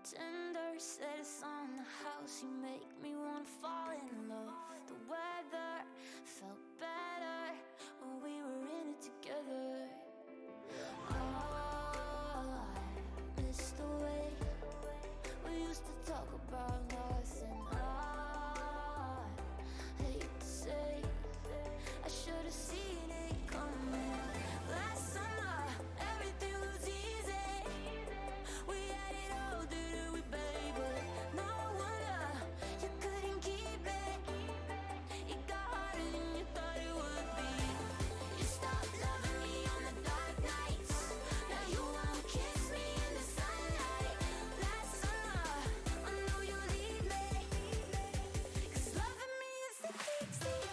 tender, set us on the house. You make me wanna fall in love. The weather felt better when we were in it together. Oh, I miss the way we used to talk about nothing. I hate to say I should've seen it coming. Last summer, everything was easy. We had it all, didn't we, babe? But no wonder you couldn't keep it. It got harder than you thought it would be. You stopped loving me on the dark nights. Now you won't kiss me in the sunlight. Last summer, I know you'll leave me, 'cause loving me is addicting.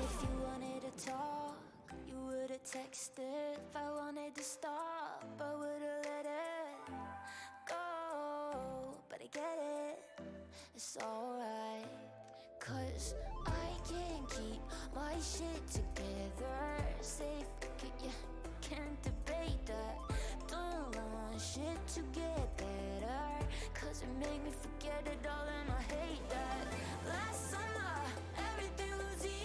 If you wanted to talk, you would've texted. If I wanted to stop, I would've let it go. But I get it, it's alright, 'cause I can't keep my shit together. Safe, you can't debate that. Don't want shit to get better, 'cause it made me forget it all and I hate that. Last summer, everything was easy.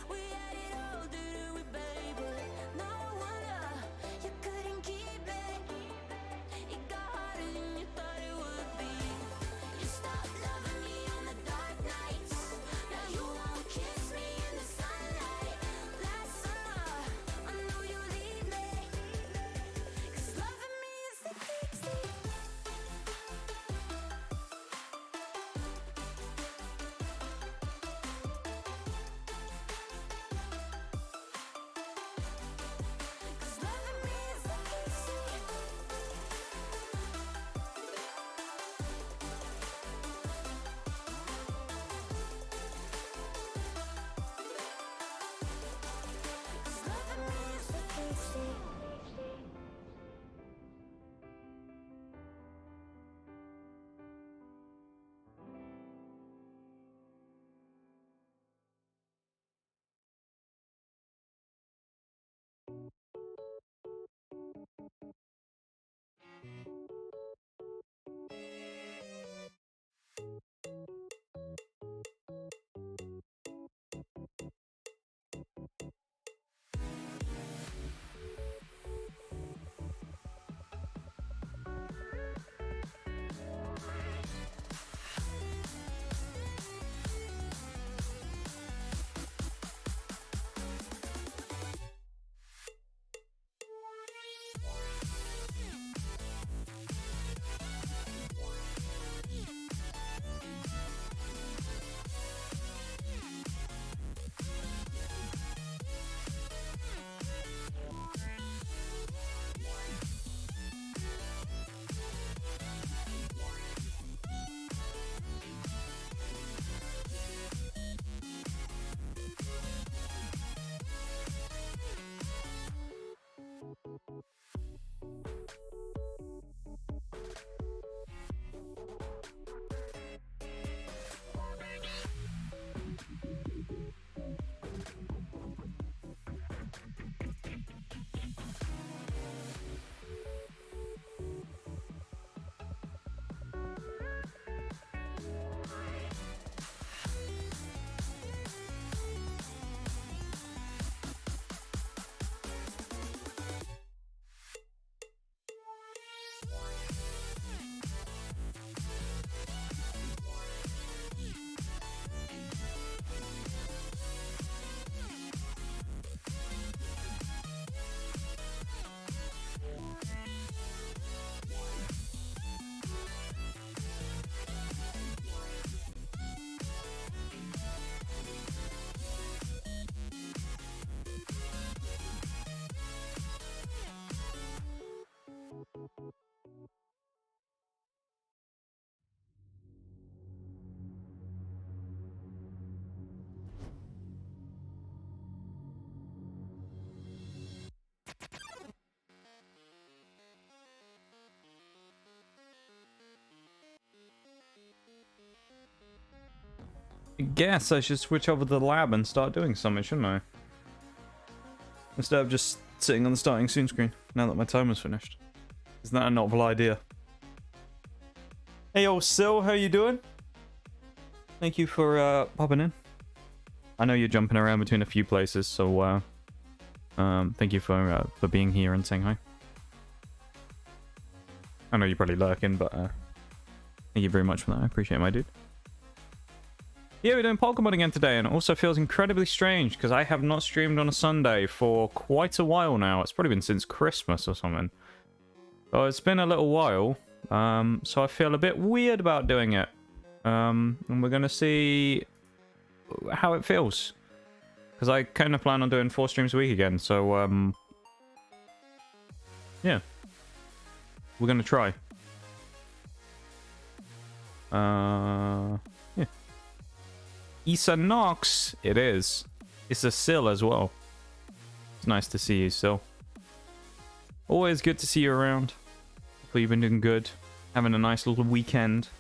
We had it all, didn't we, babe? But no wonder you couldn't keep it. It got harder than you thought it would be. You stopped loving me on the dark nights. Now you won't kiss me in the sunlight. Last summer, I know you'll leave me, 'cause loving me is addicting. I guess I should switch over to the lab and start doing something, shouldn't I? Instead of just sitting on the starting soon screen, now that my timer's finished. Isn't that a novel idea? Hey, old Sil, how you doing? Thank you for popping in. I know you're jumping around between a few places, so thank you for being here and saying hi. I know you're probably lurking, but thank you very much for that. I appreciate it, my dude. Yeah, we're doing Pokemon again today, and it also feels incredibly strange because I have not streamed on a Sunday for quite a while now. It's probably been since Christmas or something. So it's been a little while, so I feel a bit weird about doing it. And we're going to see how it feels. Because I kind of plan on doing 4 streams a week again, so yeah. We're going to try. Yeah. Issa Nox, it is. It's a Sil as well. It's nice to see you, Sil. Always good to see you around. Hopefully you've been doing good. Having a nice little weekend.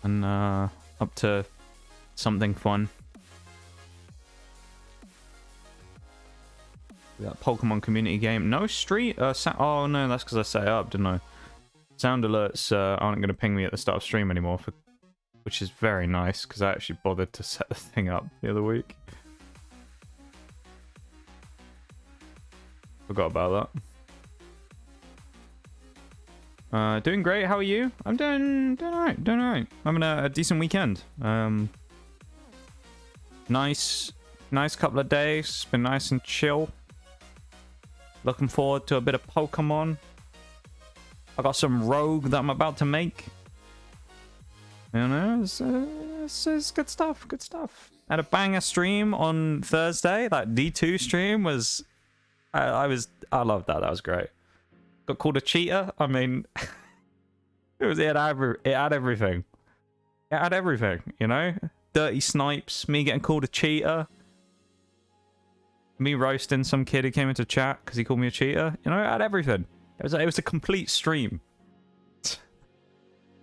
And up to something fun. We got Pokemon community game. No street? Oh no, that's because I set it up, didn't I? Sound alerts aren't going to ping me at the start of stream anymore, which is very nice because I actually bothered to set the thing up the other week. Forgot about that. Doing great. How are you? I'm doing alright. Doing alright. Having a decent weekend. Nice couple of days. Been nice and chill. Looking forward to a bit of Pokemon. I got some Rogue that I'm about to make. You know, it's good stuff. Good stuff. Had a banger stream on Thursday. That D2 stream was, I loved that. That was great. Got called a cheater. I mean, it had everything. It had everything. You know, dirty snipes. Me getting called a cheater. Me roasting some kid who came into chat because he called me a cheater. You know, it had everything. It was a complete stream. It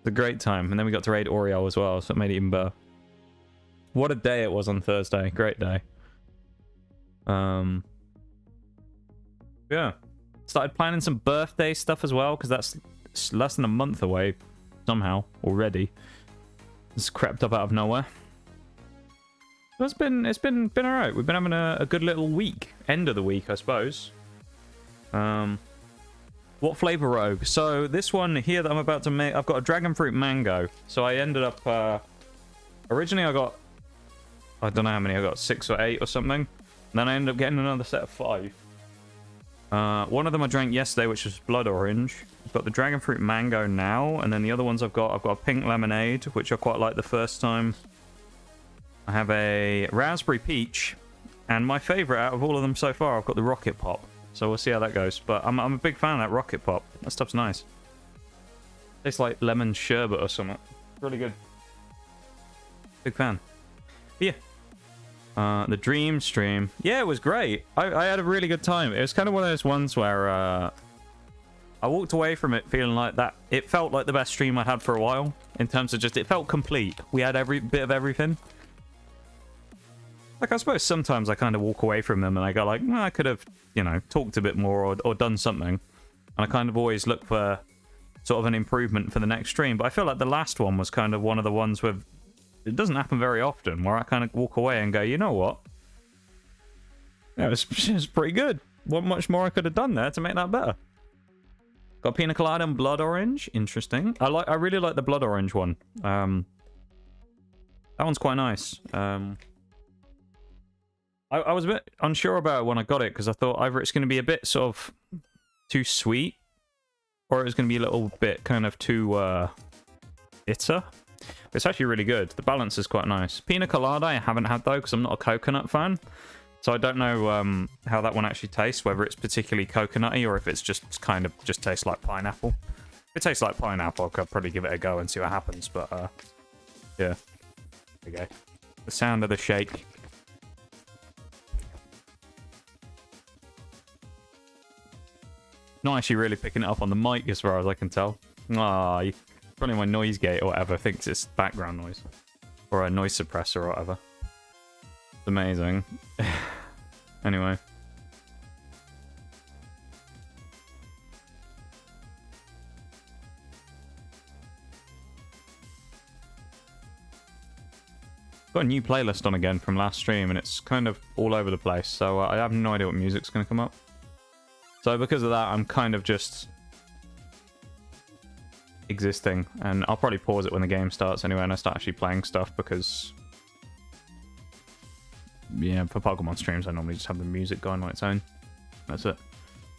was a great time. And then we got to raid Oriole as well, so it made it even better. What a day it was on Thursday. Great day. Yeah. Started planning some birthday stuff as well, because that's less than a month away somehow already. It's crept up out of nowhere. It's been alright. We've been having a good little week. End of the week, I suppose. What flavor Rogue? So this one here that I'm about to make, I've got a dragon fruit mango. So I ended up originally I got, I don't know how many I got, 6 or 8 or something. And then I ended up getting another set of 5. One of them I drank yesterday, which was blood orange. I've got the dragon fruit mango now, and then the other ones I've got a pink lemonade, which I quite liked the first time. I have a raspberry peach, and my favorite out of all of them so far, I've got the rocket pop. So we'll see how that goes. But I'm a big fan of that rocket pop. That stuff's nice. Tastes like lemon sherbet or something. Really good. Big fan. But yeah. The dream stream. Yeah, it was great. I had a really good time. It was kind of one of those ones where I walked away from it feeling like that. It felt like the best stream I'd had for a while. In terms of just, it felt complete. We had every bit of everything. Like, I suppose sometimes I kind of walk away from them and I go like, well, I could have, you know, talked a bit more or done something. And I kind of always look for sort of an improvement for the next stream. But I feel like the last one was kind of one of the ones where it doesn't happen very often, where I kind of walk away and go, you know what? Yeah, it was pretty good. What much more I could have done there to make that better. Got pina colada and blood orange. Interesting. I really like the blood orange one. That one's quite nice. I was a bit unsure about it when I got it, because I thought either it's going to be a bit sort of too sweet, or it was going to be a little bit kind of too bitter. But it's actually really good. The balance is quite nice. Pina colada I haven't had though, because I'm not a coconut fan. So I don't know how that one actually tastes, whether it's particularly coconutty or if it's just kind of just tastes like pineapple. If it tastes like pineapple, I could probably give it a go and see what happens. But yeah, there we go. The sound of the shake. Not actually really picking it up on the mic as far as I can tell. Ah, probably my noise gate or whatever thinks it's background noise. Or a noise suppressor or whatever. It's amazing. Anyway. Got a new playlist on again from last stream, and it's kind of all over the place, so I have no idea what music's going to come up. So because of that, I'm kind of just existing, and I'll probably pause it when the game starts anyway, and I start actually playing stuff, because yeah, for Pokemon streams, I normally just have the music going on its own. That's it.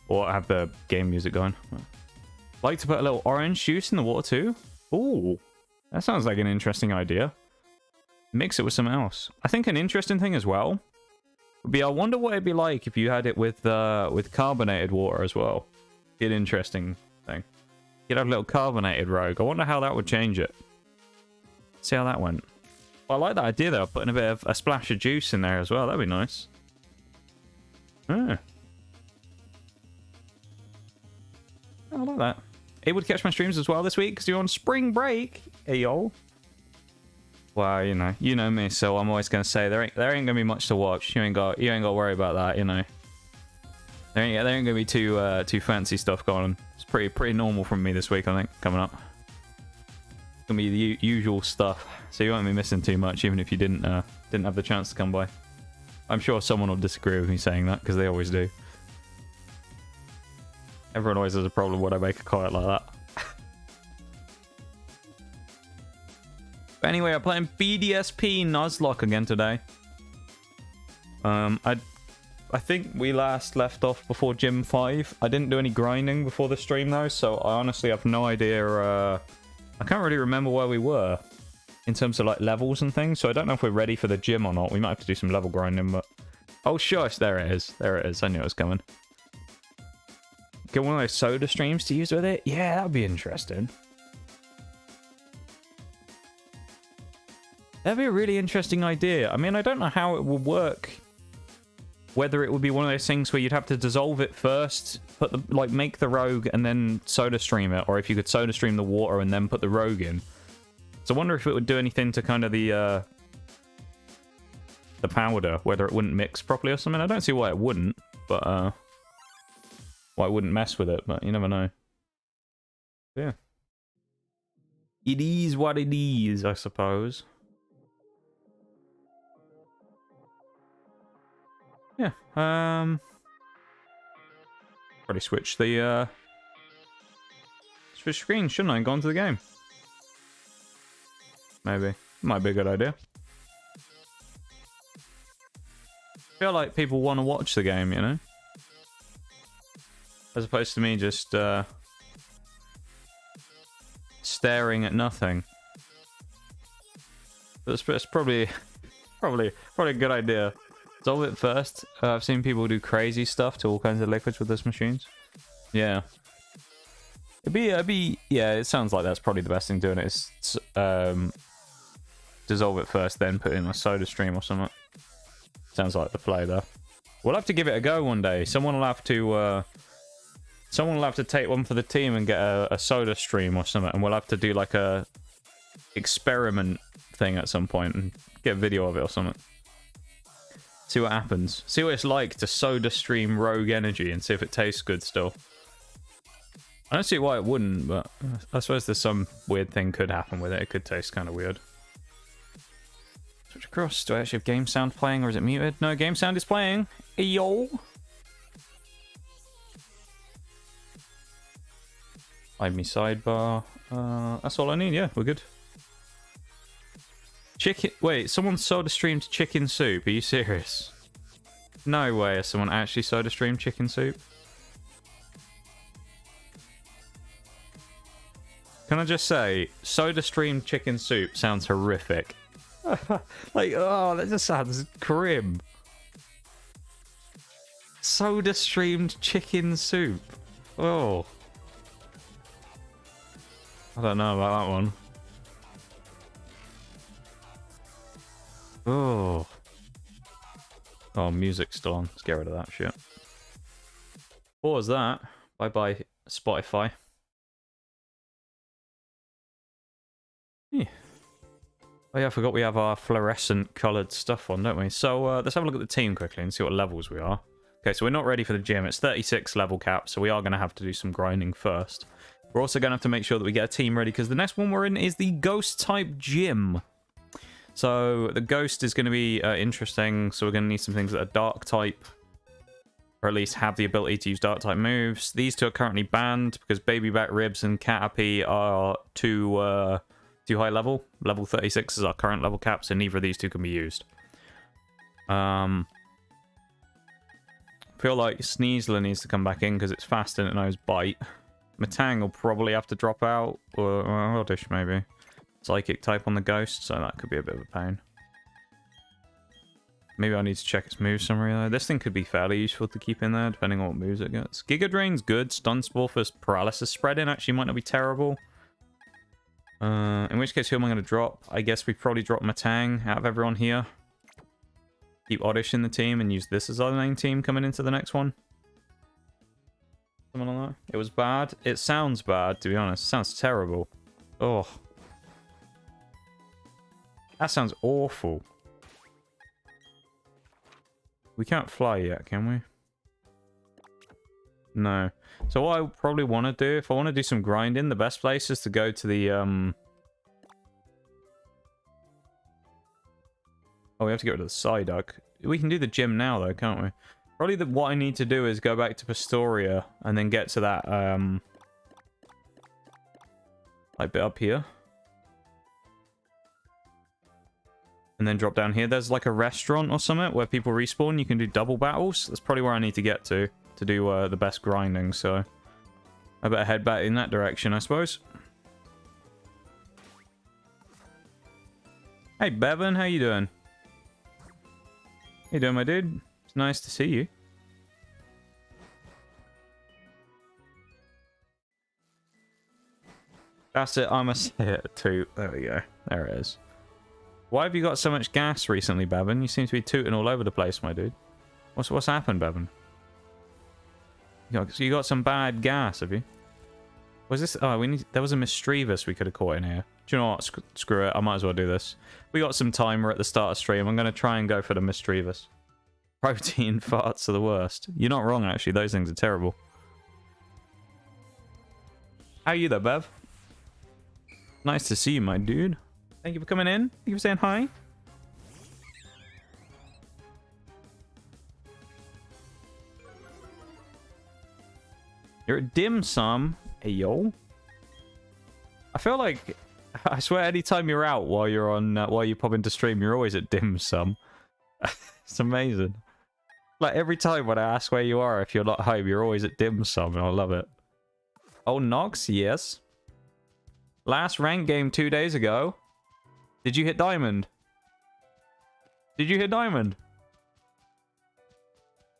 Or I have the game music going. Like to put a little orange juice in the water too? Ooh, that sounds like an interesting idea. Mix it with something else. I think an interesting thing as well would be, I wonder what it'd be like if you had it with carbonated water as well. Be an interesting thing. You'd have a little carbonated rogue. I wonder how that would change it. See how that went. Well, I like that idea though, putting a bit of a splash of juice in there as well. That'd be nice. Ah. I like that. Able to catch my streams as well this week because you're on spring break. Hey yo. Well, you know me, so I'm always gonna say there ain't gonna be much to watch. You ain't got to worry about that, you know. There ain't gonna be too fancy stuff going on. It's pretty normal from me this week, I think, coming up. It's gonna be the usual stuff, so you won't be missing too much, even if you didn't have the chance to come by. I'm sure someone will disagree with me saying that because they always do. Everyone always has a problem when I make a comment like that. But anyway, I'm playing BDSP Nuzlocke again today. I think we last left off before Gym 5. I didn't do any grinding before the stream though, so I honestly have no idea. I can't really remember where we were in terms of like levels and things, so I don't know if we're ready for the gym or not. We might have to do some level grinding, but... Oh shush, there it is. There it is. I knew it was coming. Get one of those soda streams to use with it? Yeah, that'd be interesting. That'd be a really interesting idea. I mean, I don't know how it would work. Whether it would be one of those things where you'd have to dissolve it first, make the rogue and then soda stream it, or if you could soda stream the water and then put the rogue in. So I wonder if it would do anything to kind of the powder, whether it wouldn't mix properly or something. I don't see why it wouldn't, but why it wouldn't mess with it, but you never know. Yeah. It is what it is, I suppose. Yeah, probably switch the, switch screen, shouldn't I, and go into the game? Maybe. Might be a good idea. I feel like people want to watch the game, you know? As opposed to me just, staring at nothing. That's probably a good idea. Dissolve it first. I've seen people do crazy stuff to all kinds of liquids with those machines. Yeah. It'd be yeah, it sounds like that's probably the best thing doing it is dissolve it first, then put in a soda stream or something. Sounds like the play though. We'll have to give it a go one day. Someone will have to take one for the team and get a soda stream or something, and we'll have to do like a experiment thing at some point and get a video of it or something. See what happens. See what it's like to soda stream Rogue Energy and see if it tastes good still. I don't see why it wouldn't, but I suppose there's some weird thing could happen with it. It could taste kind of weird. Switch across. Do I actually have game sound playing or is it muted? No, game sound is playing. Yo. Hide me sidebar. That's all I need. Yeah, we're good. Chicken. Wait, someone soda streamed chicken soup. Are you serious? No way. Has someone actually soda streamed chicken soup? Can I just say, soda streamed chicken soup sounds horrific. Like, oh, that just sounds grim. Soda streamed chicken soup. Oh. I don't know about that one. Oh. Oh, music's still on. Let's get rid of that shit. What was that? Bye-bye, Spotify. Yeah. Oh yeah, I forgot we have our fluorescent coloured stuff on, don't we? So let's have a look at the team quickly and see what levels we are. Okay, so we're not ready for the gym. It's 36 level cap, so we are going to have to do some grinding first. We're also going to have to make sure that we get a team ready, because the next one we're in is the Ghost-type gym. So the Ghost is going to be interesting, so we're going to need some things that are Dark-type, or at least have the ability to use Dark-type moves. These two are currently banned, because Baby Back Ribs and Caterpie are too high level. Level 36 is our current level cap, so neither of these two can be used. I feel like Sneasler needs to come back in because it's fast and it knows Bite. Matang will probably have to drop out, or Oddish maybe. Psychic type on the Ghost, so that could be a bit of a pain. Maybe I need to check its move summary though. This thing could be fairly useful to keep in there, depending on what moves it gets. Giga Drain's good. Stun Spore for paralysis spreading actually might not be terrible. In which case, who am I going to drop? I guess we probably drop Matang out of everyone here. Keep Oddish in the team and use this as our main team coming into the next one. Something like that. It was bad. It sounds bad, to be honest. It sounds terrible. Oh. That sounds awful. We can't fly yet, can we? No. So what I probably want to do, if I want to do some grinding, the best place is to go to the, Oh, we have to get rid of the Psyduck. We can do the gym now, though, can't we? Probably what I need to do is go back to Pastoria and then get to that, like, bit up here. And then drop down here. There's, like, a restaurant or something where people respawn. You can do double battles. That's probably where I need to get to do the best grinding, so I better head back in that direction, I suppose. Hey Bevan, how you doing? How you doing, my dude? It's nice to see you. That's it, I must say it too. There we go. There it is. Why have you got so much gas recently, Bevan? You seem to be tooting all over the place, my dude. What's happened, Bevan? So you got some bad gas, have you? Was this... Oh, there was a Mischievous we could have caught in here. Do you know what? Screw it. I might as well do this. We got some timer at the start of stream. I'm going to try and go for the Mischievous. Protein farts are the worst. You're not wrong, actually. Those things are terrible. How are you there, Bev? Nice to see you, my dude. Thank you for coming in. Thank you for saying hi. You're at dim sum. Hey, yo. I feel like... I swear, anytime you're out while you're on... while you pop into stream, you're always at dim sum. It's amazing. Like, every time when I ask where you are, if you're not home, you're always at dim sum, and I love it. Oh, Nox? Yes. Last rank game 2 days ago. Did you hit Diamond? Did you hit Diamond?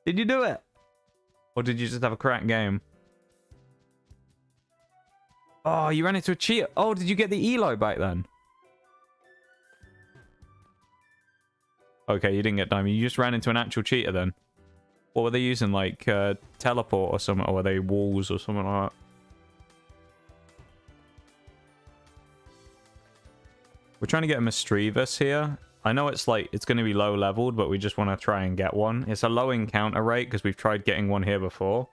Did you do it? Or did you just have a crack game? Oh, you ran into a cheater. Oh, did you get the Elo back then? Okay, you didn't get Diamond. You just ran into an actual cheater then. What were they using? Like, teleport or something? Or were they walls or something like that? We're trying to get a Mischievous here. I know it's like, it's going to be low leveled, but we just want to try and get one. It's a low encounter rate because we've tried getting one here before.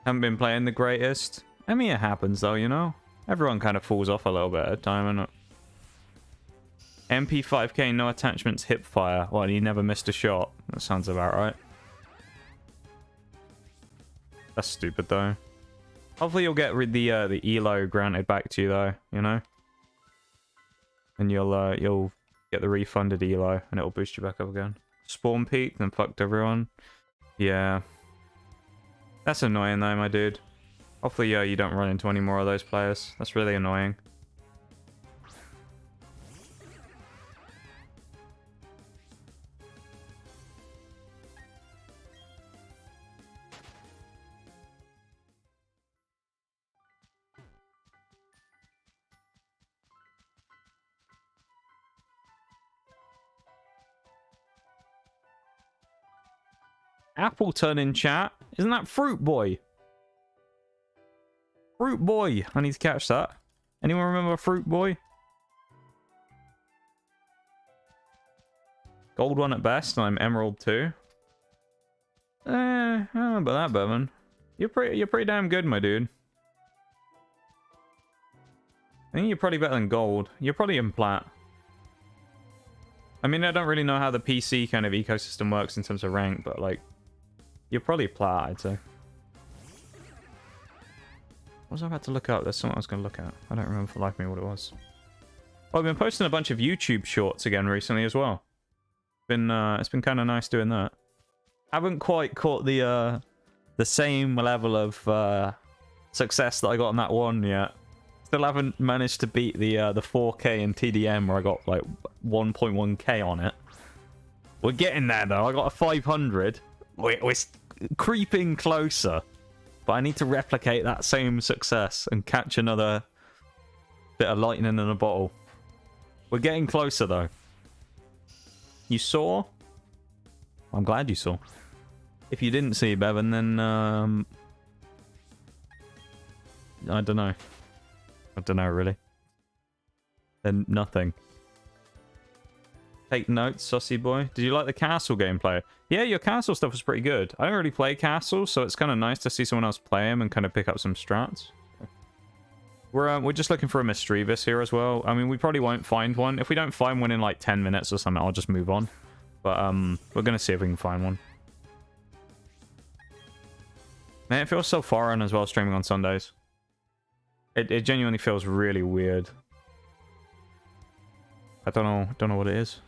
Haven't been playing the greatest. I mean, it happens though, you know? Everyone kind of falls off a little bit at a time, innit? MP5K, no attachments, hip fire. Well, you never missed a shot. That sounds about right. That's stupid though. Hopefully you'll get the Elo granted back to you though, you know? And you'll get the refunded Elo and it'll boost you back up again. Spawn peaked and fucked everyone. Yeah. That's annoying though, my dude. Hopefully you don't run into any more of those players. That's really annoying. Appleton in chat. Isn't that Fruit Boy? Fruit Boy. I need to catch that. Anyone remember Fruit Boy? Gold 1 at best, and I'm Emerald 2. I don't know about that, Bevan. You're pretty damn good, my dude. I think you're probably better than Gold. You're probably in Plat. I mean, I don't really know how the PC kind of ecosystem works in terms of rank, but, like, you're probably Plat, I'd say. What was I about to look up? There's something I was going to look at. I don't remember for the life of me what it was. Well, I've been posting a bunch of YouTube shorts again recently as well. It's been kind of nice doing that. Haven't quite caught the same level of success that I got on that one yet. Still haven't managed to beat the 4K in TDM where I got like 1.1K on it. We're getting there though. I got a 500. We're creeping closer. But I need to replicate that same success and catch another bit of lightning in a bottle. We're getting closer though. You saw? I'm glad you saw. If you didn't see, Bevan, then I don't know. I don't know, really. Then nothing. Take notes, sussy boy. Did you like the castle gameplay? Yeah, your castle stuff was pretty good. I don't really play castles, so it's kind of nice to see someone else play them and kind of pick up some strats. We're just looking for a Misdreavus here as well. I mean, we probably won't find one. If we don't find one in like 10 minutes or something, I'll just move on. But we're going to see if we can find one. Man, it feels so foreign as well, streaming on Sundays. It genuinely feels really weird. I don't know what it is.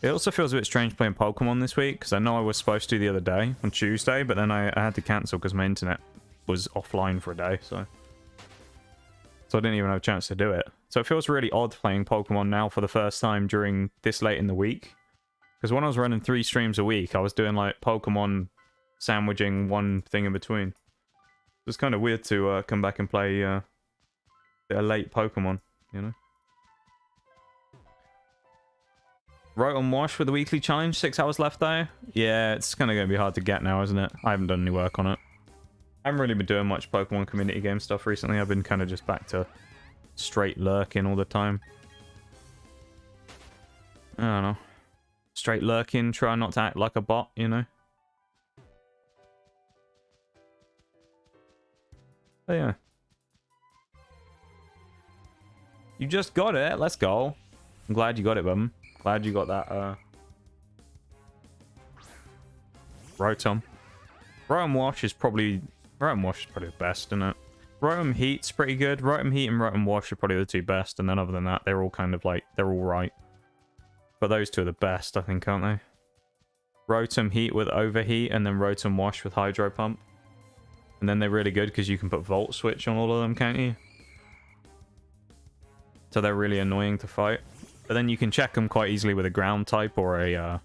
It also feels a bit strange playing Pokemon this week, because I know I was supposed to the other day, on Tuesday, but then I had to cancel because my internet was offline for a day, so I didn't even have a chance to do it. So it feels really odd playing Pokemon now for the first time during this late in the week. Because when I was running 3 streams a week, I was doing like Pokemon sandwiching one thing in between. It's kind of weird to come back and play a late Pokemon, you know? Rotom Wash with the weekly challenge, 6 hours left though. Yeah, it's kind of going to be hard to get now, isn't it? I haven't done any work on it. I haven't really been doing much Pokemon community game stuff recently. I've been kind of just back to straight lurking all the time. I don't know. Straight lurking, try not to act like a bot, you know? But yeah. You just got it. Let's go. I'm glad you got it, bum. Glad you got that, Rotom. Rotom Wash is probably the best, isn't it? Rotom Heat's pretty good. Rotom Heat and Rotom Wash are probably the 2 best, and then other than that, they're all kind of like, they're all right. But those 2 are the best, I think, aren't they? Rotom Heat with Overheat, and then Rotom Wash with Hydro Pump. And then they're really good because you can put Volt Switch on all of them, can't you? So they're really annoying to fight. But then you can check them quite easily with a ground type or a...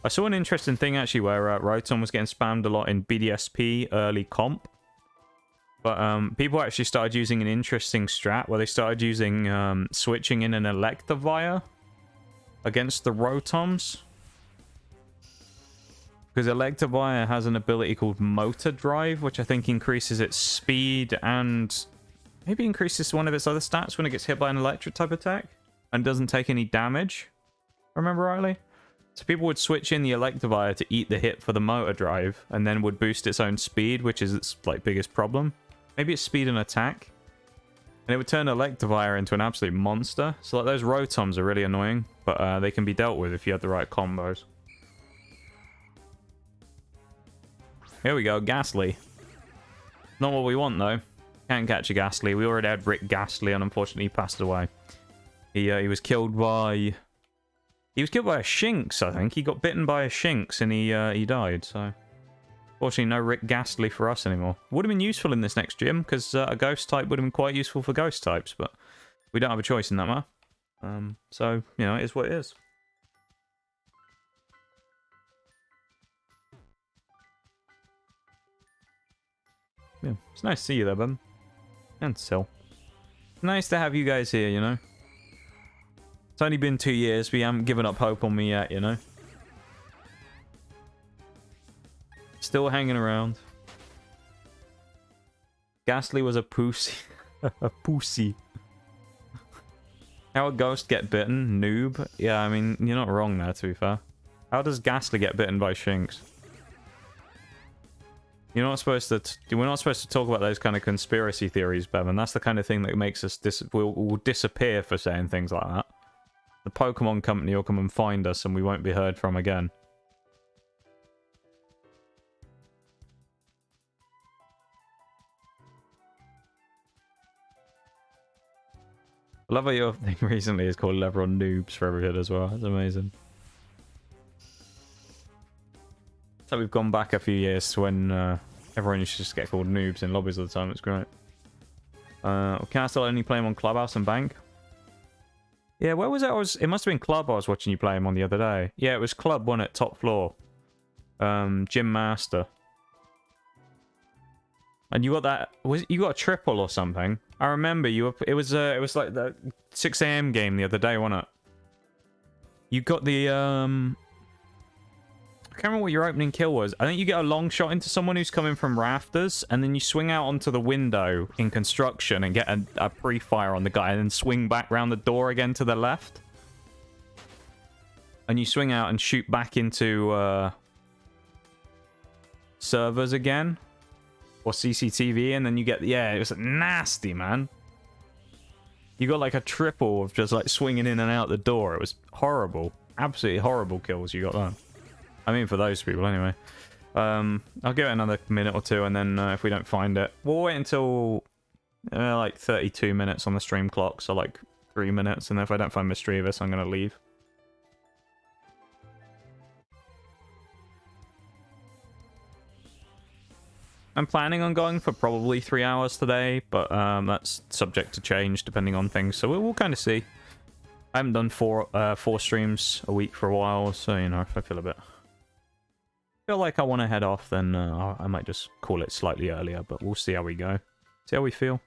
I saw an interesting thing actually where Rotom was getting spammed a lot in BDSP early comp. But people actually started using an interesting strat where they started using switching in an Electivire against the Rotoms. Because Electivire has an ability called Motor Drive, which I think increases its speed and maybe increases one of its other stats when it gets hit by an electric type attack and doesn't take any damage. Remember rightly? So people would switch in the Electivire to eat the hit for the Motor Drive and then would boost its own speed, which is its like biggest problem. Maybe it's speed and attack. And it would turn Electivire into an absolute monster. So like those Rotoms are really annoying, but they can be dealt with if you have the right combos. Here we go, Ghastly. Not what we want, though. Can't catch a Ghastly. We already had Rick Ghastly, and unfortunately he passed away. He was killed by... He was killed by a Shinx, I think. He got bitten by a Shinx, and he died, so... Fortunately, no Rick Ghastly for us anymore. Would have been useful in this next gym, because a Ghost type would have been quite useful for Ghost types, but we don't have a choice in that matter. So, you know, it is what it is. Yeah, it's nice to see you there, bud. And Sil. Nice to have you guys here, you know. It's only been 2 years, we haven't given up hope on me yet, you know. Still hanging around. Ghastly was a pussy. A pussy. How a ghost get bitten? Noob? Yeah, I mean, you're not wrong there, to be fair. How does Ghastly get bitten by Shinx? You're not supposed to... We're not supposed to talk about those kind of conspiracy theories, Bevan. That's the kind of thing that makes us... We'll disappear for saying things like that. The Pokemon Company will come and find us and we won't be heard from again. I love how your thing recently is called Level on Noobs for every hit as well. That's amazing. So we've gone back a few years to when everyone used to just get called noobs in lobbies all the time. It's great. Can I still only play him on Clubhouse and Bank? Yeah, where was it? It must have been Club I was watching you play him on the other day. Yeah, it was Club one at top floor. Gym Master. And you got that... You got a triple or something. I remember you were... It was like the 6 AM game the other day, wasn't it? You got the... I can't remember what your opening kill was. I think you get a long shot into someone who's coming from rafters, and then you swing out onto the window in construction and get a pre-fire on the guy, and then swing back round the door again to the left. And you swing out and shoot back into servers again. Or CCTV, and then you get... Yeah, it was nasty, man. You got like a triple of just like swinging in and out the door. It was horrible. Absolutely horrible kills you got there. I mean, for those people, anyway. I'll give it another minute or two, and then if we don't find it... We'll wait until like 32 minutes on the stream clock, so like 3 minutes, and if I don't find Mischievous, I'm going to leave. I'm planning on going for probably 3 hours today, but that's subject to change depending on things, so we'll kind of see. I haven't done four streams a week for a while, so, you know, if I feel like I want to head off, then I might just call it slightly earlier, but we'll see how we go. See how we feel.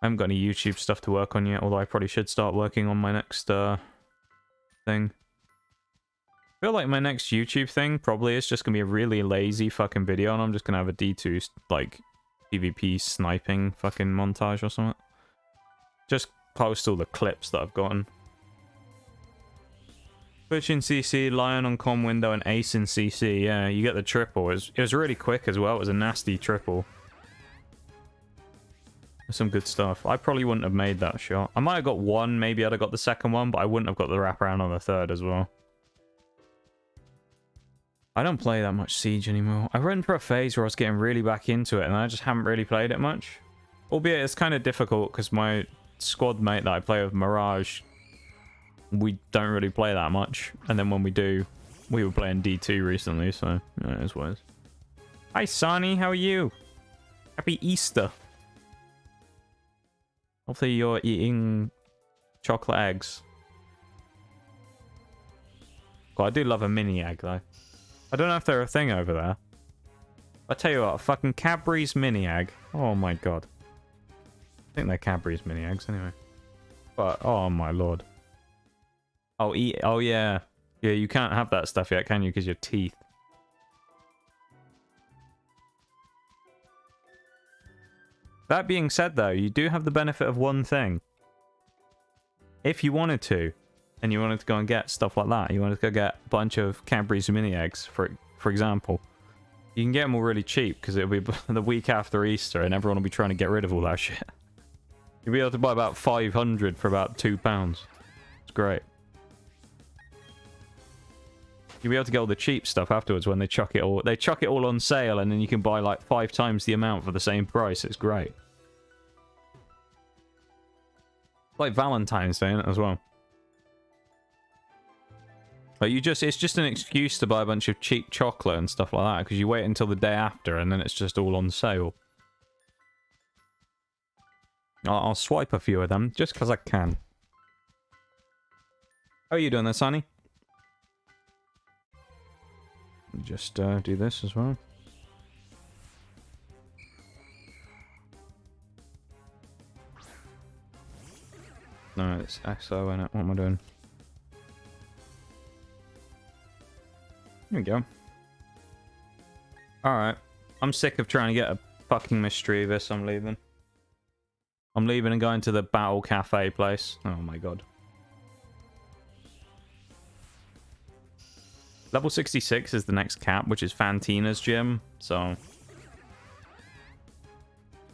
I haven't got any YouTube stuff to work on yet, although I probably should start working on my next thing. I feel like my next YouTube thing probably is just going to be a really lazy fucking video, and I'm just going to have a D2, like, PvP sniping fucking montage or something. Just post all the clips that I've gotten. Twitch in CC, Lion on com window, and Ace in CC. Yeah, you get the triple. It was really quick as well. It was a nasty triple. Some good stuff. I probably wouldn't have made that shot. I might have got one, maybe I'd have got the second one, but I wouldn't have got the wraparound on the third as well. I don't play that much Siege anymore. I went for a phase where I was getting really back into it, and I just haven't really played it much. Albeit it's kind of difficult, because my squad mate that I play with, Mirage, we don't really play that much. And then when we do, we were playing D2 recently, so yeah, it is what it is. Hi, Sonny, how are you? Happy Easter. Hopefully you're eating chocolate eggs. God, I do love a mini egg, though. I don't know if they're a thing over there. I tell you what, fucking Cadbury's mini egg. Oh my god. I think they're Cadbury's mini eggs anyway. But, oh my lord. Oh, oh yeah. Yeah, you can't have that stuff yet, can you? Because your teeth. That being said, though, you do have the benefit of one thing. If you wanted to, and you wanted to go and get stuff like that, you wanted to go get a bunch of Cadbury's mini eggs, for example, you can get them all really cheap, because it'll be the week after Easter, and everyone will be trying to get rid of all that shit. You'll be able to buy about 500 for about £2. It's great. You'll be able to get all the cheap stuff afterwards when they chuck it all on sale, and then you can buy like 5 times the amount for the same price. It's great. Like Valentine's Day, isn't it, as well? But it's just an excuse to buy a bunch of cheap chocolate and stuff like that, because you wait until the day after, and then it's just all on sale. I'll swipe a few of them, just because I can. How are you doing there, Sonny? Just do this as well. No, it's XO in it. What am I doing? There we go. Alright. I'm sick of trying to get a fucking Mischievous. I'm leaving. I'm leaving and going to the Battle Cafe place. Oh my god. Level 66 is the next cap, which is Fantina's gym. So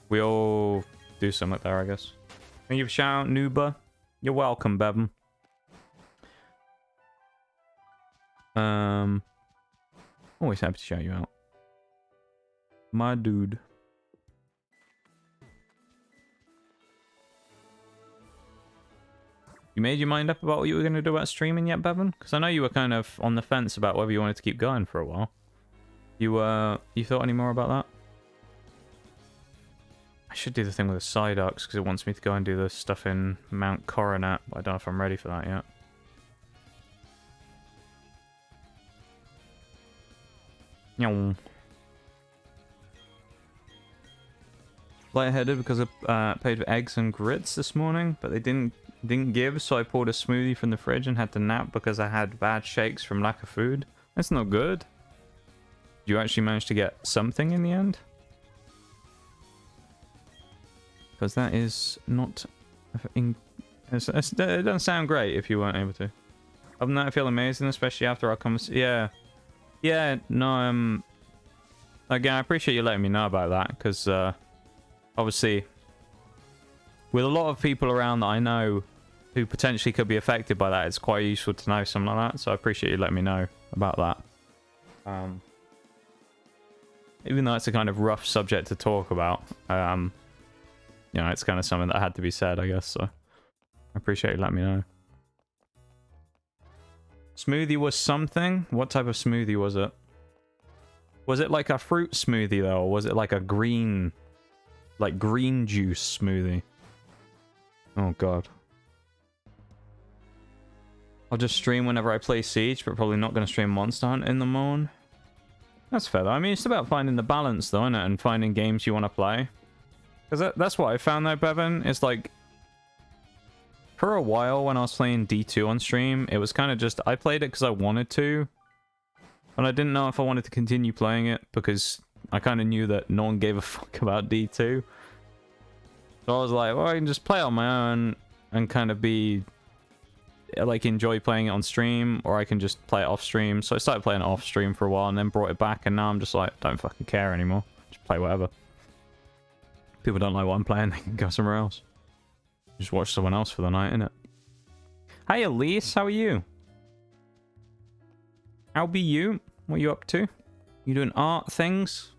we all do something there, I guess. Thank you for shout out, Nuba. You're welcome, Bevan. Always happy to shout you out. My dude. You made your mind up about what you were going to do about streaming yet, Bevan? Because I know you were kind of on the fence about whether you wanted to keep going for a while. You thought any more about that? I should do the thing with the Psyducks because it wants me to go and do the stuff in Mount Coronet, but I don't know if I'm ready for that yet. Nyong. Lightheaded because I paid for eggs and grits this morning, but they didn't give, so I poured a smoothie from the fridge and had to nap because I had bad shakes from lack of food. That's not good. Did you actually manage to get something in the end? Because that is not... it doesn't sound great if you weren't able to. Other than that, I feel amazing, especially after our conversation. Yeah. Yeah, no, again, I appreciate you letting me know about that, because, obviously, with a lot of people around that I know who potentially could be affected by that, it's quite useful to know something like that, so I appreciate you letting me know about that. Even though it's a kind of rough subject to talk about, you know, it's kind of something that had to be said, I guess, so I appreciate you letting me know. Smoothie was something? What type of smoothie was it? Was it like a fruit smoothie, though? Or was it like a green... like green juice smoothie? Oh, God. I'll just stream whenever I play Siege, but probably not going to stream Monster Hunt in the morning. That's fair, though. I mean, it's about finding the balance, though, isn't it? And finding games you want to play. Because that's what I found, though, Bevan. It's like... for a while, when I was playing D2 on stream, it was kind of just... I played it because I wanted to. And I didn't know if I wanted to continue playing it, because I kind of knew that no one gave a fuck about D2. So I was like, well, I can just play on my own and kind of be... like, enjoy playing it on stream, or I can just play it off stream. So I started playing it off stream for a while and then brought it back, and now I'm just like, don't fucking care anymore. Just play whatever. People don't like what I'm playing, they can go somewhere else. Just watch someone else for the night, innit? Hey Elise, how are you? How be you? What are you up to? You doing art things?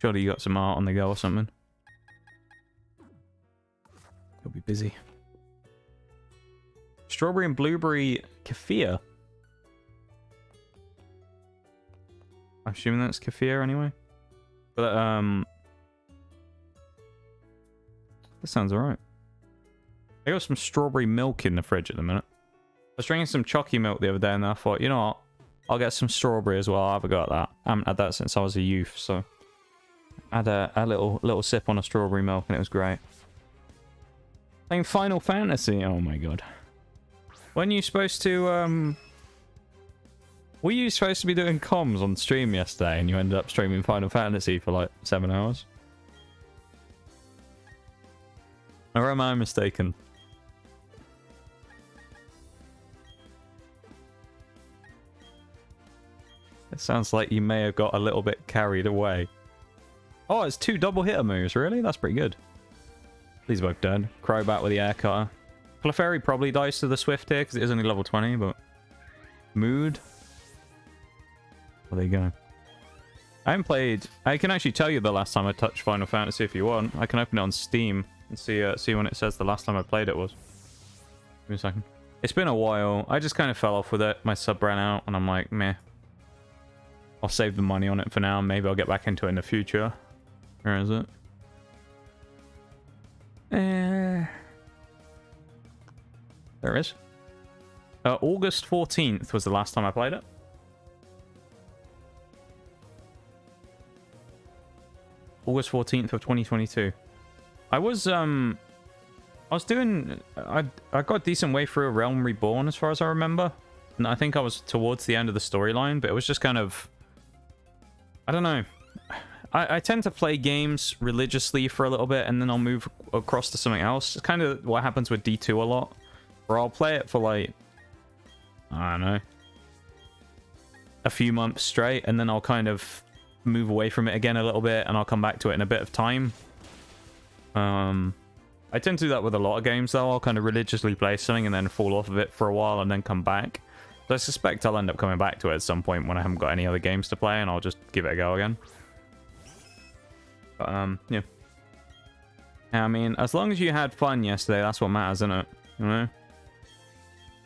Surely you got some art on the go or something. You'll be busy. Strawberry and blueberry kefir. I'm assuming that's kefir anyway. But that sounds alright. I got some strawberry milk in the fridge at the minute. I was drinking some chalky milk the other day and I thought, you know what? I'll get some strawberry as well. I haven't got that. I haven't had that since I was a youth, so... I had a little sip on a strawberry milk and it was great. Playing Final Fantasy. Oh my god. When you supposed to, were you supposed to be doing comms on stream yesterday and you ended up streaming Final Fantasy for like 7 hours? Or am I mistaken? It sounds like you may have got a little bit carried away. Oh, it's 2 double hitter moves, really? That's pretty good. These are both dead. Crobat with the air cutter. Clefairy probably dies to the Swift here because it is only level 20, but... Mood. Well, there you go. I haven't played... I can actually tell you the last time I touched Final Fantasy if you want. I can open it on Steam and see when it says the last time I played it was. Give me a second. It's been a while. I just kind of fell off with it. My sub ran out and I'm like, meh. I'll save the money on it for now. Maybe I'll get back into it in the future. Where is it? There it is. August 14th was the last time I played it. August 14th of 2022. I got a decent way through Realm Reborn as far as I remember. And I think I was towards the end of the storyline, but it was just kind of... I don't know. I tend to play games religiously for a little bit, and then I'll move across to something else. It's kind of what happens with D2 a lot, where I'll play it for like, I don't know, a few months straight, and then I'll kind of move away from it again a little bit, and I'll come back to it in a bit of time. I tend to do that with a lot of games, though. I'll kind of religiously play something and then fall off of it for a while and then come back. So I suspect I'll end up coming back to it at some point when I haven't got any other games to play, and I'll just give it a go again. But, yeah. I mean, as long as you had fun yesterday, that's what matters, isn't it? You know?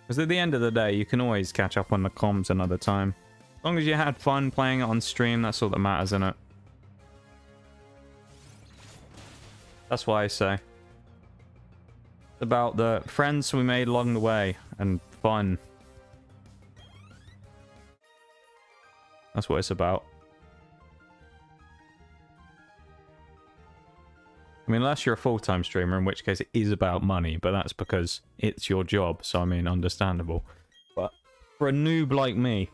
Because at the end of the day, you can always catch up on the comms another time. As long as you had fun playing it on stream, that's all that matters, isn't it? That's why I say. It's about the friends we made along the way and fun. That's what it's about. I mean, unless you're a full-time streamer, in which case it is about money, but that's because it's your job, so I mean, understandable. But for a noob like me,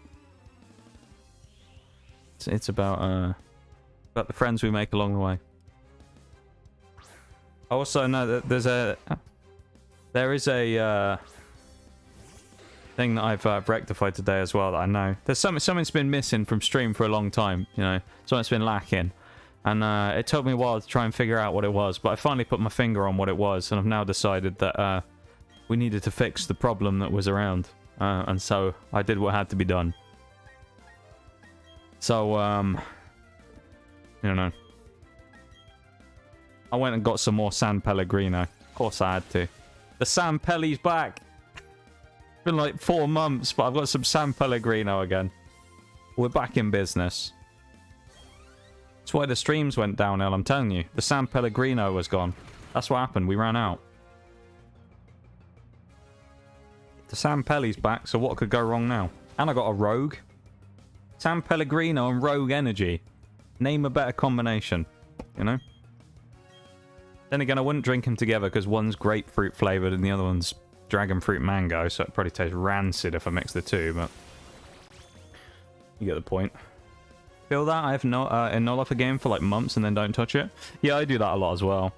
it's about the friends we make along the way. I also know that there is a thing that I've rectified today as well that I know. There's something's been missing from stream for a long time, you know, something's been lacking. And it took me a while to try and figure out what it was, but I finally put my finger on what it was, and I've now decided that we needed to fix the problem that was around. And so I did what had to be done. So, you know, I went and got some more San Pellegrino. Of course I had to. The San Pelli's back. It's been like 4 months, but I've got some San Pellegrino again. We're back in business. That's why the streams went downhill, I'm telling you. The San Pellegrino was gone. That's what happened. We ran out. The San Pelli's back, so what could go wrong now? And I got a Rogue. San Pellegrino and Rogue Energy. Name a better combination, you know? Then again, I wouldn't drink them together because one's grapefruit flavored and the other one's dragon fruit mango, so it probably tastes rancid if I mix the two, but you get the point. Feel that? I have no off a game for like months and then don't touch it. Yeah, I do that a lot as well.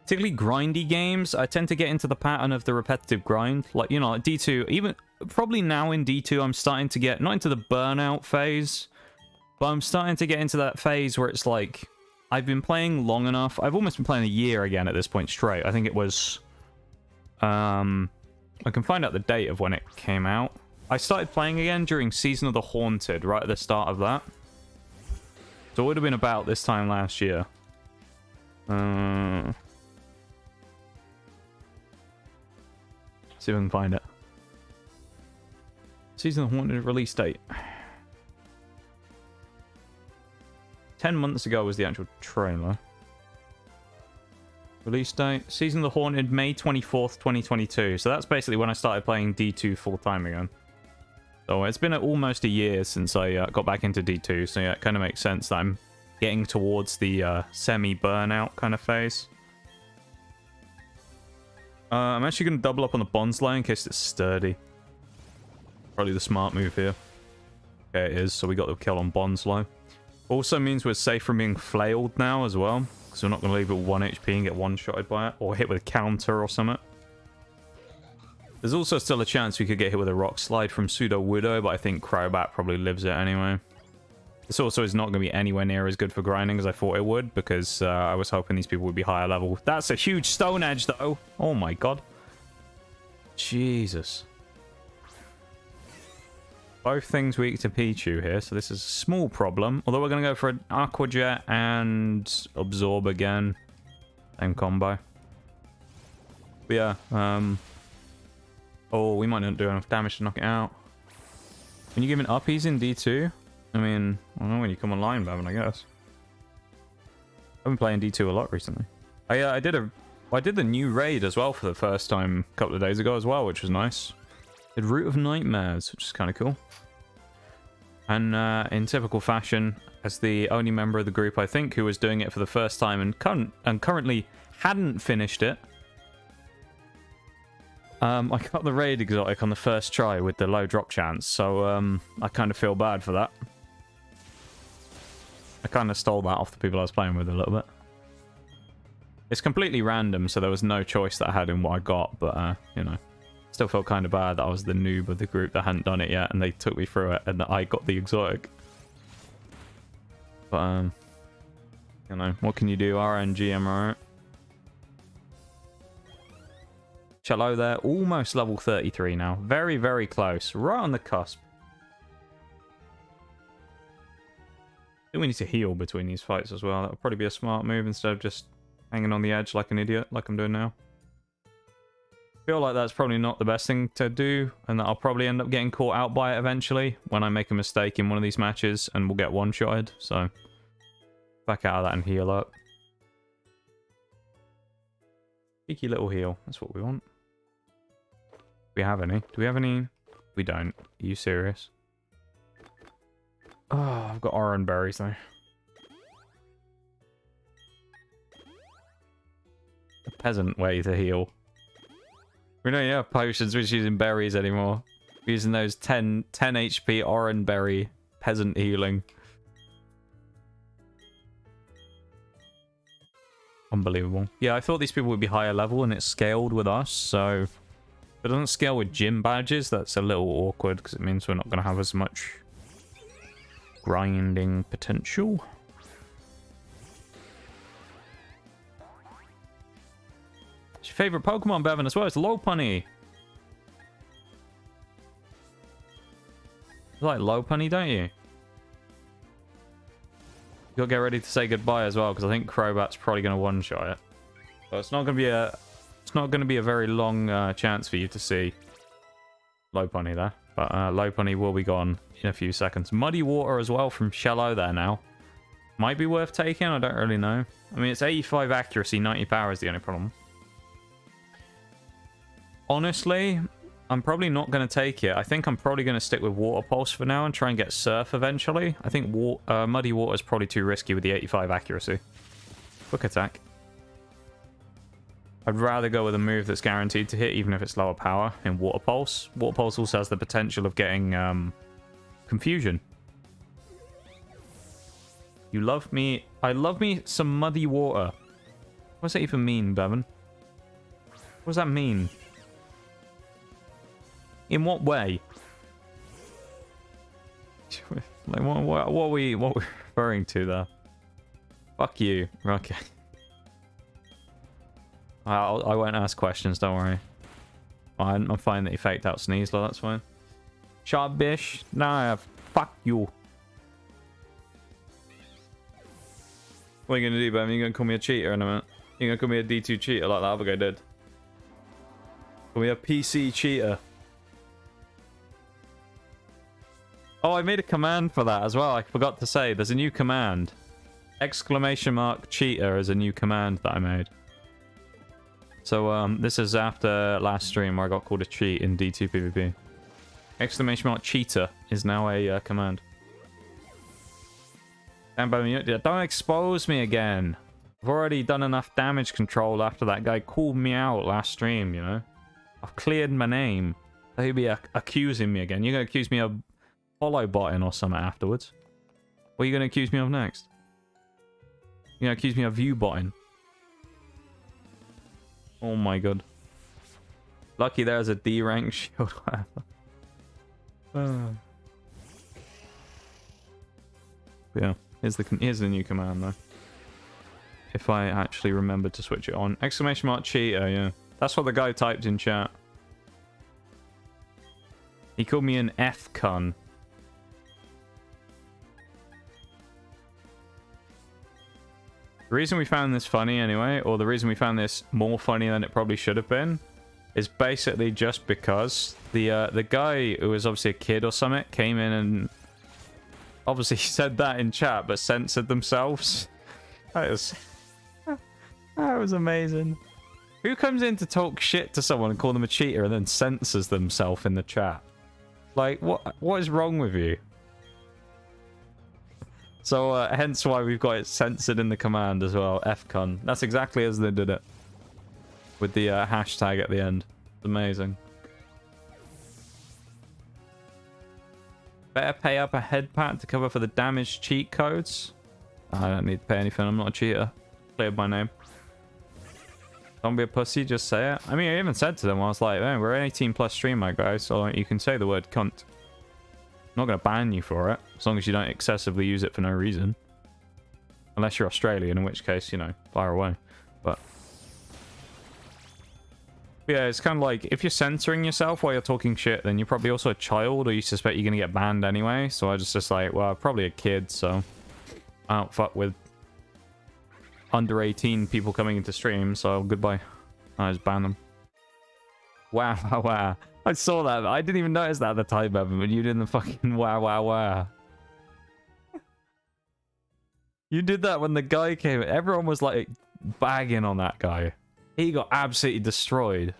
Particularly grindy games, I tend to get into the pattern of the repetitive grind. Like, you know, like D2, even probably now in D2, I'm starting to get, not into the burnout phase, but I'm starting to get into that phase where it's like, I've been playing long enough. I've almost been playing a year again at this point straight. I think it was, I can find out the date of when it came out. I started playing again during Season of the Haunted, right at the start of that. So it would have been about this time last year. See if I can find it. Season of the Haunted release date. 10 months ago was the actual trailer. Release date. Season of the Haunted, May 24th, 2022. So that's basically when I started playing D2 full-time again. So it's been almost a year since I got back into D2. So yeah, it kind of makes sense that I'm getting towards the semi-burnout kind of phase. I'm actually going to double up on the Bonsly in case it's sturdy. Probably the smart move here. Okay, it is. So we got the kill on Bonsly. Also means we're safe from being flailed now as well. Because we're not going to leave it 1 HP and get one-shotted by it. Or hit with a counter or something. There's also still a chance we could get hit with a Rock Slide from Pseudo Widow. But I think Crobat probably lives it anyway. This also is not going to be anywhere near as good for grinding as I thought it would. Because I was hoping these people would be higher level. That's a huge Stone Edge though. Oh my god. Jesus. Both things weak to Pichu here, so this is a small problem. Although we're going to go for an Aqua Jet and Absorb again. Same combo. But yeah, oh, we might not do enough damage to knock it out. When you give an uppies in D2? I mean, I don't know when you come online, Babin, I guess. I've been playing D2 a lot recently. I did the new raid as well for the first time a couple of days ago as well, which was nice. Did Root of Nightmares, which is kind of cool. And in typical fashion, as the only member of the group, I think, who was doing it for the first time and currently hadn't finished it, I got the raid exotic on the first try with the low drop chance, so I kind of feel bad for that. I kind of stole that off the people I was playing with a little bit. It's completely random, so there was no choice that I had in what I got, but, you know, still felt kind of bad that I was the noob of the group that hadn't done it yet, and they took me through it, and that I got the exotic. But, you know, what can you do? RNG, am I right? Cello there, almost level 33 now. Very, very close. Right on the cusp. I think we need to heal between these fights as well. That would probably be a smart move instead of just hanging on the edge like an idiot, like I'm doing now. Feel like that's probably not the best thing to do, and that I'll probably end up getting caught out by it eventually when I make a mistake in one of these matches and we'll get one-shotted. So, back out of that and heal up. Cheeky little heal. That's what we want. Do we have any? Do we have any? We don't. Are you serious? Oh, I've got orange berries though. A peasant way to heal. We don't have potions which using berries anymore. We're using those 10 HP orange berry peasant healing. Unbelievable. Yeah, I thought these people would be higher level and it's scaled with us, so if it doesn't scale with gym badges, that's a little awkward because it means we're not going to have as much grinding potential. What's your favorite Pokemon, Bevan, as well? It's Lopunny. You like Lopunny, don't you? You gotta get ready to say goodbye as well, because I think Crobat's probably gonna one-shot it. So it's not gonna be a very long chance for you to see Lopunny there. But Lopunny will be gone in a few seconds. Muddy Water as well from Shallow there now. Might be worth taking, I don't really know. I mean, it's 85 accuracy, 90 power is the only problem. Honestly, I'm probably not going to take it. I think I'm probably going to stick with Water Pulse for now and try and get Surf eventually. I think Muddy Water is probably too risky with the 85 accuracy. Quick attack. I'd rather go with a move that's guaranteed to hit, even if it's lower power, in Water Pulse. Water Pulse also has the potential of getting Confusion. You love me. I love me some Muddy Water. What does that even mean, Bevan? What does that mean? In what way? Like, what are we referring to there? Fuck you. Okay. I won't ask questions, don't worry. I'm fine that you faked out Sneasler, that's fine. Shut up, bish. Nah, fuck you. What are you gonna do, Bevan? You gonna call me a cheater in a minute? You gonna call me a D2 cheater like that other guy did? Call me a PC cheater. Oh, I made a command for that as well. I forgot to say, there's a new command. Exclamation mark cheater is a new command that I made. So, this is after last stream where I got called a cheat in D2 PvP. Exclamation mark cheater is now a command. Damn, don't expose me again. I've already done enough damage control after that guy called me out last stream, you know? I've cleared my name. So he'll be accusing me again. You're going to accuse me of follow botting or something afterwards. What are you going to accuse me of next? You're going to accuse me of view botting. Oh my god. Lucky there's a D rank shield. Yeah, here's the new command though. If I actually remember to switch it on. Exclamation mark cheater, yeah. That's what the guy typed in chat. He called me an F-cun. The reason we found this funny anyway, or the reason we found this more funny than it probably should have been, is basically just because the guy who was obviously a kid or something came in and obviously said that in chat, but censored themselves. That was amazing. Who comes in to talk shit to someone and call them a cheater and then censors themselves in the chat? Like, what is wrong with you? So, hence why we've got it censored in the command as well, Fcon. That's exactly as they did it. With the hashtag at the end. amazing. Better pay up a head pat to cover for the damage cheat codes. I don't need to pay anything. I'm not a cheater. Cleared my name. Don't be a pussy. Just say it. I mean, I even said to them, I was like, man, we're an 18+ streamer, guys, so you can say the word cunt. I'm not going to ban you for it, as long as you don't excessively use it for no reason. Unless you're Australian, in which case, you know, fire away. But yeah, it's kind of like, if you're censoring yourself while you're talking shit, then you're probably also a child, or you suspect you're going to get banned anyway. So I just like, well, I'm probably a kid, so I don't fuck with under 18 people coming into stream, so goodbye. I just ban them. Wow, wow, wow. I saw that. I didn't even notice that at the time, Evan, but you did the fucking wow, wow, wow. You did that when the guy came. Everyone was like bagging on that guy. He got absolutely destroyed.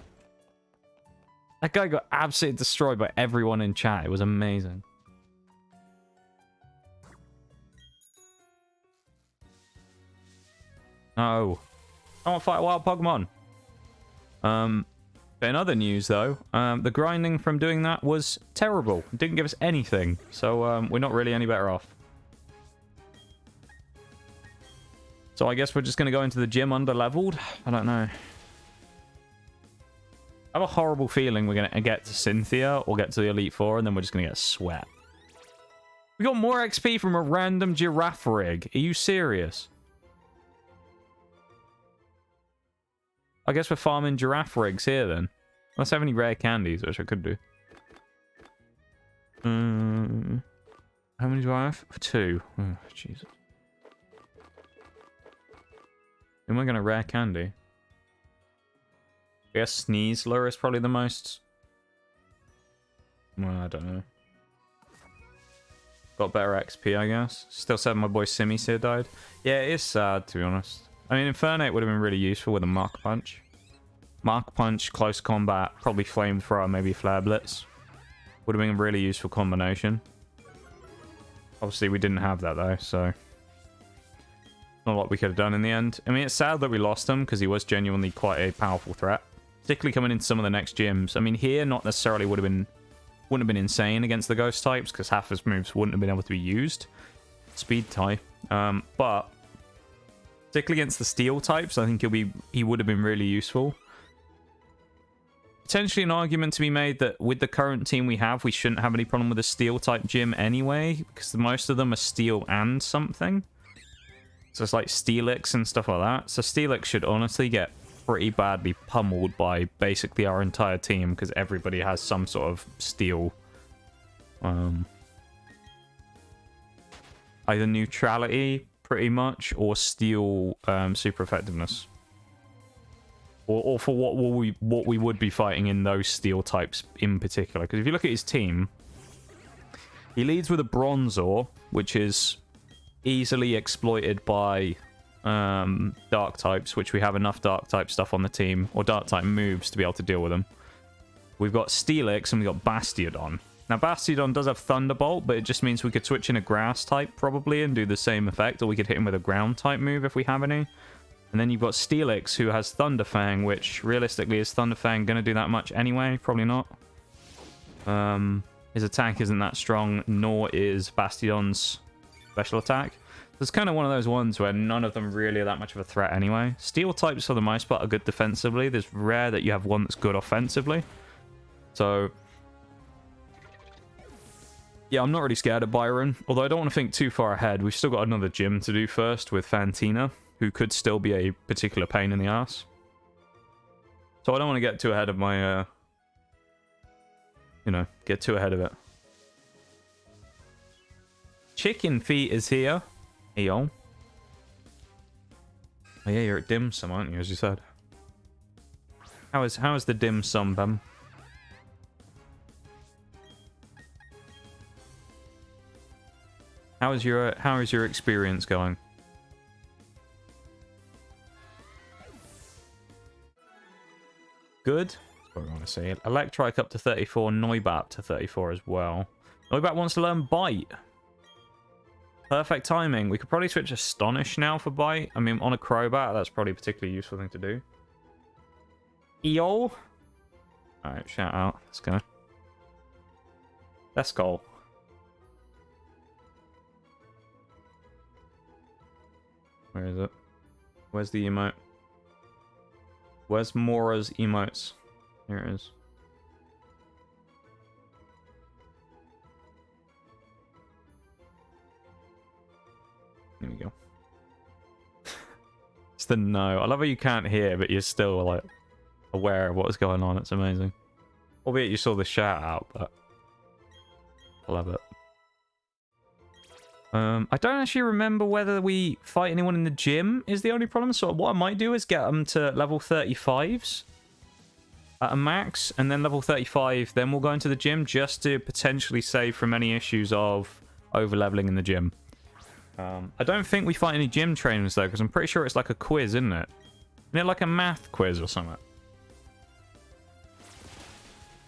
That guy got absolutely destroyed by everyone in chat. It was amazing. No. I want to fight a wild Pokemon. But in other news, though, the grinding from doing that was terrible. It didn't give us anything. So we're not really any better off. So I guess we're just going to go into the gym under-leveled. I don't know. I have a horrible feeling we're going to get to Cynthia or get to the Elite Four, and then we're just going to get sweat. We got more XP from a random giraffe rig. Are you serious? I guess we're farming giraffe rigs here, then. Unless I have any rare candies, which I could do. How many do I have? 2. Oh, Jesus. Am I going to rare candy? I guess Sneasler is probably the most. Well, I don't know. Got better XP, I guess. Still sad my boy Simisear died. Yeah, it is sad, to be honest. I mean, Infernape would have been really useful with a Mach Punch. Mach Punch, close combat, probably Flamethrower, maybe Flare Blitz. Would have been a really useful combination. Obviously, we didn't have that, though, so not a lot we could have done in the end. I mean, it's sad that we lost him, because he was genuinely quite a powerful threat. Particularly coming into some of the next gyms. I mean, here, not necessarily wouldn't have been insane against the ghost types, because half his moves wouldn't have been able to be used. Speed type. But particularly against the steel types, I think he would have been really useful. Potentially an argument to be made that with the current team we have, we shouldn't have any problem with a steel type gym anyway, because most of them are steel and something. So it's like Steelix and stuff like that. So Steelix should honestly get pretty badly pummeled by basically our entire team, because everybody has some sort of steel either neutrality pretty much, or steel super effectiveness, or for what we would be fighting in those steel types in particular. Because if you look at his team, he leads with a Bronzor, which is easily exploited by dark types, which we have enough dark type stuff on the team, or dark type moves to be able to deal with them. We've got Steelix and we've got Bastiodon. Now Bastiodon does have Thunderbolt, but it just means we could switch in a grass type probably and do the same effect, or we could hit him with a ground type move if we have any. And then you've got Steelix, who has Thunderfang, which realistically is Thunderfang going to do that much anyway? Probably not. His attack isn't that strong, nor is Bastiodon's special attack. It's kind of one of those ones where none of them really are that much of a threat anyway. Steel types, for the most part, are good defensively. There's rare that you have one that's good offensively. So yeah, I'm not really scared of Byron. Although I don't want to think too far ahead. We've still got another gym to do first with Fantina, who could still be a particular pain in the ass. So I don't want to get too ahead of my, get too ahead of it. Chicken Feet is here. Hey, yo. Oh, yeah, you're at Dim Sum, aren't you, as you said? How is the Dim Sum, Bem? How is your experience going? Good. That's what I want to say. Electrike up to 34, Noibat to 34 as well. Noibat wants to learn Bite. Perfect timing. We could probably switch Astonish now for Bite. I mean, on a Crobat, that's probably a particularly useful thing to do. Eol. Alright, shout out. Let's go. Let's go. Where is it? Where's the emote? Where's Mora's emotes? Here it is. Here we go. It's the no. I love how you can't hear, but you're still like aware of what's going on. It's amazing. Albeit you saw the shout out, but I love it. I don't actually remember whether we fight anyone in the gym is the only problem. So what I might do is get them to level 35s at a max, and then level 35, then we'll go into the gym just to potentially save from any issues of over-leveling in the gym. I don't think we fight any gym trainers though, because I'm pretty sure it's like a quiz, isn't it? Isn't it like a math quiz or something?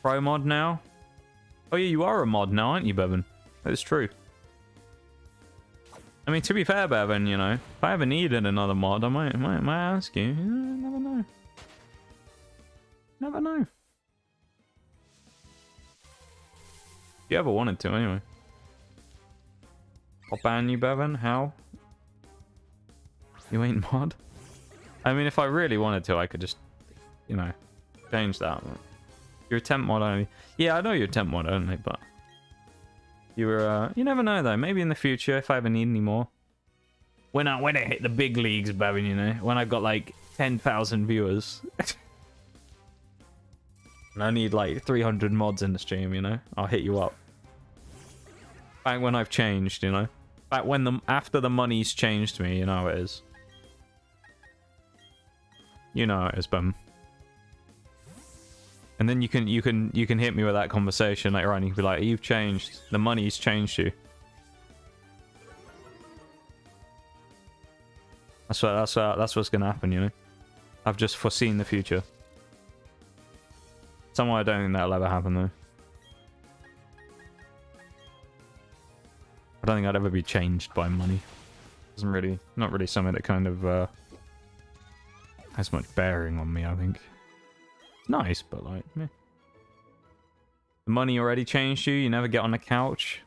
Pro mod now? Oh yeah, you are a mod now, aren't you, Bevan? That's true. I mean, to be fair, Bevan, you know, if I ever needed another mod, I might ask you. Never know. Never know. If you ever wanted to, anyway. I'll ban you, Bevan. How? You ain't mod? I mean, if I really wanted to, I could just, you know, change that. You're a temp mod only. Yeah, I know you're a temp mod only, but you were. You never know though. Maybe in the future, if I ever need any more. When I hit the big leagues, Bevan, you know, when I've got like 10,000 viewers, and I need like 300 mods in the stream, you know, I'll hit you up. Back when I've changed, you know. Back when after the money's changed me, you know how it is. You know how it is, Bum. And then you can hit me with that conversation later on. You can be like, "You've changed. The money's changed you." That's what's gonna happen, you know. I've just foreseen the future. Somehow I don't think that'll ever happen though. I don't think I'd ever be changed by money. Not really something that kind of has much bearing on me, I think. It's nice, but like, meh. The money already changed you, you never get on the couch.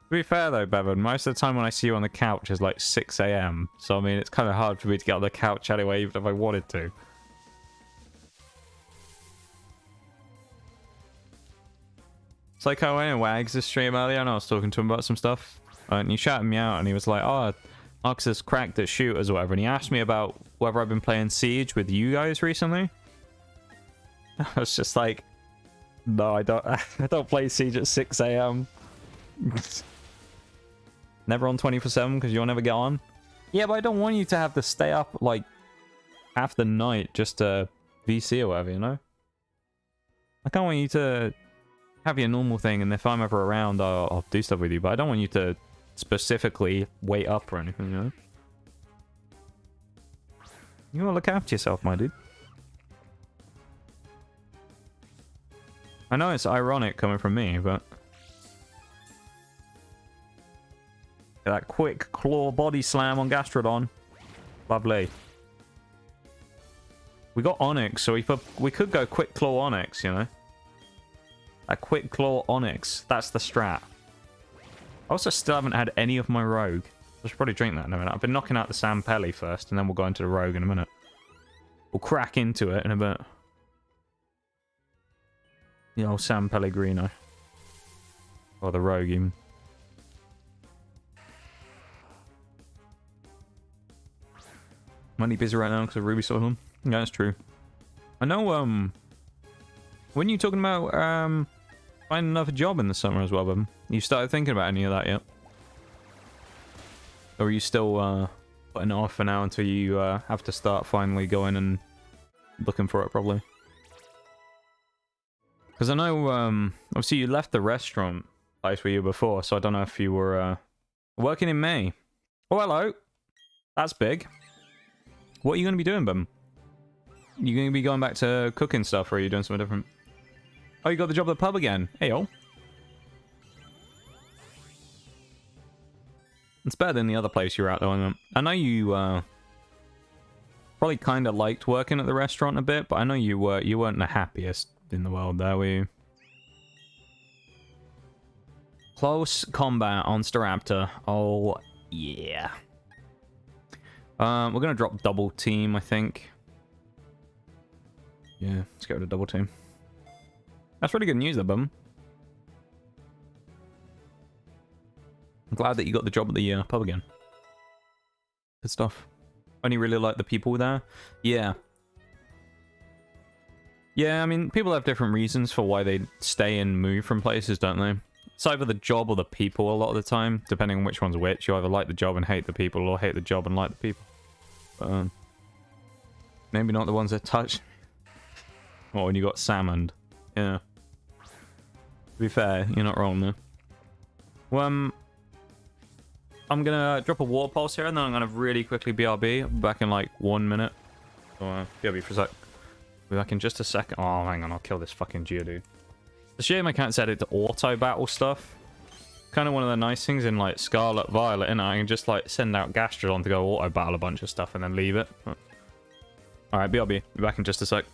To be fair though, Bevan, most of the time when I see you on the couch is like 6 AM. So I mean, it's kind of hard for me to get on the couch anyway, even if I wanted to. It's like how I went in Wags' stream earlier and I was talking to him about some stuff. And he shouted me out and he was like, "Oh, Marcus is cracked at shooters or whatever." And he asked me about whether I've been playing Siege with you guys recently. I was just like, no, I don't. I don't play Siege at 6 AM. Never on 24/7 because you'll never get on. Yeah, but I don't want you to have to stay up like half the night just to VC or whatever, you know? I can't want you to have your normal thing, and if I'm ever around, I'll do stuff with you, but I don't want you to specifically wait up or anything, you know? You want to look after yourself, my dude. I know it's ironic coming from me, but that quick claw body slam on Gastrodon. Lovely. We got Onyx, so we could go quick claw Onyx, you know? That quick claw Onyx, that's the strat. I also still haven't had any of my rogue. I should probably drink that in a minute. I've been knocking out the Sam Pelly first, and then we'll go into the rogue in a minute. We'll crack into it in a bit. The old San Pellegrino. Or the rogue even. Money busy right now because of Ruby Soul. Yeah, that's true. I know, when you talking about, finding another job in the summer as well, but you started thinking about any of that yet? Or are you still, putting it off for now until you, have to start finally going and looking for it, probably? Because I know, obviously you left the restaurant place where you were before, so I don't know if you were, working in May. Oh, hello! That's big. What are you going to be doing, Bum? You going to be going back to cooking stuff, or are you doing something different? Oh, you got the job at the pub again. Hey, yo. It's better than the other place you were at, though, isn't it? I know you, Probably kind of liked working at the restaurant a bit, but I know you weren't the happiest in the world there, were you? Close combat on Staraptor. Oh, yeah. We're going to drop double team, I think. Yeah, let's go to double team. That's really good news, though, bum. I'm glad that you got the job at the pub again. Good stuff. Only really like the people there. Yeah. Yeah, I mean, people have different reasons for why they stay and move from places, don't they? It's either the job or the people a lot of the time, depending on which one's which. You either like the job and hate the people, or hate the job and like the people. But, maybe not the ones that touch. Oh, and you got salmoned. Yeah. To be fair, you're not wrong there. Well, I'm gonna drop a water pulse here, and then I'm gonna really quickly BRB. I'll be back in like 1 minute. So, BRB for a sec. Be back in just a second. Oh, hang on, I'll kill this fucking Geodude. It's a shame I can't set it to auto battle stuff. Kind of one of the nice things in like Scarlet Violet, innit? I can just like send out Gastrodon to go auto battle a bunch of stuff and then leave it. But... Alright, BRB. Be back in just a sec.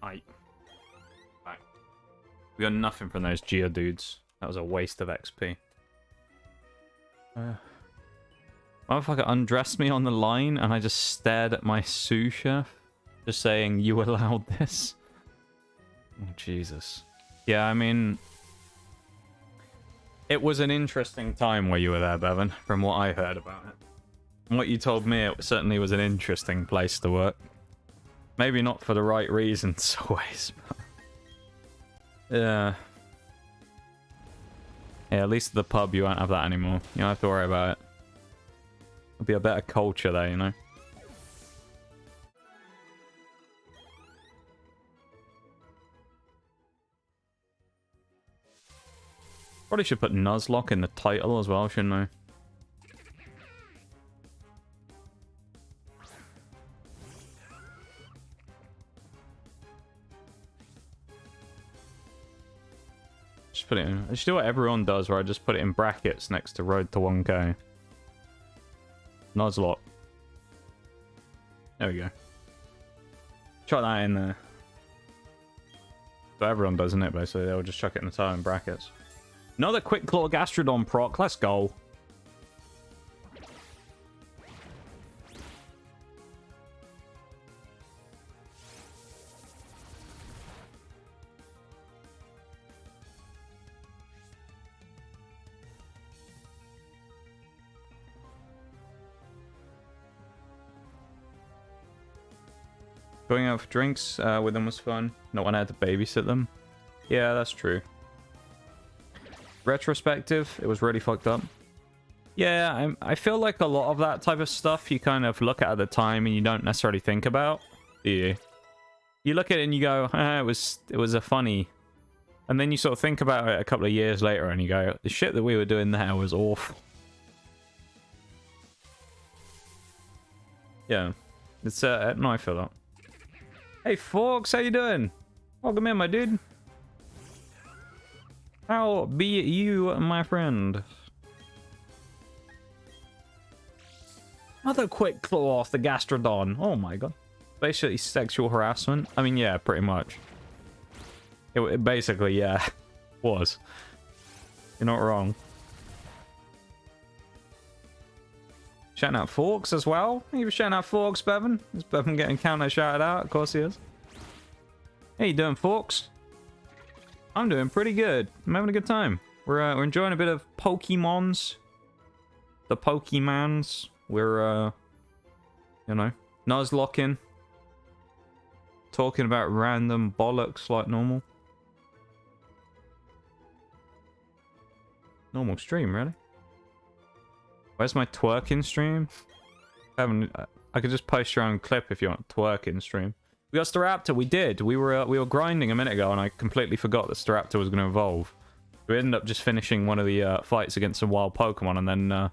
Right. We got nothing from those Geodudes. That was a waste of XP. Motherfucker undressed me on the line and I just stared at my sous chef. Just saying, you allowed this? Oh, Jesus. Yeah, I mean... It was an interesting time where you were there, Bevan, from what I heard about it. From what you told me, it certainly was an interesting place to work. Maybe not for the right reasons, always. But... Yeah. Yeah, at least at the pub you won't have that anymore. You don't have to worry about it. It'll be a better culture there, you know? Probably should put Nuzlocke in the title as well, shouldn't I? Just put it in. I should do what everyone does, where I just put it in brackets next to Road to 1K. Nuzlocke. There we go. Chuck that in there. But everyone does, isn't it, basically? They'll just chuck it in the title in brackets. Another Quick Claw Gastrodon proc. Let's go. Going out for drinks with them was fun. Not when I had to babysit them. Yeah, that's true. Retrospective, it was really fucked up. Yeah, I feel like a lot of that type of stuff you kind of look at the time and you don't necessarily think about, do you? You look at it and you go, it was a funny... And then you sort of think about it a couple of years later and you go, the shit that we were doing there was awful. Yeah. It's, no, I feel that. Hey, Fox, how you doing? Welcome in, my dude. How be you, my friend? Another quick claw off the Gastrodon. Oh my god. Basically sexual harassment. I mean, yeah, pretty much. It basically, yeah, was. You're not wrong. Shouting out Forks as well. You were shouting out Forks, Bevan. Is Bevan getting counter shouted out? Of course he is. How you doing, Forks? I'm doing pretty good. I'm having a good time. We're enjoying a bit of Pokemons. The Pokemans. We're, you know, Nuzlocking. Talking about random bollocks like normal. Normal stream, really? Where's my twerking stream? I could just post your own clip if you want a twerking stream. We got Staraptor, we did. We were grinding a minute ago and I completely forgot that Staraptor was going to evolve. We ended up just finishing one of the fights against some wild Pokemon and then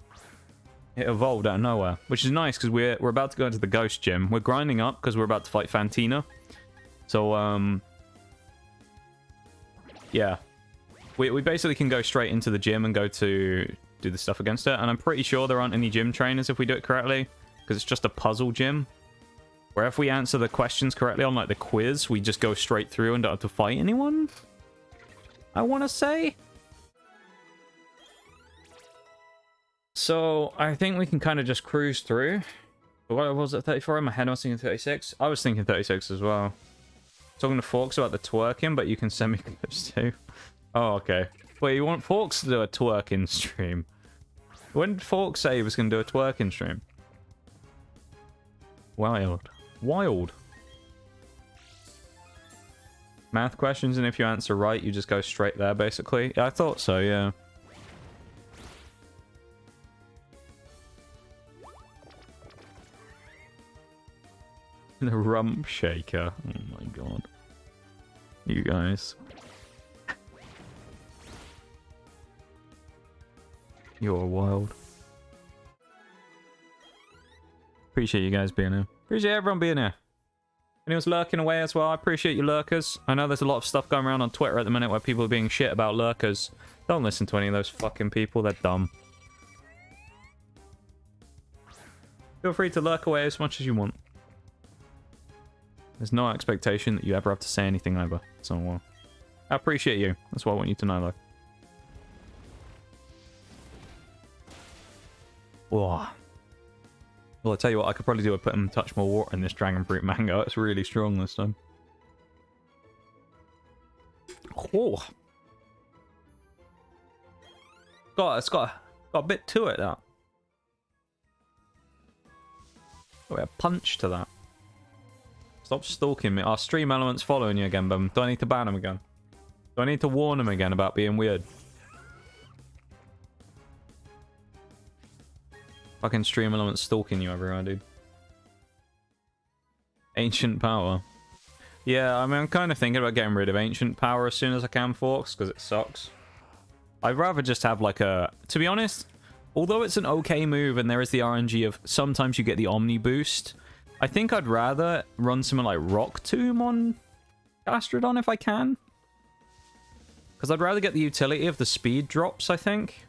it evolved out of nowhere. Which is nice because we're about to go into the Ghost Gym. We're grinding up because we're about to fight Fantina. So, yeah. We basically can go straight into the gym and go to do the stuff against it. And I'm pretty sure there aren't any gym trainers if we do it correctly. Because it's just a puzzle gym. Where if we answer the questions correctly on like the quiz, we just go straight through and don't have to fight anyone. I want to say. So I think we can kind of just cruise through. What was it, 34? In my head I was thinking 36. I was thinking 36 as well. Talking to Forks about the twerking, but you can send me clips too. Oh, okay. Wait, you want Forks to do a twerking stream? When did Forks say he was going to do a twerking stream? Wild. Wild. Math questions, and if you answer right, you just go straight there, basically. Yeah, I thought so, yeah. The rump shaker. Oh my god. You guys. You're wild. Appreciate you guys being here. Appreciate everyone being here. Anyone's lurking away as well, I appreciate you lurkers. I know there's a lot of stuff going around on Twitter at the minute where people are being shit about lurkers. Don't listen to any of those fucking people, they're dumb. Feel free to lurk away as much as you want. There's no expectation that you ever have to say anything over. So, I appreciate you. That's what I want you to know, though. Whoa. Well, I tell you what, I could probably do a put a touch more water in this dragon fruit mango. It's really strong this time. Oh. It's got a bit to it, that. Got a punch to that. Stop stalking me. Our stream element's following you again, Bum. Do I need to ban him again? Do I need to warn him again about being weird? Fucking stream element's stalking you everywhere, dude. Ancient power. Yeah, I mean, I'm kind of thinking about getting rid of ancient power as soon as I can, Forks, because it sucks. I'd rather just have like a... To be honest, although it's an okay move and there is the RNG of sometimes you get the Omni boost, I think I'd rather run something like Rock Tomb on Gastrodon if I can. Because I'd rather get the utility of the speed drops, I think.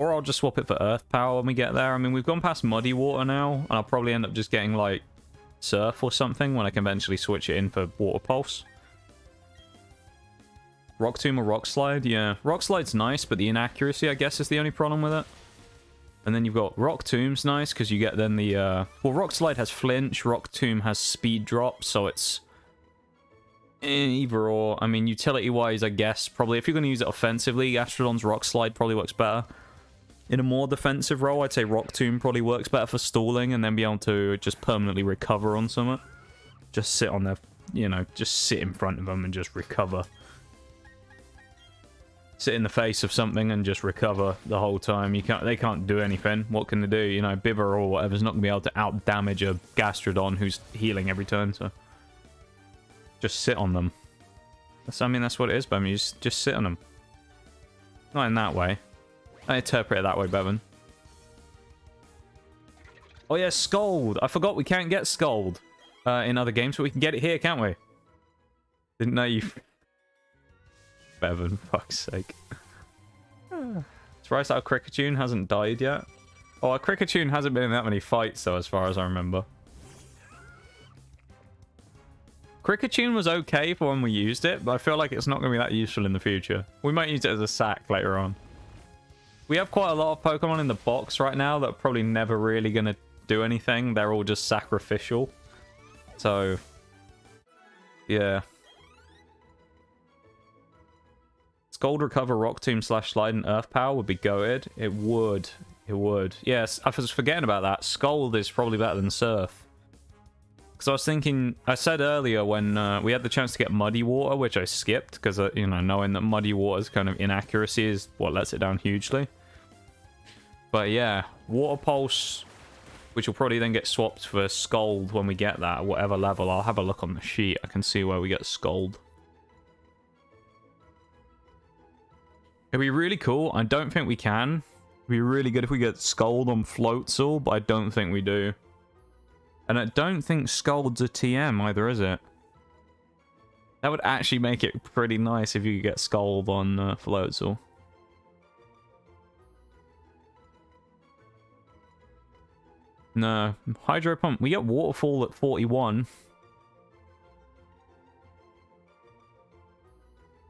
Or I'll just swap it for Earth Power when we get there. I mean, we've gone past Muddy Water now, and I'll probably end up just getting, like, Surf or something when I can eventually switch it in for Water Pulse. Rock Tomb or Rock Slide? Yeah. Rock Slide's nice, but the inaccuracy, I guess, is the only problem with it. And then you've got Rock Tomb's nice, because you get then the... Well, Rock Slide has Flinch, Rock Tomb has Speed Drop, so it's... either or. I mean, utility-wise, I guess, probably if you're going to use it offensively, Gastrodon's Rock Slide probably works better. In a more defensive role, I'd say Rock Tomb probably works better for stalling and then be able to just permanently recover on something. Just sit on their, you know, just sit in front of them and just recover. Sit in the face of something and just recover the whole time. They can't do anything. What can they do? You know, Bibber or whatever's not going to be able to out-damage a Gastrodon who's healing every turn, so... Just sit on them. I mean, that's what it is, but I mean, you just sit on them. Not in that way. I interpret it that way, Bevan. Oh yeah, Scold. I forgot we can't get Scold in other games, but we can get it here, can't we? Didn't know you... Bevan, fuck's sake. Surprised our Kricketune hasn't died yet. Oh, our Kricketune hasn't been in that many fights, though, as far as I remember. Kricketune was okay for when we used it, but I feel like it's not going to be that useful in the future. We might use it as a sack later on. We have quite a lot of Pokemon in the box right now that are probably never really going to do anything. They're all just sacrificial. So, yeah. Scald, Recover, Rock Tomb / Slide and Earth Power would be goated. It would. It would. Yes, I was forgetting about that. Scald is probably better than Surf. Because I was thinking, I said earlier when we had the chance to get Muddy Water, which I skipped, because, you know, knowing that Muddy Water's kind of inaccuracy is what lets it down hugely. But yeah, Water Pulse, which will probably then get swapped for Scald when we get that, at whatever level. I'll have a look on the sheet. I can see where we get Scald. It'd be really cool. I don't think we can. It'd be really good if we get Scald on Floatzel, but I don't think we do. And I don't think Scald's a TM either, is it? That would actually make it pretty nice if you could get Scald on Floatzel. No. Hydro Pump. We get Waterfall at 41.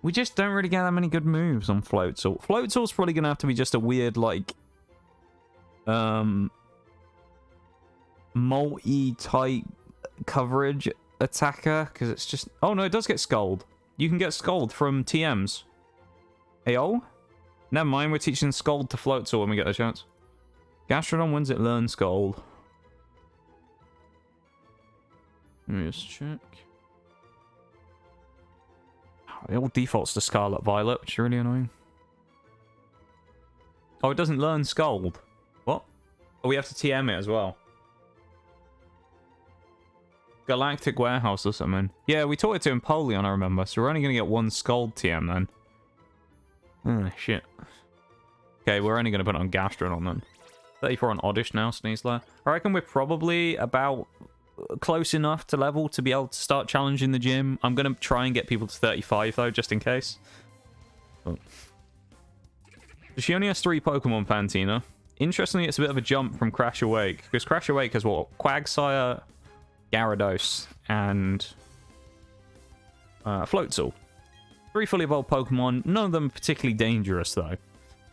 We just don't really get that many good moves on Floatzel. Floatzel's probably going to have to be just a weird, like... multi-type coverage attacker, because it's just... Oh, no, it does get Scald. You can get Scald from TMs. Ayo? Never mind, we're teaching Scald to Floatzel when we get the chance. Gastrodon wins it, learn Scald. Let me just check. It all defaults to Scarlet Violet, which is really annoying. Oh, it doesn't learn Scald. What? Oh, we have to TM it as well. Galactic Warehouse or something. Yeah, we taught it to Empoleon, I remember. So we're only going to get one Scald TM then. Oh, shit. Okay, we're only going to put it on Gastrodon then. 34 on Oddish now, Sneasler. I reckon we're probably about close enough to level to be able to start challenging the gym. I'm going to try and get people to 35 though, just in case. Oh. She only has 3 Pokemon, Fantina. Interestingly, it's a bit of a jump from Crash Awake, because Crash Awake has what? Quagsire, Gyarados, and Floatzel. 3 fully evolved Pokemon, none of them particularly dangerous though.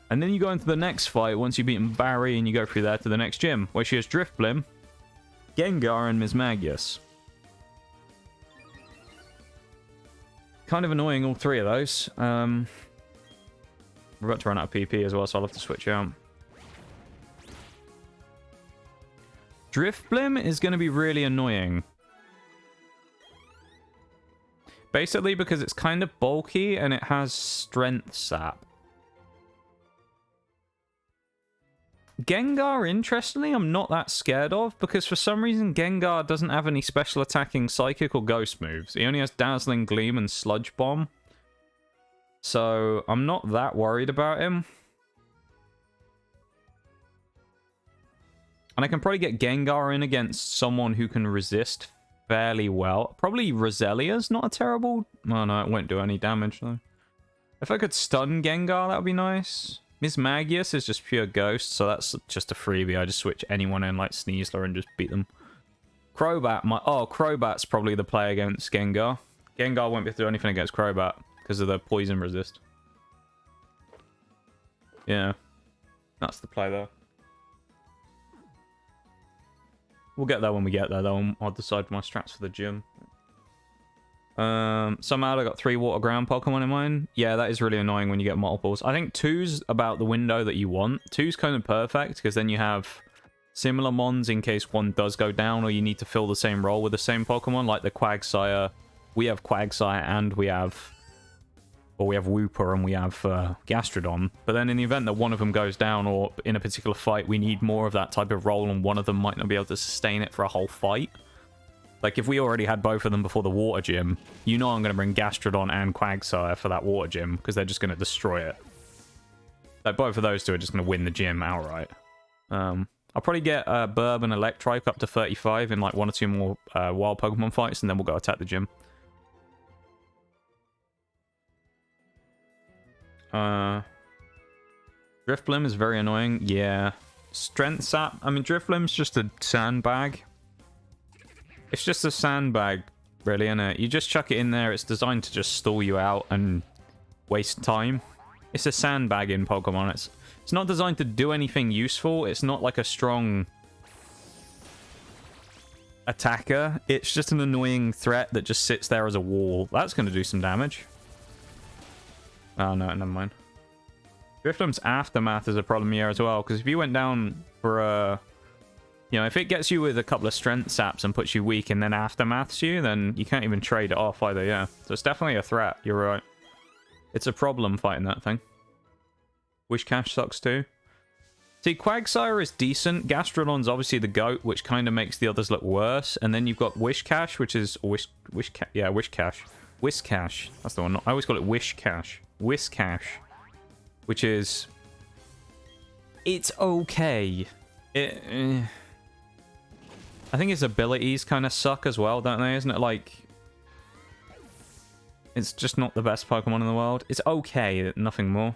And then you go into the next fight once you've beaten Barry and you go through there to the next gym, where she has Drifblim, Gengar, and Mismagius. Kind of annoying, all 3 of those. We're about to run out of PP as well, so I'll have to switch out. Drifblim is going to be really annoying. Basically because it's kind of bulky and it has Strength Sap. Gengar, interestingly, I'm not that scared of, because for some reason Gengar doesn't have any special attacking Psychic or Ghost moves. He only has Dazzling Gleam and Sludge Bomb. So I'm not that worried about him. And I can probably get Gengar in against someone who can resist fairly well. Probably Roselia's not a terrible... Oh no, it won't do any damage though. If I could stun Gengar, that would be nice. Mismagius is just pure Ghost, so that's just a freebie. I just switch anyone in like Sneasler and just beat them. Crobat, Crobat's probably the play against Gengar. Gengar won't be able to do anything against Crobat because of the poison resist. Yeah, that's the play though. We'll get there when we get there though. I'll decide my strats for the gym. Somehow I got 3 Water Ground Pokemon in mine. Yeah, that is really annoying when you get multiples. I think 2's about the window that you want. 2's kind of perfect, because then you have similar mons in case one does go down, or you need to fill the same role with the same Pokemon, like the Quagsire. We have Quagsire and we have Wooper and we have Gastrodon. But then in the event that one of them goes down, or in a particular fight we need more of that type of role and one of them might not be able to sustain it for a whole fight. Like, if we already had both of them before the Water Gym, you know I'm going to bring Gastrodon and Quagsire for that Water Gym, because they're just going to destroy it. Like, both of those two are just going to win the gym outright. I'll probably get Burb and Electrike up to 35 in, like, 1 or 2 more wild Pokemon fights, and then we'll go attack the gym. Drifblim is very annoying. Yeah. Strength Sap. I mean, Drifblim's just a sandbag. It's just a sandbag, really, isn't it? You just chuck it in there. It's designed to just stall you out and waste time. It's a sandbag in Pokemon. It's not designed to do anything useful. It's not like a strong attacker. It's just an annoying threat that just sits there as a wall. That's going to do some damage. Oh, no, never mind. Drifblim's Aftermath is a problem here as well, because if you went down for a... You know, if it gets you with a couple of strength saps and puts you weak and then aftermaths you, then you can't even trade it off either, yeah. So it's definitely a threat, you're right. It's a problem fighting that thing. Wishcash sucks too. See, Quagsire is decent. Gastrodon's obviously the GOAT, which kind of makes the others look worse. And then you've got Wishcash, which is... Wishcash. Whiscash. That's the one. I always call it Wishcash. Whiscash. Which is... It's okay. I think its abilities kind of suck as well, don't they? Isn't it like... It's just not the best Pokemon in the world. It's okay, nothing more.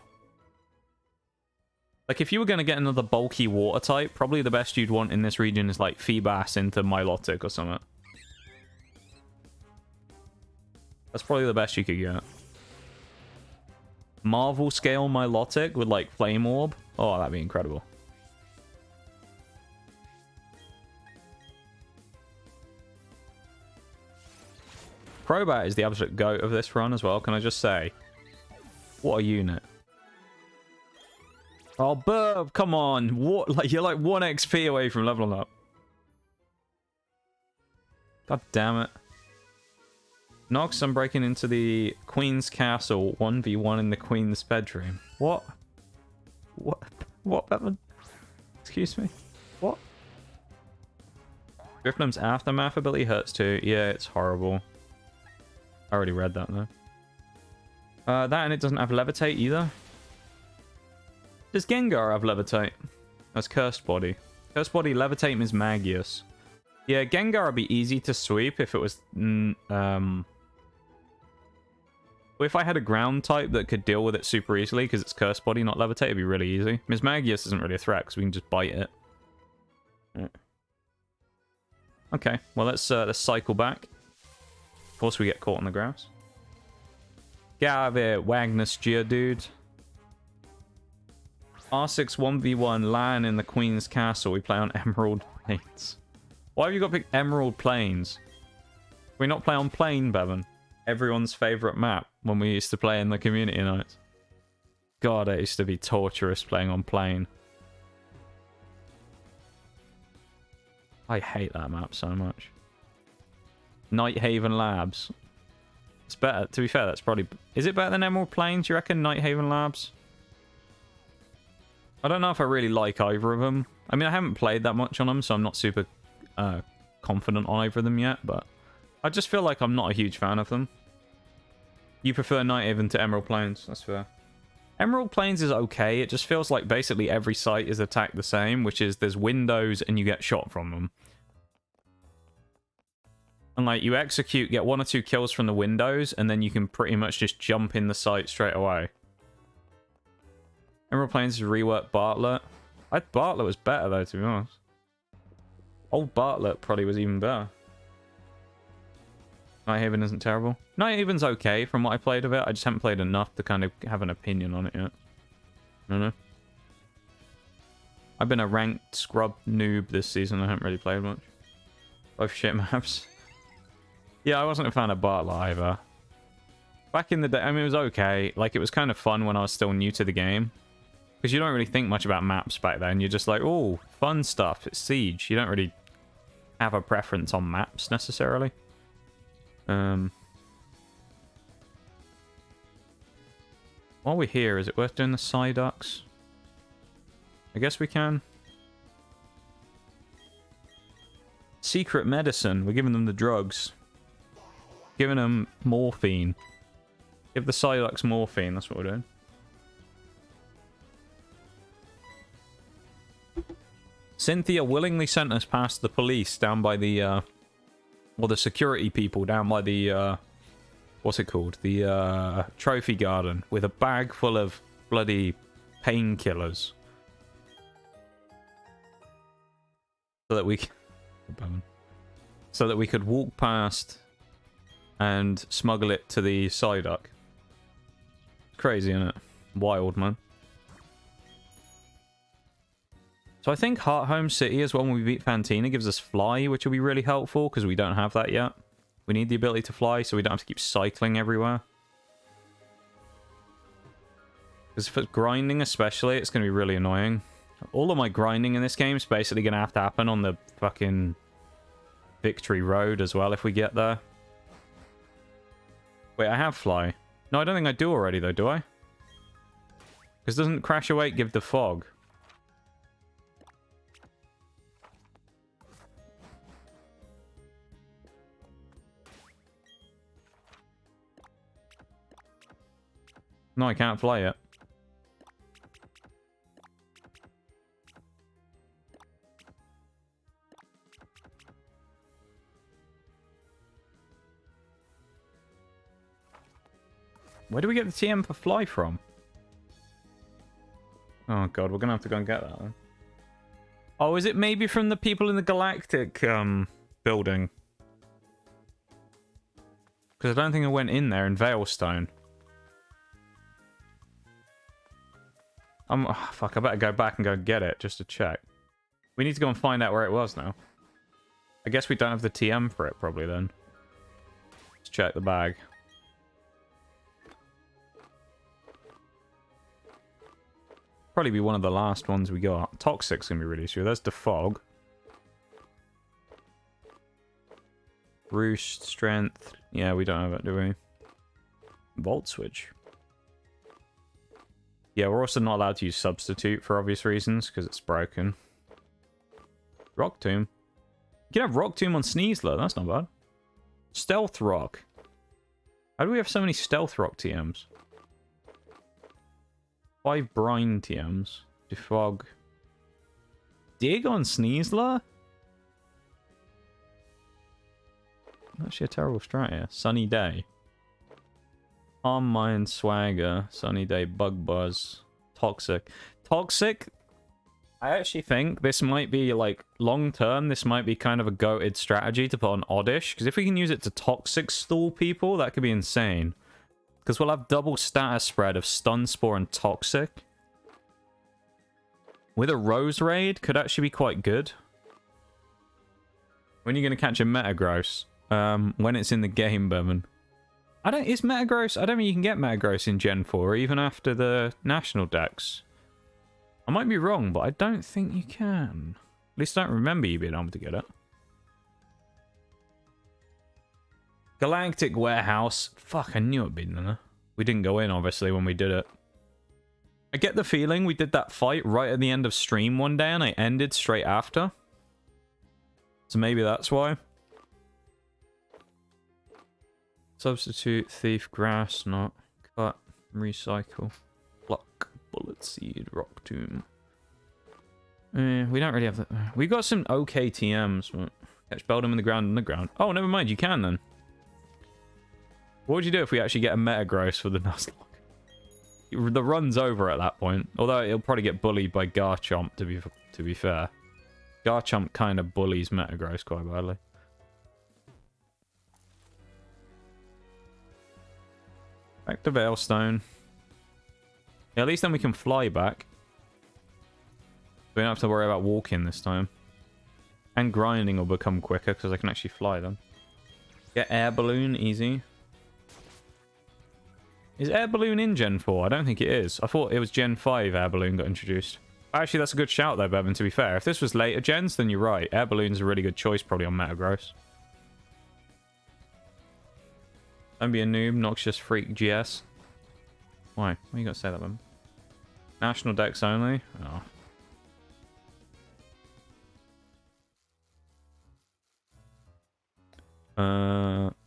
Like, if you were going to get another bulky water type, probably the best you'd want in this region is, like, Feebas into Milotic or something. That's probably the best you could get. Marvel scale Milotic with, like, Flame Orb. Oh, that'd be incredible. Crobat is the absolute GOAT of this run as well, can I just say? What a unit. Oh, Burb, come on. What? Like, you're like 1 XP away from leveling up. God damn it. Nox, I'm breaking into the Queen's Castle 1v1 in the Queen's bedroom. What? What? What, Bevan? Excuse me? What? Drifblim's Aftermath ability hurts too. Yeah, it's horrible. I already read that, though. That, and it doesn't have Levitate either. Does Gengar have Levitate? That's Cursed Body. Cursed Body, Levitate means Magius. Yeah, Gengar would be easy to sweep if it was... If I had a ground type that could deal with it super easily, because it's Cursed Body, not Levitate, it'd be really easy. Miss Magius isn't really a threat, because we can just bite it. Okay, well, let's cycle back. Of course, we get caught on the grass. Get out of here, Wagnus Geodude. R6 1v1 LAN in the Queen's Castle. We play on Emerald Plains. Why have you got to pick Emerald Plains? Can we not play on Plain, Bevan? Everyone's favourite map when we used to play in the community nights. God, it used to be torturous playing on Plain. I hate that map so much. Nighthaven Labs. It's better. To be fair, that's probably... Is it better than Emerald Plains, you reckon? Nighthaven Labs? I don't know if I really like either of them. I mean, I haven't played that much on them, so I'm not super confident on either of them yet, but I just feel like I'm not a huge fan of them. You prefer Nighthaven to Emerald Plains. That's fair. Emerald Plains is okay. It just feels like basically every site is attacked the same, which is there's windows and you get shot from them. And like you execute, get 1 or 2 kills from the windows, and then you can pretty much just jump in the site straight away. Emerald Plains is reworked Bartlett. Bartlett was better though, to be honest. Old Bartlett probably was even better. Nighthaven isn't terrible. Nighthaven's okay from what I played of it. I just haven't played enough to kind of have an opinion on it yet. I don't know. I've been a ranked scrub noob this season. I haven't really played much. Both shit maps. Yeah, I wasn't a fan of Bartlett either. Back in the day, I mean, it was okay. Like, it was kind of fun when I was still new to the game. Because you don't really think much about maps back then. You're just like, oh, fun stuff. It's Siege. You don't really have a preference on maps, necessarily. While we're here, is it worth doing the Psyducks? I guess we can. Secret medicine. We're giving them the drugs. Giving them morphine. Give the Psyducks morphine. That's what we're doing. Cynthia willingly sent us past the police down by the, or the security people down by the, what's it called? The, trophy garden with a bag full of bloody painkillers. So that we so that we could walk past and smuggle it to the Psyduck. Crazy, isn't it? Wild, man. So I think Hearthome City is when we beat Fantina, gives us Fly, which will be really helpful because we don't have that yet. We need the ability to fly so we don't have to keep cycling everywhere. Because for grinding especially, it's going to be really annoying. All of my grinding in this game is basically going to have to happen on the fucking Victory Road as well if we get there. Wait, I have Fly. No, I don't think I do already though, do I? Because doesn't Crash Awake give the fog? No, I can't fly it. Where do we get the TM for fly from? Oh god, we're gonna have to go and get that then. Oh, is it maybe from the people in the Galactic building? Because I don't think I went in there in Veilstone. Oh, fuck, I better go back and go get it just to check. We need to go and find out where it was now. I guess we don't have the TM for it probably then. Let's check the bag. Probably be one of the last ones we got. Toxic's gonna be really sure. There's the fog. Roost, strength. Yeah, we don't have it, do we? Volt switch. Yeah, we're also not allowed to use substitute for obvious reasons because it's broken. Rock Tomb. You can have Rock Tomb on Sneasler. That's not bad. Stealth Rock. How do we have so many Stealth Rock TMs? 5 Brine TMs. Defog. Dig on Sneasler? Actually a terrible strat here. Sunny Day. Calm Mind, Swagger, Sunny Day, Bug Buzz, Toxic. Toxic, I actually think this might be, like, long term, this might be kind of a goated strategy to put on Oddish, because if we can use it to Toxic stall people, that could be insane. Because we'll have double status spread of Stun Spore and Toxic. With a Rose Raid, could actually be quite good. When are you going to catch a Metagross? When it's in the game, Berman. Is Metagross? I don't think you can get Metagross in Gen 4, even after the national decks. I might be wrong, but I don't think you can. At least I don't remember you being able to get it. Galactic Warehouse. Fuck, I knew it'd been there. We didn't go in, obviously, when we did it. I get the feeling we did that fight right at the end of stream one day, and I ended straight after. So maybe that's why. Substitute, Thief, Grass, Not, Cut, Recycle, Pluck, Bullet Seed, Rock Tomb. We don't really have that. We got some okay TMs, but catch Beldum in the ground and the ground. Oh, never mind, you can then. What would you do if we actually get a Metagross for the Nuzlocke? The run's over at that point. Although it'll probably get bullied by Garchomp, to be fair. Garchomp kind of bullies Metagross quite badly. Back to Veilstone. Yeah, at least then we can fly back. We don't have to worry about walking this time. And grinding will become quicker because I can actually fly them. Get Air Balloon, easy. Is Air Balloon in Gen 4? I don't think it is. I thought it was Gen 5 Air Balloon got introduced. Actually, that's a good shout there, Bevan, to be fair. If this was later gens, then you're right. Air Balloon's a really good choice probably on Metagross. Don't be a noob, Noxious Freak GS. Why? Why you gotta say that, man? National decks only? Oh.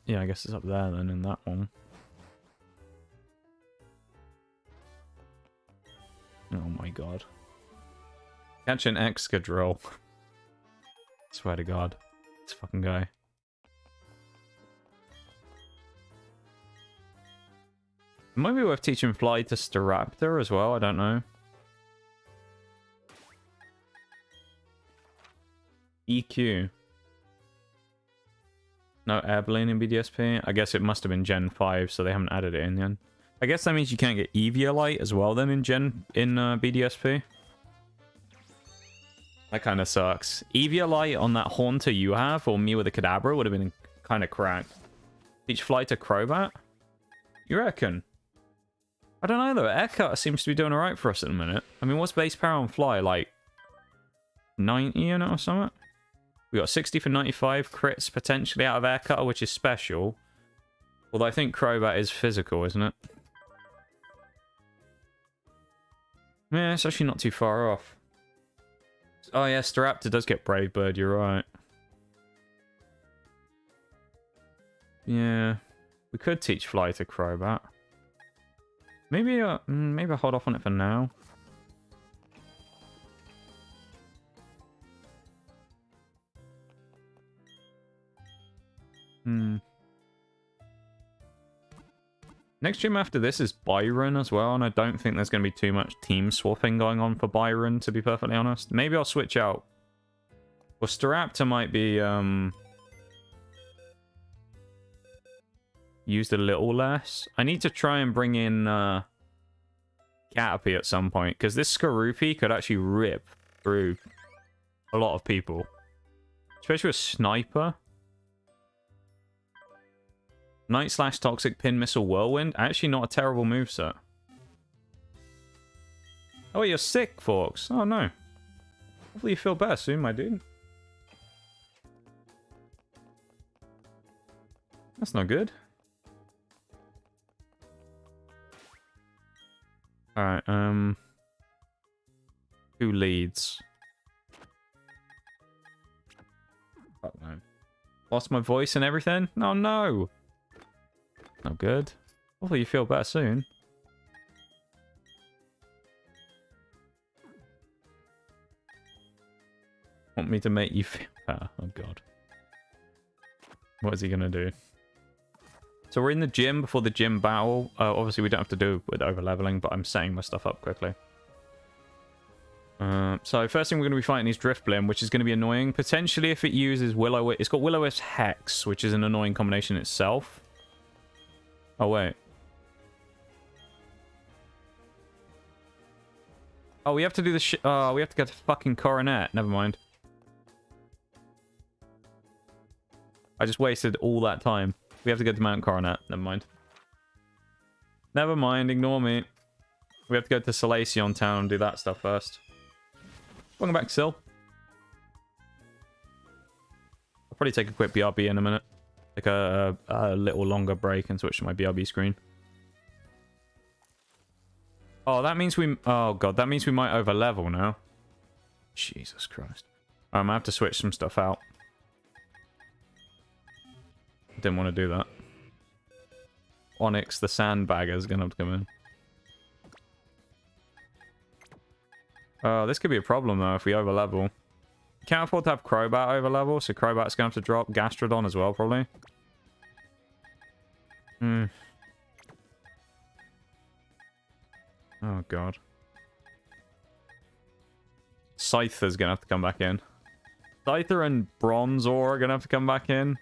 Yeah, I guess it's up there then in that one. Oh my god. Catch an Excadrill. Swear to god. This fucking guy. It might be worth teaching Fly to Staraptor as well, I don't know. EQ. No air balloon in BDSP. I guess it must have been Gen 5, so they haven't added it in yet. I guess that means you can't get Eviolite as well then in BDSP. That kind of sucks. Eviolite on that Haunter you have, or me with a Kadabra, would have been kind of cracked. Teach Fly to Crobat? You reckon? I don't know though. Aircut seems to be doing alright for us at the minute. I mean, what's base power on Fly? Like 90 in it or something? We got 60 for 95 crits potentially out of Aircutter, which is special. Although I think Crobat is physical, isn't it? Yeah, it's actually not too far off. Oh yeah, Staraptor does get Brave Bird, you're right. Yeah. We could teach Fly to Crobat. Maybe maybe I'll hold off on it for now. Next gym after this is Byron as well, and I don't think there's going to be too much team swapping going on for Byron, to be perfectly honest. Maybe I'll switch out. Well, Staraptor might be used a little less. I need to try and bring in Caterpie at some point, because this Skorupi could actually rip through a lot of people. Especially with Sniper. Night Slash Toxic Pin Missile Whirlwind. Actually not a terrible moveset. Oh, you're sick, Forks. Oh, no. Hopefully you feel better soon, my dude. That's not good. Alright, who leads? Fuck no. Lost my voice and everything? Oh, no! Not good. Hopefully you feel better soon. Want me to make you feel better? Oh god. What is he gonna do? So we're in the gym before the gym battle. Obviously we don't have to do with over leveling, but I'm setting my stuff up quickly. So first thing we're going to be fighting is Drifblim, which is going to be annoying. Potentially if it uses Will-O-Wisp. It's got Will-O-Wisp Hex, which is an annoying combination itself. Oh, wait. Oh, we have to do the oh, we have to get to fucking Coronet. Never mind. I just wasted all that time. We have to go to Mount Coronet. Never mind. Never mind. Ignore me. We have to go to Salacion Town and do that stuff first. Welcome back, Sil. I'll probably take a quick BRB in a minute. Take a little longer break and switch to my BRB screen. Oh, that means we... Oh, God. That means we might over-level now. Jesus Christ. I have to switch some stuff out. Didn't want to do that. Onyx, the Sandbagger, is going to have to come in. Oh, this could be a problem, though, if we over-level. Can't afford to have Crobat over-level, so Crobat's going to have to drop. Gastrodon as well, probably. Oh, God. Scyther's going to have to come back in. Scyther and Bronzor are going to have to come back in.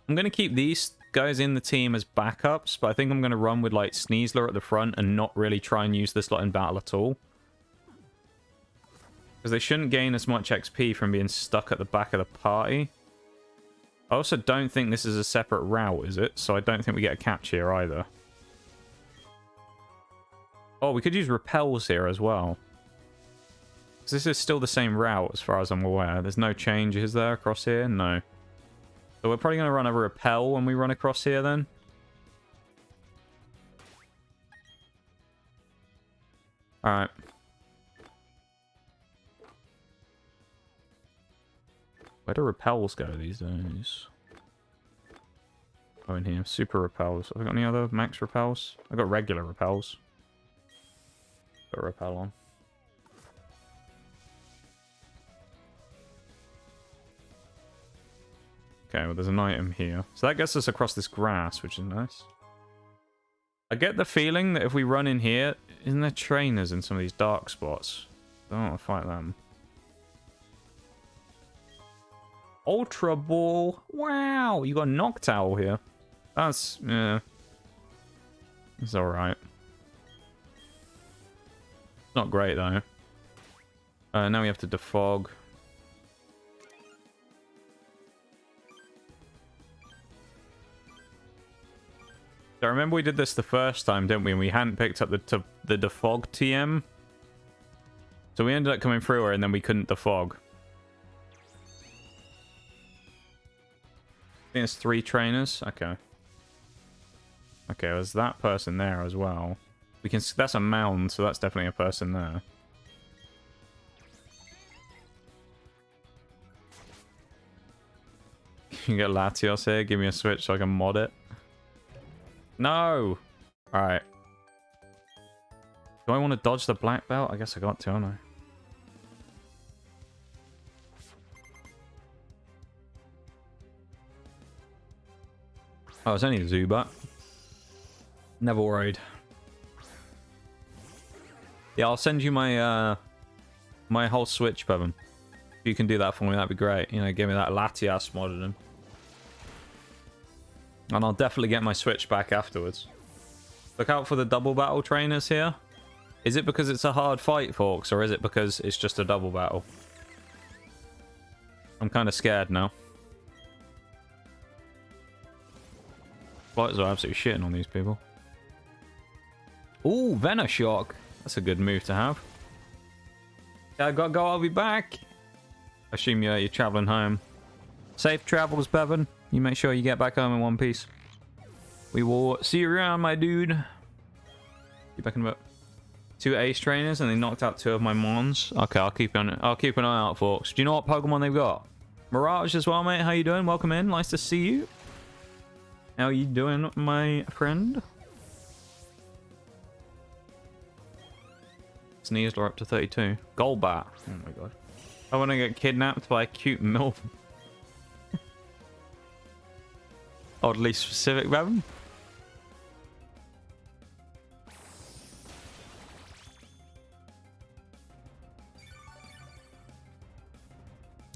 I'm going to keep these guys in the team as backups, but I think I'm going to run with, like, Sneasler at the front and not really try and use this lot in battle at all. Because they shouldn't gain as much XP from being stuck at the back of the party. I also don't think this is a separate route, is it? So I don't think we get a catch here either. Oh, we could use repels here as well. Because this is still the same route as far as I'm aware. There's no changes there across here? No. So we're probably going to run a repel when we run across here then. Alright. Where do repels go these days? Oh, in here. Super repels. Have I got any other max repels? I've got regular repels. Got a repel on. Okay, well, there's an item here. So that gets us across this grass, which is nice. I get the feeling that if we run in here, isn't there trainers in some of these dark spots? I don't want to fight them. Ultra Ball. Wow, you got a Noctowl here. That's, yeah. It's alright. Not great, though. Now we have to defog. So I remember we did this the first time, didn't we? And we hadn't picked up the defog TM. So we ended up coming through her and then we couldn't defog. I think it's 3 trainers. Okay. Okay, there's that person there as well. We can. That's a mound, so that's definitely a person there. You get Latios here. Give me a switch so I can mod it. No! Alright. Do I want to dodge the black belt? I guess I got to, don't I? Oh, it's only a Zubat. Never worried. Yeah, I'll send you my my whole Switch, Bevan. If you can do that for me, that'd be great. You know, give me that Latias modded in. And I'll definitely get my Switch back afterwards. Look out for the double battle trainers here. Is it because it's a hard fight, Forks, or is it because it's just a double battle? I'm kind of scared now. Fighters are absolutely shitting on these people. Ooh, Venoshock. That's a good move to have. Yeah, I gotta go. I'll be back. I assume you're traveling home. Safe travels, Bevan. You make sure you get back home in one piece. We will see you around, my dude. Be back in about 2 ace trainers, and they knocked out 2 of my mons. Okay, I'll keep an eye out, folks. Do you know what Pokemon they've got? Mirage as well, mate. How you doing? Welcome in. Nice to see you. How you doing, my friend? Sneasler up to 32. Golbat. Oh my god. I want to get kidnapped by a cute MILF. Oddly specific, Bevan.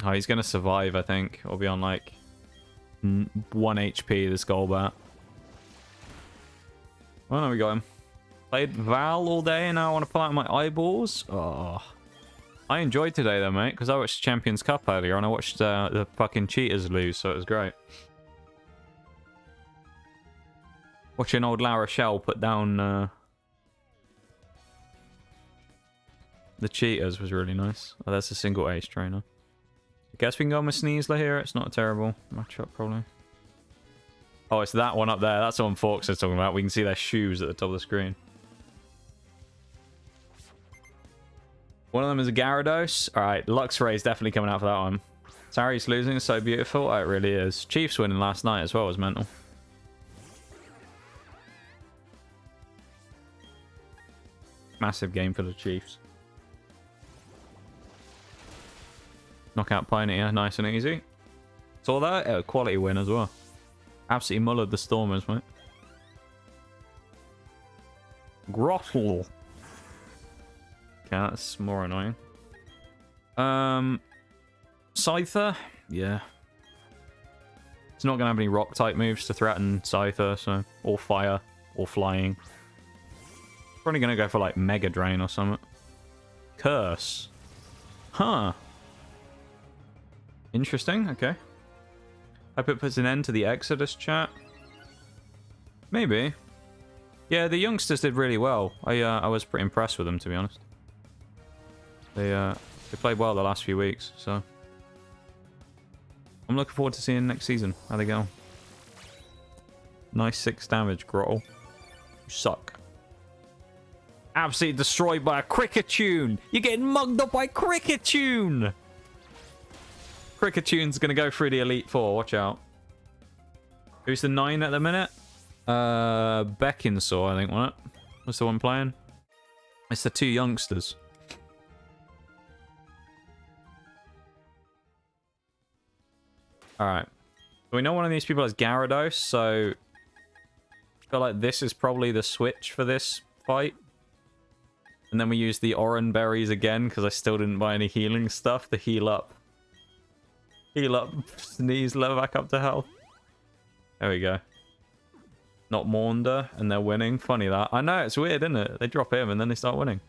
Oh, he's going to survive, I think. Or be on like 1 HP, this Golbat. Oh no, we got him. Played Val all day and now I want to pull out my eyeballs. Oh. I enjoyed today though, mate, because I watched Champions Cup earlier and I watched the fucking cheaters lose, so it was great. Watching old La Rochelle put down the cheaters was really nice. Oh, that's a single ace trainer. I guess we can go with Sneasler here. It's not a terrible matchup, probably. Oh, it's that one up there. That's the one Forks is talking about. We can see their shoes at the top of the screen. One of them is a Gyarados. Alright, Luxray is definitely coming out for that one. Sari's losing is so beautiful. Oh, it really is. Chiefs winning last night as well was mental. Massive game for the Chiefs. Knockout Pioneer, nice and easy. Saw that? A quality win as well. Absolutely mullered the Stormers, mate. Groffle. Okay, that's more annoying. Scyther? Yeah. It's not going to have any rock-type moves to threaten Scyther, so... Or fire, or flying. Probably going to go for, like, Mega Drain or something. Curse. Huh. Interesting, okay. Hope it puts an end to the Exodus chat. Maybe. Yeah, the youngsters did really well. I was pretty impressed with them, to be honest. They played well the last few weeks, so... I'm looking forward to seeing next season how they go. Nice 6 damage, Grottle. You suck. Absolutely destroyed by a Kricketune! You're getting mugged up by Kricketune! Krickatune's gonna go through the Elite Four, watch out. Who's the 9 at the minute? Beckinsaw, I think, wasn't it? What's the one playing? It's the 2 youngsters. Alright. So we know one of these people has Gyarados, so... feel like this is probably the switch for this fight. And then we use the Oran berries again, because I still didn't buy any healing stuff to heal up. Heal up, sneeze, level back up to health. There we go. Not Maunder, and they're winning. Funny that. I know, it's weird, isn't it? They drop him, and then they start winning.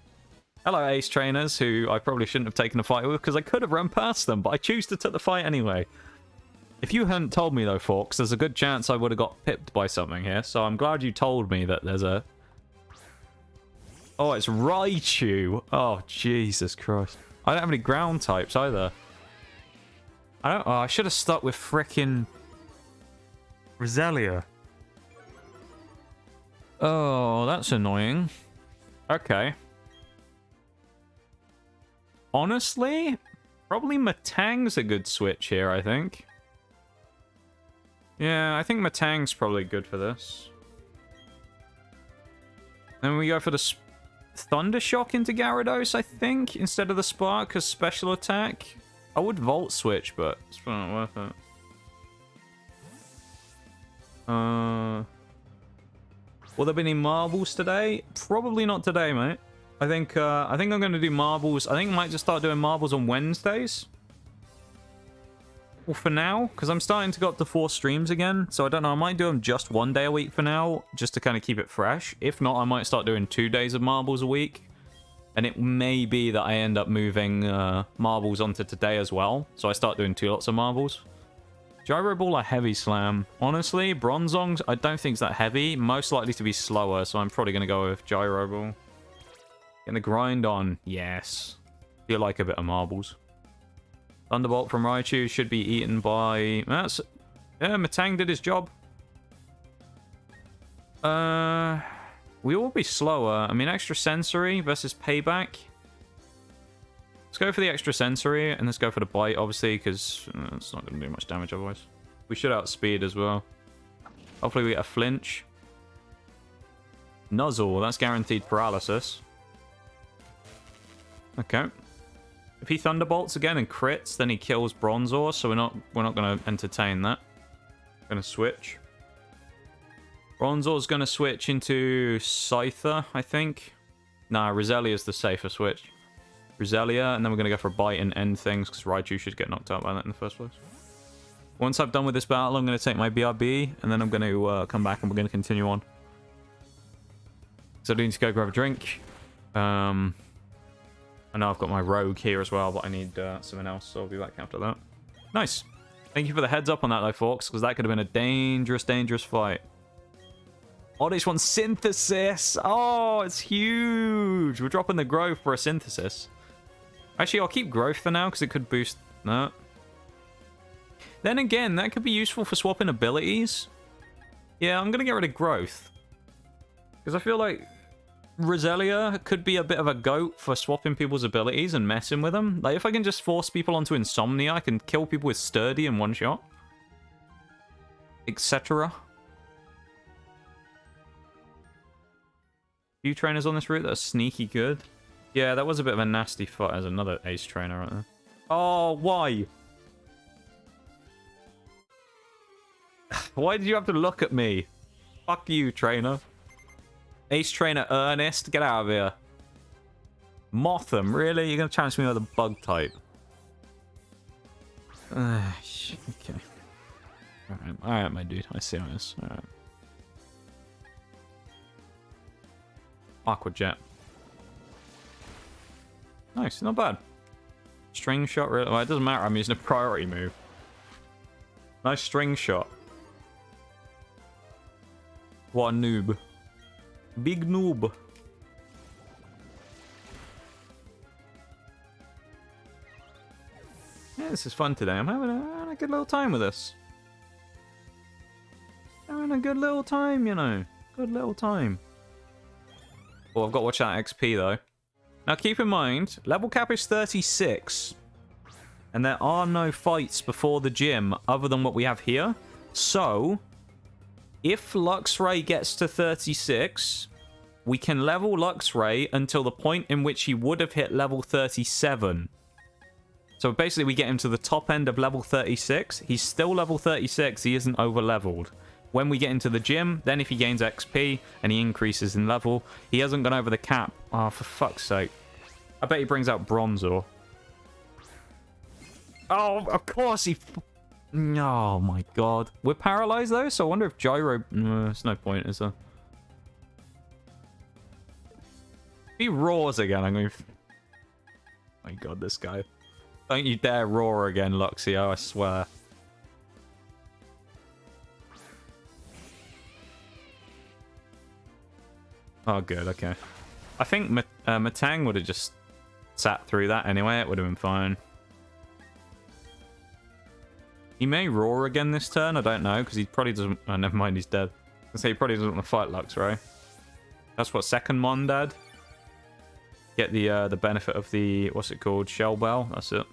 Hello, Ace Trainers, who I probably shouldn't have taken a fight with, because I could have run past them, but I choose to take the fight anyway. If you hadn't told me, though, Forks, there's a good chance I would have got pipped by something here, so I'm glad you told me that there's a... Oh, it's Raichu. Oh, Jesus Christ. I don't have any ground types, either. Oh, I should have stuck with frickin' Roselia. Oh, that's annoying. Okay. Honestly, probably Matang's a good switch here, I think. Yeah, I think Matang's probably good for this. Then we go for the Thunder Shock into Gyarados, I think, instead of the Spark, because special attack. I would Volt Switch, but it's probably not worth it. Will there be any marbles today? Probably not today, mate. I think I'm going to do marbles. I think I might just start doing marbles on Wednesdays. Well, for now, because I'm starting to go up to 4 streams again. So I don't know. I might do them just 1 day a week for now, just to kind of keep it fresh. If not, I might start doing 2 days of marbles a week. And it may be that I end up moving marbles onto today as well. So I start doing 2 lots of marbles. Gyro Ball or Heavy Slam? Honestly, Bronzong's I don't think it's that heavy. Most likely to be slower, so I'm probably going to go with Gyro Ball. Getting the grind on. Yes. Feel like a bit of marbles. Thunderbolt from Raichu should be eaten by... That's... Yeah, Matang did his job. We will be slower. I mean, Extra Sensory versus Payback. Let's go for the Extra Sensory, and let's go for the Bite, obviously, because it's not going to do much damage otherwise. We should outspeed as well. Hopefully we get a flinch. Nuzzle, that's guaranteed paralysis. Okay. If he Thunderbolts again and crits, then he kills Bronzor, so we're not going to entertain that. Going to switch. Bronzor's going to switch into Scyther, I think. Nah, Roselia's the safer switch. Roselia, and then we're going to go for a Bite and end things, because Raichu should get knocked out by that in the first place. Once I've done with this battle, I'm going to take my BRB, and then I'm going to come back and we're going to continue on. So I do need to go grab a drink. I know I've got my Rogue here as well, but I need something else, so I'll be back after that. Nice. Thank you for the heads up on that, though, folks, because that could have been a dangerous, dangerous fight. Oddish wants Synthesis. Oh, it's huge. We're dropping the Growth for a Synthesis. Actually, I'll keep Growth for now, because it could boost that. Then again, that could be useful for swapping abilities. Yeah, I'm going to get rid of Growth. Because I feel like Roselia could be a bit of a goat for swapping people's abilities and messing with them. Like, if I can just force people onto Insomnia, I can kill people with Sturdy in one shot. Etc. Few trainers on this route that are sneaky good. Yeah, that was a bit of a nasty fight. There's another Ace trainer right there. Oh, why? Why did you have to look at me? Fuck you, trainer. Ace trainer Ernest, get out of here. Motham, really? You're going to challenge me with a bug type? Okay. Alright, my dude. I see how it is. Alright. Aqua Jet. Nice, not bad. String shot, really? Well, it doesn't matter. I'm using a priority move. Nice string shot. What a noob. Big noob. Yeah, this is fun today. I'm having a good little time with this. Having a good little time, you know. Good little time. Oh, I've got to watch that XP, though. Now, keep in mind, level cap is 36. And there are no fights before the gym other than what we have here. So, if Luxray gets to 36, we can level Luxray until the point in which he would have hit level 37. So basically we get him to the top end of level 36. He's still level 36. He isn't over leveled. When we get into the gym, then if he gains XP and he increases in level, he hasn't gone over the cap. Oh, for fuck's sake. I bet he brings out Bronzor. Oh, of course he... Oh, my God. We're paralyzed, though, so I wonder if Gyro... there's no point, is there? If he roars again, I'm going to... My God, this guy. Don't you dare roar again, Luxio, I swear. Oh, good, okay. I think Matang would have just sat through that anyway. It would have been fine. He may roar again this turn. I don't know, because he probably doesn't... Oh, never mind, he's dead. I say he probably doesn't want to fight Lux, right? That's what, second Mondad? Get the benefit of the... What's it called? Shell Bell? That's it.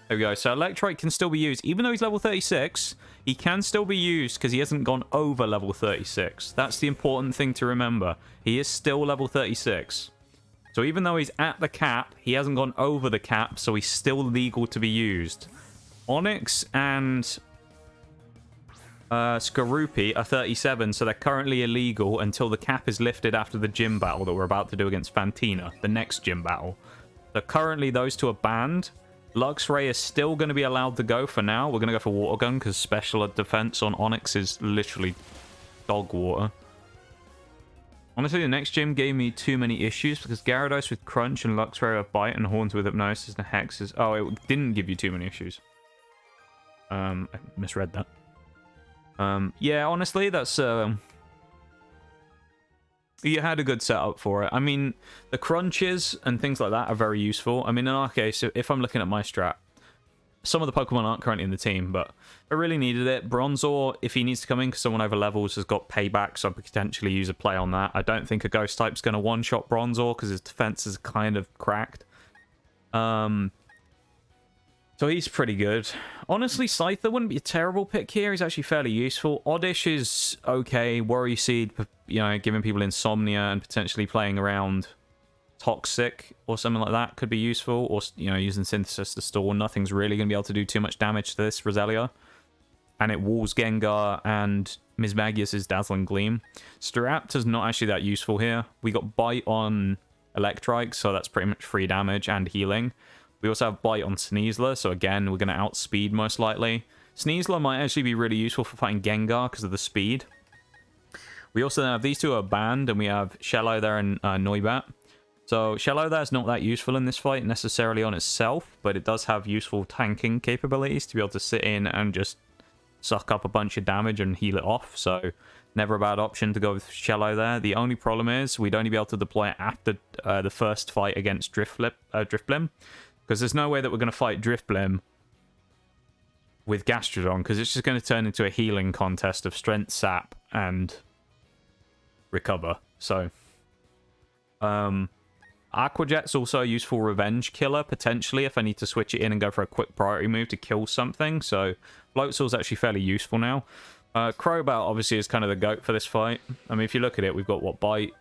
There we go. So Electrike can still be used. Even though he's level 36, he can still be used because he hasn't gone over level 36. That's the important thing to remember. He is still level 36. So even though he's at the cap, he hasn't gone over the cap, so he's still legal to be used. Onyx and Skorupi are 37, so they're currently illegal until the cap is lifted after the gym battle that we're about to do against Fantina, the next gym battle. So currently those two are banned. Luxray is still going to be allowed to go for now. We're going to go for Water Gun because special defense on Onyx is literally dog water. Honestly, the next gym gave me too many issues because Gyarados with Crunch and Luxray with Bite and Horns with Hypnosis and Hexes. Oh, it didn't give you too many issues. I misread that. Yeah, honestly, that's... You had a good setup for it. I mean, the crunches and things like that are very useful. I mean, in our case, if I'm looking at my strat, some of the Pokemon aren't currently in the team, but I really needed it. Bronzor, if he needs to come in because someone over levels, has got payback, so I could potentially use a play on that. I don't think a Ghost type's going to one-shot Bronzor because his defense is kind of cracked. So he's pretty good. Honestly, Scyther wouldn't be a terrible pick here. He's actually fairly useful. Oddish is okay. Worry Seed, you know, giving people insomnia and potentially playing around Toxic or something like that could be useful. Or, you know, using Synthesis to stall. Nothing's really going to be able to do too much damage to this Roselia. And it walls Gengar and Mismagius' Dazzling Gleam. Staraptor's not actually that useful here. We got Bite on Electrike, so that's pretty much free damage and healing. We also have Bite on Sneasler, so again, we're going to outspeed most likely. Sneasler might actually be really useful for fighting Gengar because of the speed. We also have these two are banned, and we have Shello there and Noibat. So Shello there is not that useful in this fight necessarily on itself, but it does have useful tanking capabilities to be able to sit in and just suck up a bunch of damage and heal it off. So never a bad option to go with Shello there. The only problem is we'd only be able to deploy it after the first fight against Drifblim. Because there's no way that we're going to fight Drifblim with Gastrodon, because it's just going to turn into a healing contest of Strength, Sap, and Recover. So, Aqua Jet's also a useful revenge killer, potentially, if I need to switch it in and go for a quick priority move to kill something. So, Floatzel's actually fairly useful now. Crobat, obviously, is kind of the GOAT for this fight. I mean, if you look at it, we've got, what, Bite,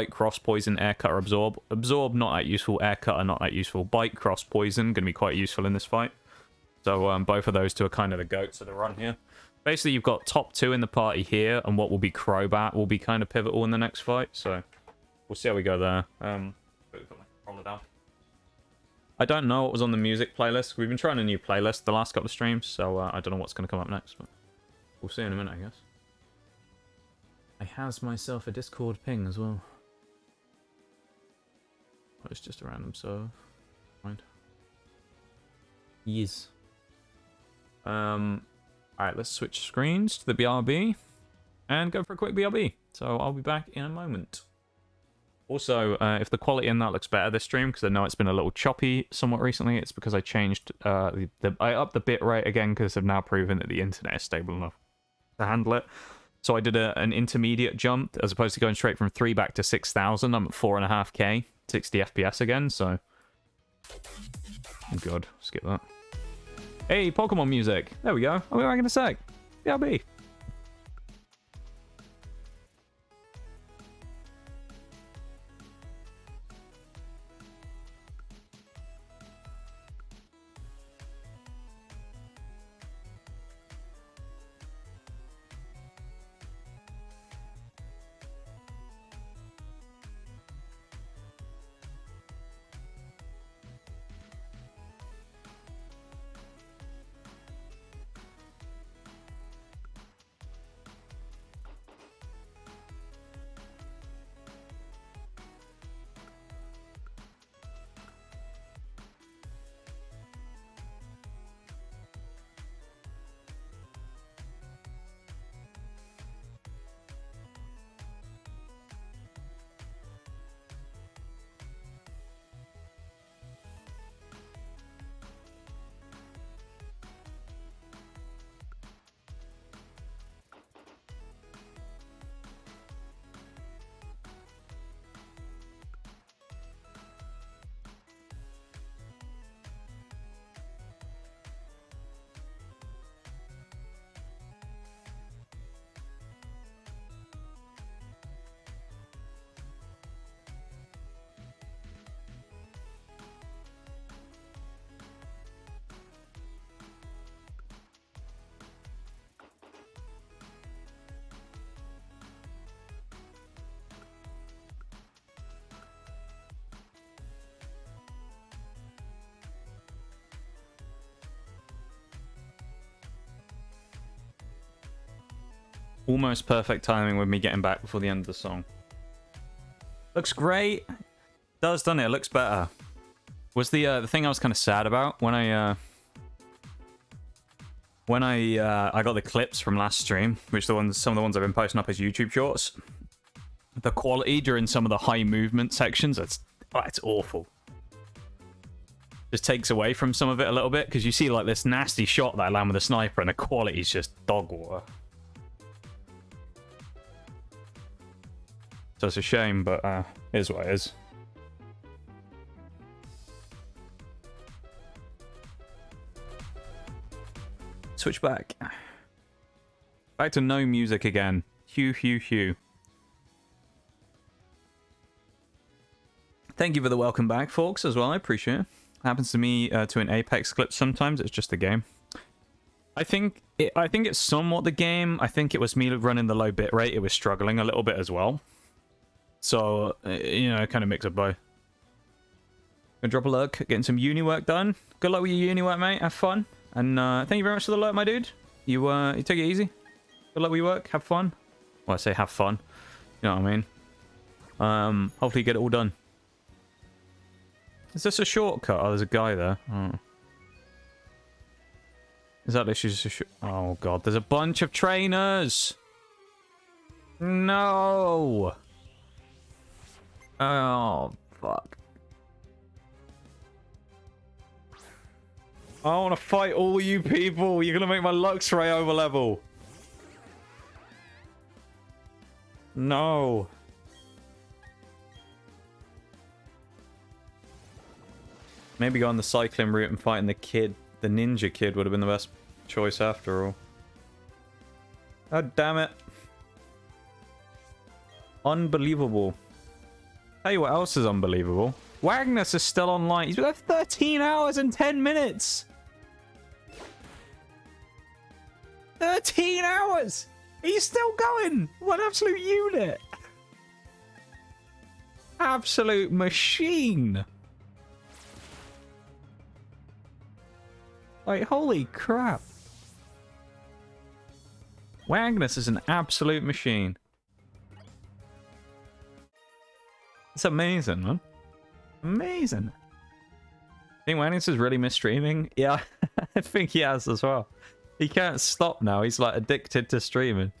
Cross Poison, Air Cutter, Absorb. Absorb, not that useful. Air Cutter, not that useful. Bite, Cross Poison, going to be quite useful in this fight. So both of those two are kind of the goats of the run here. Basically, you've got top two in the party here, and what will be Crobat will be kind of pivotal in the next fight. So we'll see how we go there. I don't know what was on the music playlist. We've been trying a new playlist the last couple of streams, so I don't know what's going to come up next. But we'll see in a minute, I guess. I has myself a Discord ping as well. Oh, it's just a random serve. Right. Yes. Alright, let's switch screens to the BRB and go for a quick BRB. So I'll be back in a moment. Also, if the quality in that looks better this stream, because I know it's been a little choppy somewhat recently, it's because I changed, I upped the bit rate again because I've now proven that the internet is stable enough to handle it. So I did an intermediate jump, as opposed to going straight from 3 back to 6,000. I'm at 4.5k, 60 FPS again, so... Oh god, skip that. Hey, Pokemon music! There we go, I'll be back in a sec. BRB. Almost perfect timing with me getting back before the end of the song. Looks great. Does, doesn't it? It looks better. Was the thing I was kind of sad about when I got the clips from last stream, which some of the ones I've been posting up as YouTube shorts. The quality during some of the high movement sections, it's awful. Just takes away from some of it a little bit, because you see like this nasty shot that I land with a sniper and the quality's just dog water. So it's a shame, but it is what it is. Switch back. Back to no music again. Hugh. Thank you for the welcome back, folks, as well. I appreciate it. Happens to me to an Apex clip sometimes. It's just a game. I think it's somewhat the game. I think it was me running the low bit rate. It was struggling a little bit as well. So, you know, kind of mix of both. Gonna drop a look, getting some uni work done. Good luck with your uni work, mate. Have fun. And thank you very much for the alert, my dude. You take it easy. Good luck with your work. Have fun. Well, I say have fun. You know what I mean? Hopefully you get it all done. Is this a shortcut? Oh, there's a guy there. Oh. Is that literally just a oh, God. There's a bunch of trainers. No. Oh, fuck. I want to fight all you people. You're going to make my Luxray over level. No. Maybe go on the cycling route and fighting the kid. The ninja kid would have been the best choice after all. God damn it. Unbelievable. Tell you what else is unbelievable. Wagnus is still online. He's been there 13 hours and 10 minutes. 13 hours! He's still going! What an absolute unit! Absolute machine! Like, holy crap. Wagnus is an absolute machine. It's amazing, man. Amazing. I think Wagnus has really missed streaming. Yeah, I think he has as well. He can't stop now. He's like addicted to streaming.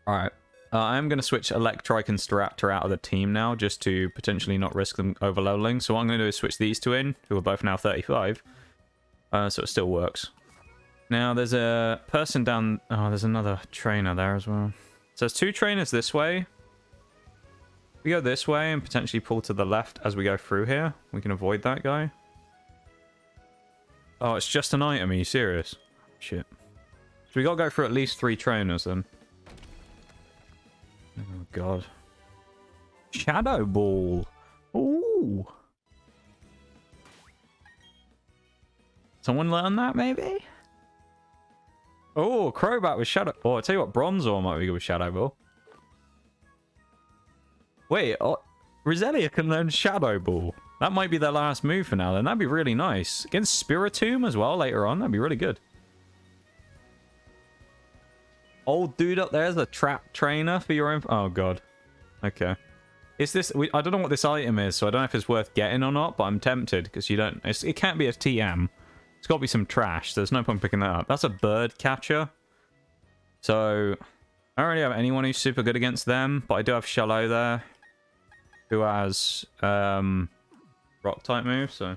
Alright. I'm going to switch Electrike and Staraptor out of the team now, just to potentially not risk them overloading. So what I'm going to do is switch these two in, who are both now 35. So it still works. Now there's a person down... Oh, there's another trainer there as well. So there's two trainers this way. We go this way and potentially pull to the left as we go through here. We can avoid that guy. Oh, it's just an item. Are you serious? Shit. So we got to go through at least 3 trainers then. Oh, God. Shadow Ball. Ooh. Someone learn that, maybe? Oh, Crobat with Shadow... Oh, I tell you what, Bronzor might be good with Shadow Ball. Wait, Roselia can learn Shadow Ball. That might be their last move for now, then. That'd be really nice. Against Spiritomb as well later on. That'd be really good. Old dude up there is a trap trainer for your own... Oh, God. Okay. Is this... I don't know what this item is, so I don't know if it's worth getting or not, but I'm tempted, because you don't... it can't be a TM. It's got to be some trash. So there's no point picking that up. That's a bird catcher. So... I don't really have anyone who's super good against them, but I do have Shallow there, who has rock type moves, so...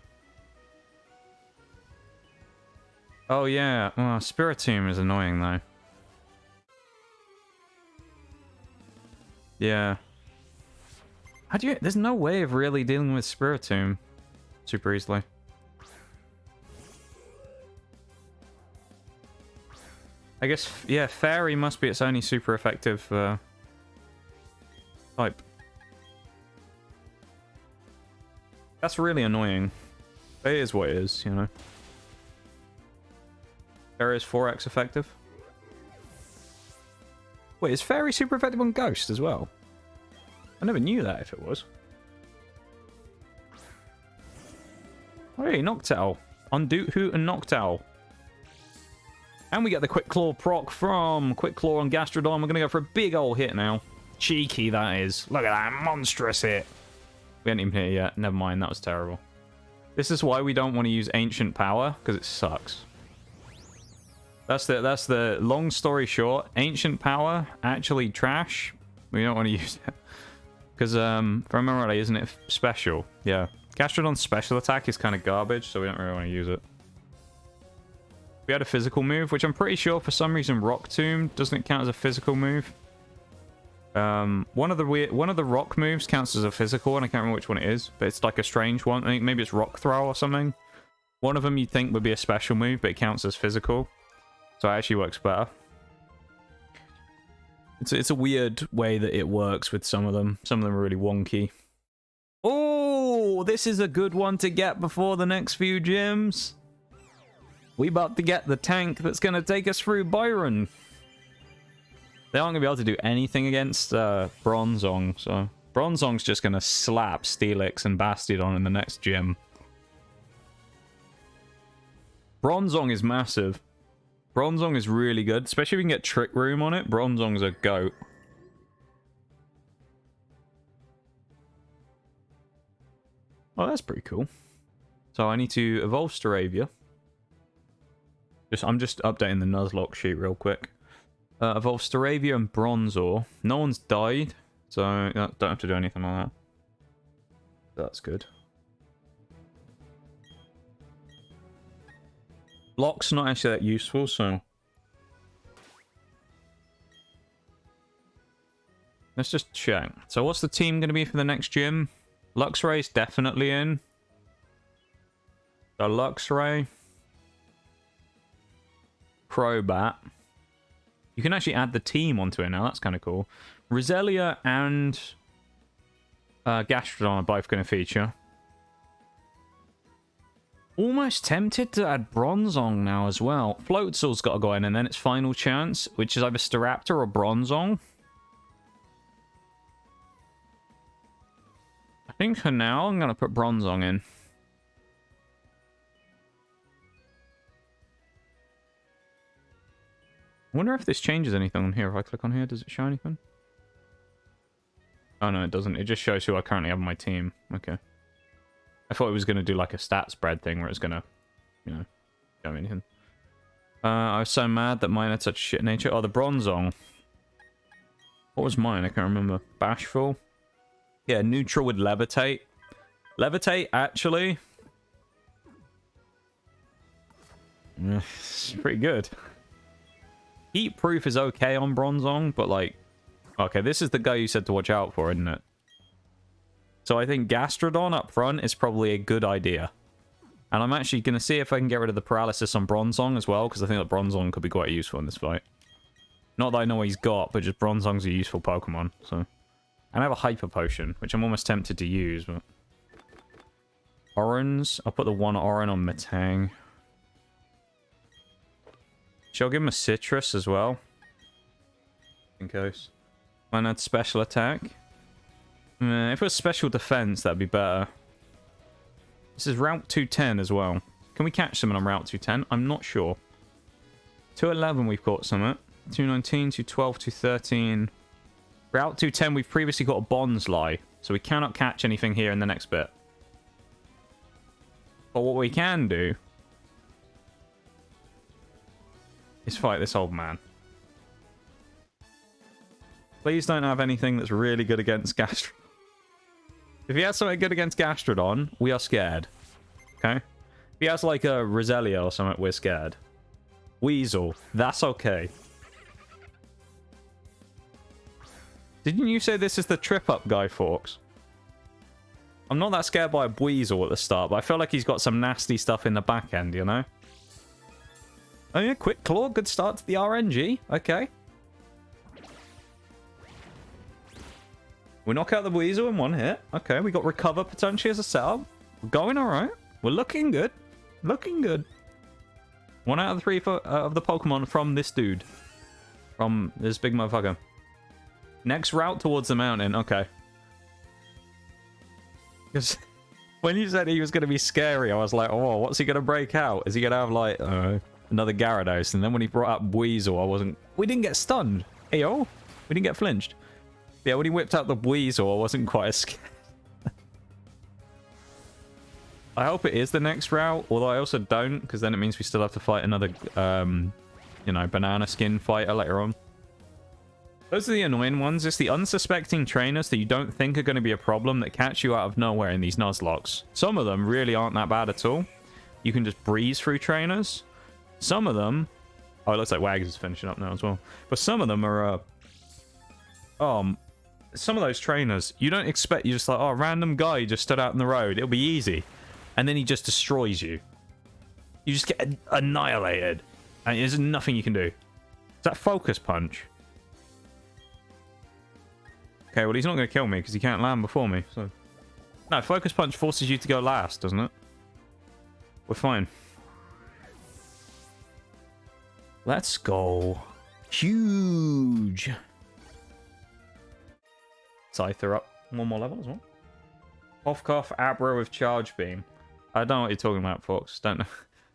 Oh yeah, well, Spiritomb is annoying though. Yeah. How do you... There's no way of really dealing with Spiritomb super easily. I guess, yeah, Fairy must be its only super effective type. That's really annoying. It is what it is, you know. Fairy is 4x effective. Wait, is Fairy super effective on Ghost as well? I never knew that if it was. Oh, hey, Noctowl. On Doothoot and Noctowl. And we get the Quick Claw proc from Quick Claw on Gastrodon. We're going to go for a big old hit now. Cheeky, that is. Look at that monstrous hit. We haven't even hit it yet. Never mind, that was terrible. This is why we don't want to use Ancient Power, because it sucks. That's the long story short. Ancient Power, actually trash. We don't want to use it. Because, if I remember rightly, isn't it special? Yeah. Gastrodon's special attack is kind of garbage, so we don't really want to use it. We had a physical move, which I'm pretty sure for some reason Rock Tomb doesn't count as a physical move. One of the rock moves counts as a physical, and I can't remember which one it is, but it's like a strange one. I think maybe it's Rock Throw or something. One of them you'd think would be a special move, but it counts as physical. So it actually works better. It's a weird way that it works with some of them. Some of them are really wonky. Oh, this is a good one to get before the next few gyms. We about to get the tank that's going to take us through Byron. They aren't going to be able to do anything against Bronzong, so... Bronzong's just going to slap Steelix and Bastiodon in the next gym. Bronzong is massive. Bronzong is really good, especially if we can get Trick Room on it. Bronzong's a goat. Oh, that's pretty cool. So I need to evolve Staravia. I'm just updating the Nuzlocke sheet real quick. Evolve Staravia and Bronzor. No one's died, so I don't have to do anything like that. That's good. Block's not actually that useful, so... Let's just check. So what's the team going to be for the next gym? Luxray's definitely in. So Luxray... Crobat. You can actually add the team onto it now. That's kind of cool. Roselia and Gastrodon are both going to feature. Almost tempted to add Bronzong now as well. Floatzel's got to go in, and then it's final chance, which is either Staraptor or Bronzong. I think for now I'm going to put Bronzong in. I wonder if this changes anything on here. If I click on here, does it show anything? Oh, no, it doesn't. It just shows who I currently have on my team. Okay. I thought it was going to do like a stat spread thing where it's going to, you know, show me anything. I was so mad that mine had such shit nature. Oh, the Bronzong. What was mine? I can't remember. Bashful? Yeah, neutral with Levitate. Levitate, actually... it's pretty good. Heat Proof is okay on Bronzong, but like... Okay, this is the guy you said to watch out for, isn't it? So I think Gastrodon up front is probably a good idea. And I'm actually going to see if I can get rid of the paralysis on Bronzong as well, because I think that Bronzong could be quite useful in this fight. Not that I know what he's got, but just Bronzong's a useful Pokemon, so... And I have a Hyper Potion, which I'm almost tempted to use, but... Orans. I'll put the one Oran on Metang. Shall I give him a Citrus as well? In case. Might add special attack. If it was special defense, that'd be better. This is Route 210 as well. Can we catch someone on Route 210? I'm not sure. 211 we've caught someone. 219, 212, 213. Route 210 we've previously got a Bonsly, so we cannot catch anything here in the next bit. But what we can do is fight this old man. Please don't have anything that's really good against Gastrodon. If he has something good against Gastrodon, we are scared. Okay? If he has like a Roselia or something, we're scared. Weasel, that's okay. Didn't you say this is the trip-up guy, Forks? I'm not that scared by a Weasel at the start, but I feel like he's got some nasty stuff in the back end, you know? Oh yeah, Quick Claw, good start to the RNG. Okay. We knock out the Weasel in one hit. Okay, we got Recover potentially as a setup. We're going alright. We're looking good. Looking good. 1 out of 3 of the Pokemon from this dude. From this big motherfucker. Next route towards the mountain. Okay. Because when you said he was going to be scary, I was like, oh, what's he going to break out? Is he going to have like, another Gyarados, and then when he brought up Weasel, we didn't get stunned. Ayo, we didn't get flinched. Yeah, when he whipped out the Weasel, I wasn't quite as scared. I hope it is the next route, although I also don't, because then it means we still have to fight another, you know, banana skin fighter later on. Those are the annoying ones. It's the unsuspecting trainers that you don't think are going to be a problem that catch you out of nowhere in these Nuzlocks. Some of them really aren't that bad at all. You can just breeze through trainers. Some of them... Oh, it looks like Wags is finishing up now as well. But some of them are... some of those trainers, you don't expect... You're just like, oh, random guy just stood out in the road. It'll be easy. And then he just destroys you. You just get annihilated. And there's nothing you can do. Is that Focus Punch? Okay, well, he's not going to kill me because he can't land before me. So, no, Focus Punch forces you to go last, doesn't it? We're fine. Let's go. Huge. Scyther up one more level as well. Off Cough Abra with Charge Beam. I don't know what you're talking about, Fox. Don't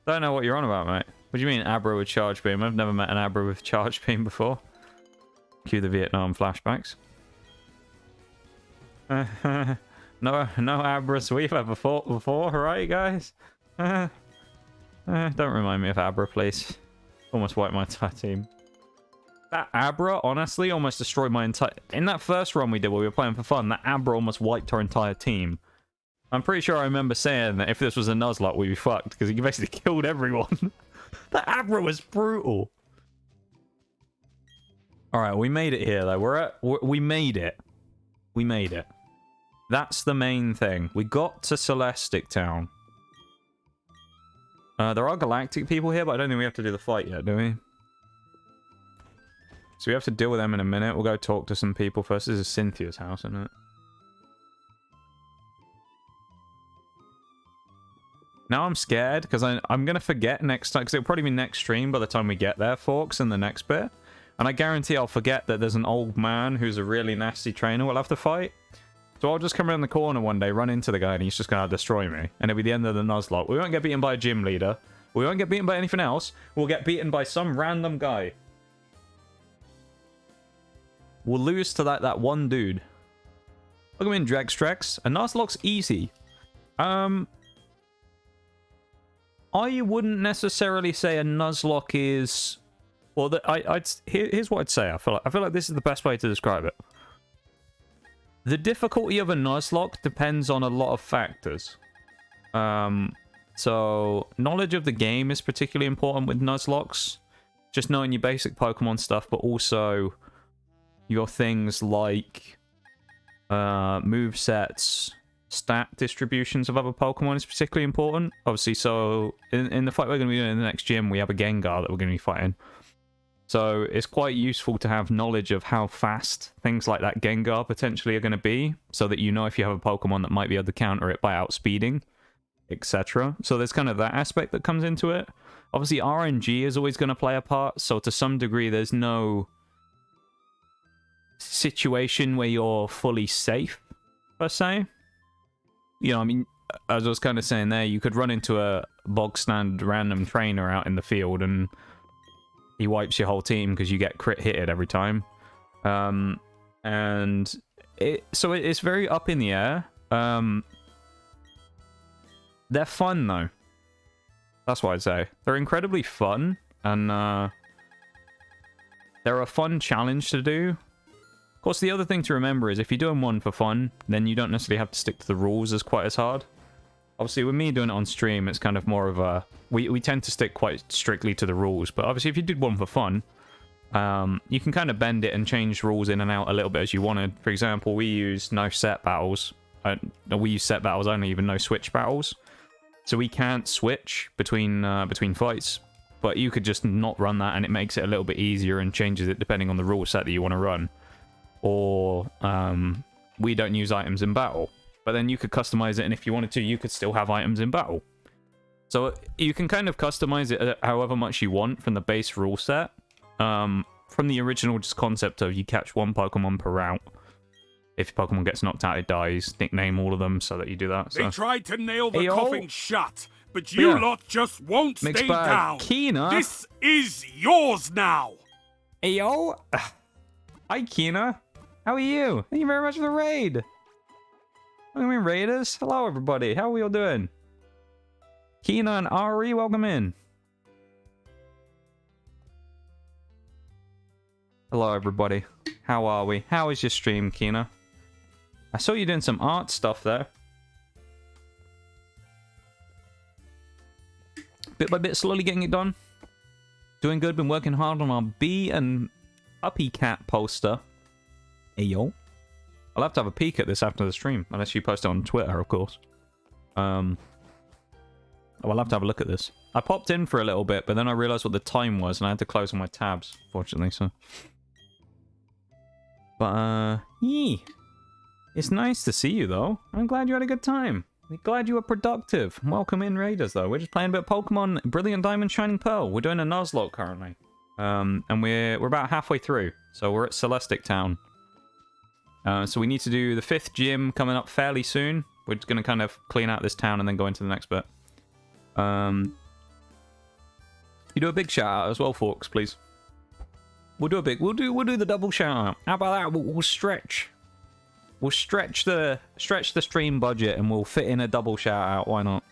know what you're on about, mate. What do you mean Abra with Charge Beam? I've never met an Abra with Charge Beam before. Cue the Vietnam flashbacks. No Abras we've ever fought before, right, guys? Don't remind me of Abra, please. Almost wiped my entire team. That Abra, honestly, almost destroyed my entire... In that first run we did where we were playing for fun, that Abra almost wiped our entire team. I'm pretty sure I remember saying that if this was a Nuzlocke, we'd be fucked, because he basically killed everyone. That Abra was brutal. Alright, we made it here, though. We made it. We made it. That's the main thing. We got to Celestic Town. There are Galactic people here, but I don't think we have to do the fight yet, do we? So we have to deal with them in a minute. We'll go talk to some people first. This is Cynthia's house, isn't it? Now I'm scared, because I'm going to forget next time, because it'll probably be next stream by the time we get there, Forks, in the next bit. And I guarantee I'll forget that there's an old man who's a really nasty trainer we'll have to fight. So I'll just come around the corner one day, run into the guy, and he's just going to destroy me. And it'll be the end of the Nuzlocke. We won't get beaten by a gym leader. We won't get beaten by anything else. We'll get beaten by some random guy. We'll lose to that one dude. Look at him in Drextrex. A Nuzlocke's easy. I wouldn't necessarily say a Nuzlocke is... Well, here's what I'd say. I feel like this is the best way to describe it. The difficulty of a Nuzlocke depends on a lot of factors. So, knowledge of the game is particularly important with Nuzlocks. Just knowing your basic Pokemon stuff, but also your things like movesets, stat distributions of other Pokemon is particularly important. Obviously, so in the fight we're going to be doing in the next gym, we have a Gengar that we're going to be fighting. So it's quite useful to have knowledge of how fast things like that Gengar potentially are going to be, so that you know if you have a Pokemon that might be able to counter it by outspeeding, etc. So there's kind of that aspect that comes into it. Obviously, RNG is always going to play a part, so to some degree there's no situation where you're fully safe, per se. You know, I mean, as I was kind of saying there, you could run into a bog standard random trainer out in the field and he wipes your whole team because you get crit hitted every time. And it's very up in the air. They're fun, though. That's what I'd say. They're incredibly fun, and they're a fun challenge to do. Of course, the other thing to remember is if you're doing one for fun, then you don't necessarily have to stick to the rules as quite as hard. Obviously, with me doing it on stream, it's kind of more of a... We tend to stick quite strictly to the rules, but obviously if you did one for fun, you can kind of bend it and change rules in and out a little bit as you wanted. For example, we use no set battles. We use set battles only, even no switch battles. So we can't switch between fights, but you could just not run that and it makes it a little bit easier and changes it depending on the rule set that you want to run. Or we don't use items in battle. But then you could customize it, and if you wanted to, you could still have items in battle. So you can kind of customize it however much you want from the base rule set. From the original just concept of you catch one Pokemon per route. If your Pokemon gets knocked out, it dies. Nickname all of them so that you do that. So. They tried to nail the coffin shut. but you Yeah. lot just won't Mixed stay bag. down. Kina? This is yours now. Hey, yo. Hi, Kina. How are you? Thank you very much for the raid. Welcome in, raiders. Hello, everybody. How are we all doing? Kina and Ari, welcome in. Hello, everybody. How are we? How is your stream, Kina? I saw you doing some art stuff there. Bit by bit, slowly getting it done. Doing good. Been working hard on our bee and puppy cat poster. Hey, yo. I'll have to have a peek at this after the stream, unless you post it on Twitter, of course. I'll have to have a look at this. I popped in for a little bit, but then I realized what the time was, and I had to close all my tabs, fortunately, so... But, yeah. It's nice to see you, though. I'm glad you had a good time. I'm glad you were productive. Welcome in, Raiders, though. We're just playing a bit of Pokemon Brilliant Diamond Shining Pearl. We're doing a Nuzlocke currently. And we're about halfway through. So we're at Celestic Town. So we need to do the 5th gym coming up fairly soon. We're just going to kind of clean out this town and then go into the next bit. You do a big shout out as well, Forks, please. We'll do the double shout out. How about that? We'll stretch. We'll stretch the stream budget and we'll fit in a double shout out. Why not?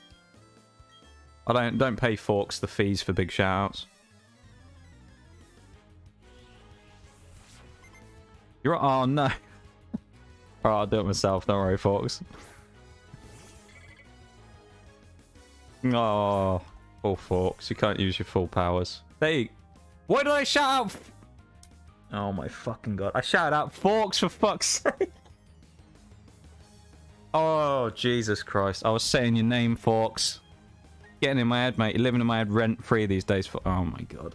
I don't pay Forks the fees for big shout outs. You're oh no. Alright, I'll do it myself, don't worry, Forks. Oh, full Forks. You can't use your full powers. Hey, why did I shout out? Oh my fucking god. I shouted out Forks for fuck's sake. Oh, Jesus Christ. I was saying your name, Forks. Getting in my head, mate. You're living in my head rent-free these days. Oh my god.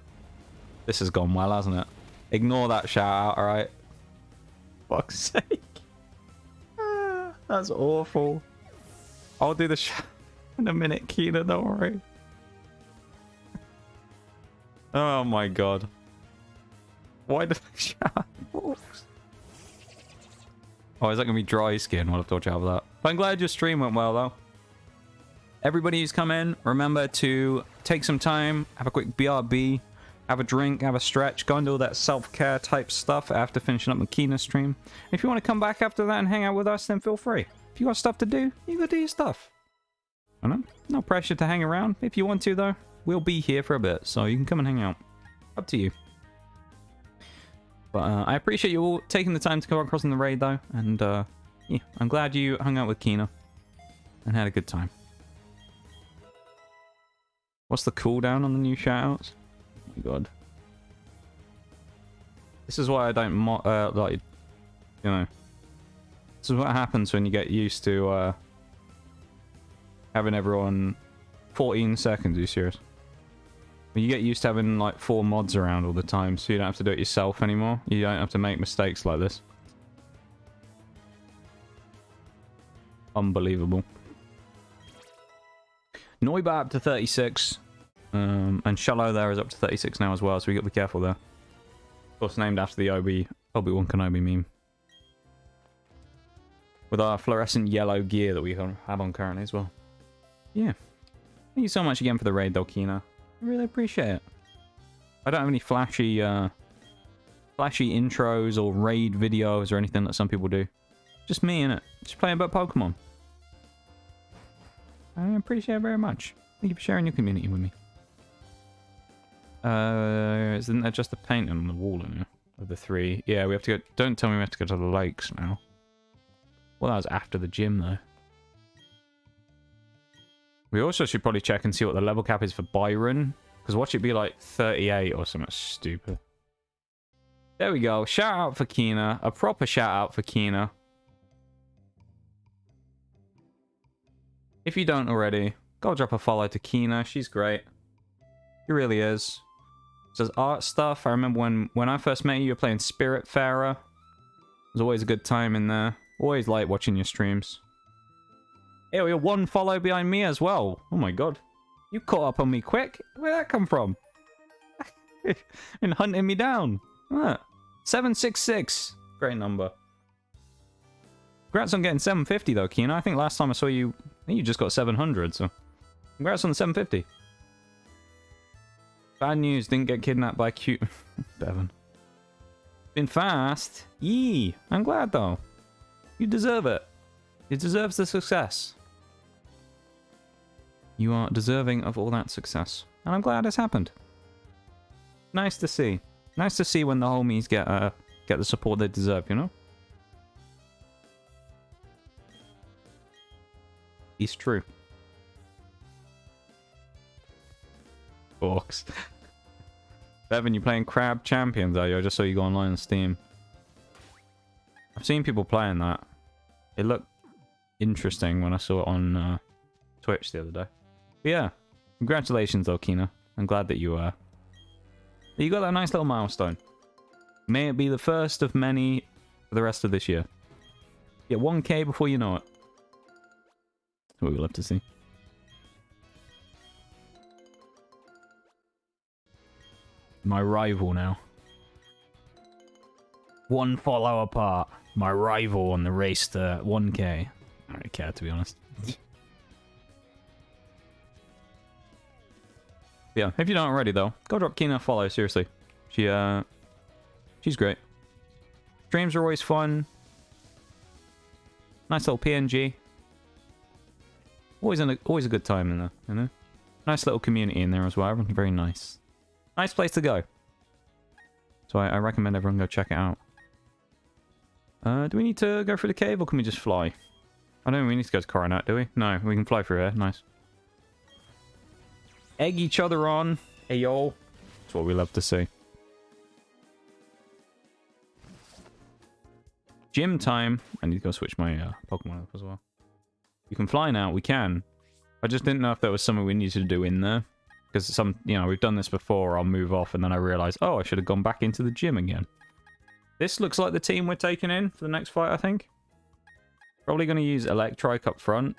This has gone well, hasn't it? Ignore that shout out, alright? Fuck's sake. That's awful. I'll do the shout in a minute, Kina, don't worry. Oh my god. Why did I shout out Forks? Oh, is that going to be dry skin? We'll have to watch out for that. But I'm glad your stream went well, though. Everybody who's come in, remember to take some time, have a quick BRB, have a drink, have a stretch, go and do all that self-care type stuff after finishing up the Kina stream. If you want to come back after that and hang out with us, then feel free. If you got stuff to do, you go do your stuff. I don't know. No pressure to hang around. If you want to, though, we'll be here for a bit, so you can come and hang out. Up to you. But I appreciate you all taking the time to come across in the raid, though. And, yeah, I'm glad you hung out with Kina and had a good time. What's the cooldown on the new shoutouts? Oh my god. This is why I don't, like, you know. This is what happens when you get used to, having everyone 14 seconds, are you serious? You get used to having like 4 mods around all the time, so you don't have to do it yourself anymore. You don't have to make mistakes like this. Unbelievable. Noiba up to 36. And Shallow there is up to 36 now as well, so we got to be careful there. Of course, named after the Obi-Wan Kenobi meme. With our fluorescent yellow gear that we have on currently as well. Yeah. Thank you so much again for the raid, Dolkina. I really appreciate it. I don't have any flashy intros or raid videos or anything that some people do. Just me, innit? Just playing about Pokemon. I appreciate it very much. Thank you for sharing your community with me. Isn't there just a painting on the wall in here? Of the 3? Yeah, we have to go... Don't tell me we have to go to the lakes now. Well, that was after the gym, though. We also should probably check and see what the level cap is for Byron. Because watch it be like 38 or something stupid. There we go. Shout out for Kina. A proper shout out for Kina. If you don't already, go drop a follow to Kina. She's great. She really is. Says art stuff. I remember when I first met you, you were playing Spiritfarer. There's always a good time in there. Always like watching your streams. Hey, you're 1 follow behind me as well. Oh my god. You caught up on me quick. Where'd that come from? And hunting me down. Ah, 766. Great number. Congrats on getting 750 though, Kina. I think last time I saw you, I think you just got 700, so Congrats on the 750. Bad news, didn't get kidnapped by cute Bevan. Been fast. Yee. I'm glad though. You deserve it. It deserves the success. You are deserving of all that success. And I'm glad it's happened. Nice to see. Nice to see when the homies get the support they deserve, you know? It's true. Orcs. Bevan, you playing Crab Champions, are you? I just saw you go online on Steam. I've seen people playing that. It looked interesting when I saw it on Twitch the other day. But yeah, congratulations, Okina. I'm glad that you got that nice little milestone. May it be the first of many for the rest of this year. Get 1K before you know it. That's what we love to see. My rival now. One follow apart. My rival on the race to 1K. I don't really care, to be honest. Yeah, if you don't already though, go drop Kina a follow, seriously. She's great. Streams are always fun. Nice little PNG. Always a good time in there, you know? Nice little community in there as well. Everyone's very nice. Nice place to go. So I recommend everyone go check it out. Do we need to go through the cave or can we just fly? I don't think we need to go to Coronet, do we? No, we can fly through here. Nice. Egg each other on. Ayo. That's what we love to see. Gym time. I need to go switch my Pokemon up as well. You can fly now. We can. I just didn't know if there was something we needed to do in there. Because we've done this before. I'll move off and then I realized, oh, I should have gone back into the gym again. This looks like the team we're taking in for the next fight, I think. Probably going to use Electrike up front.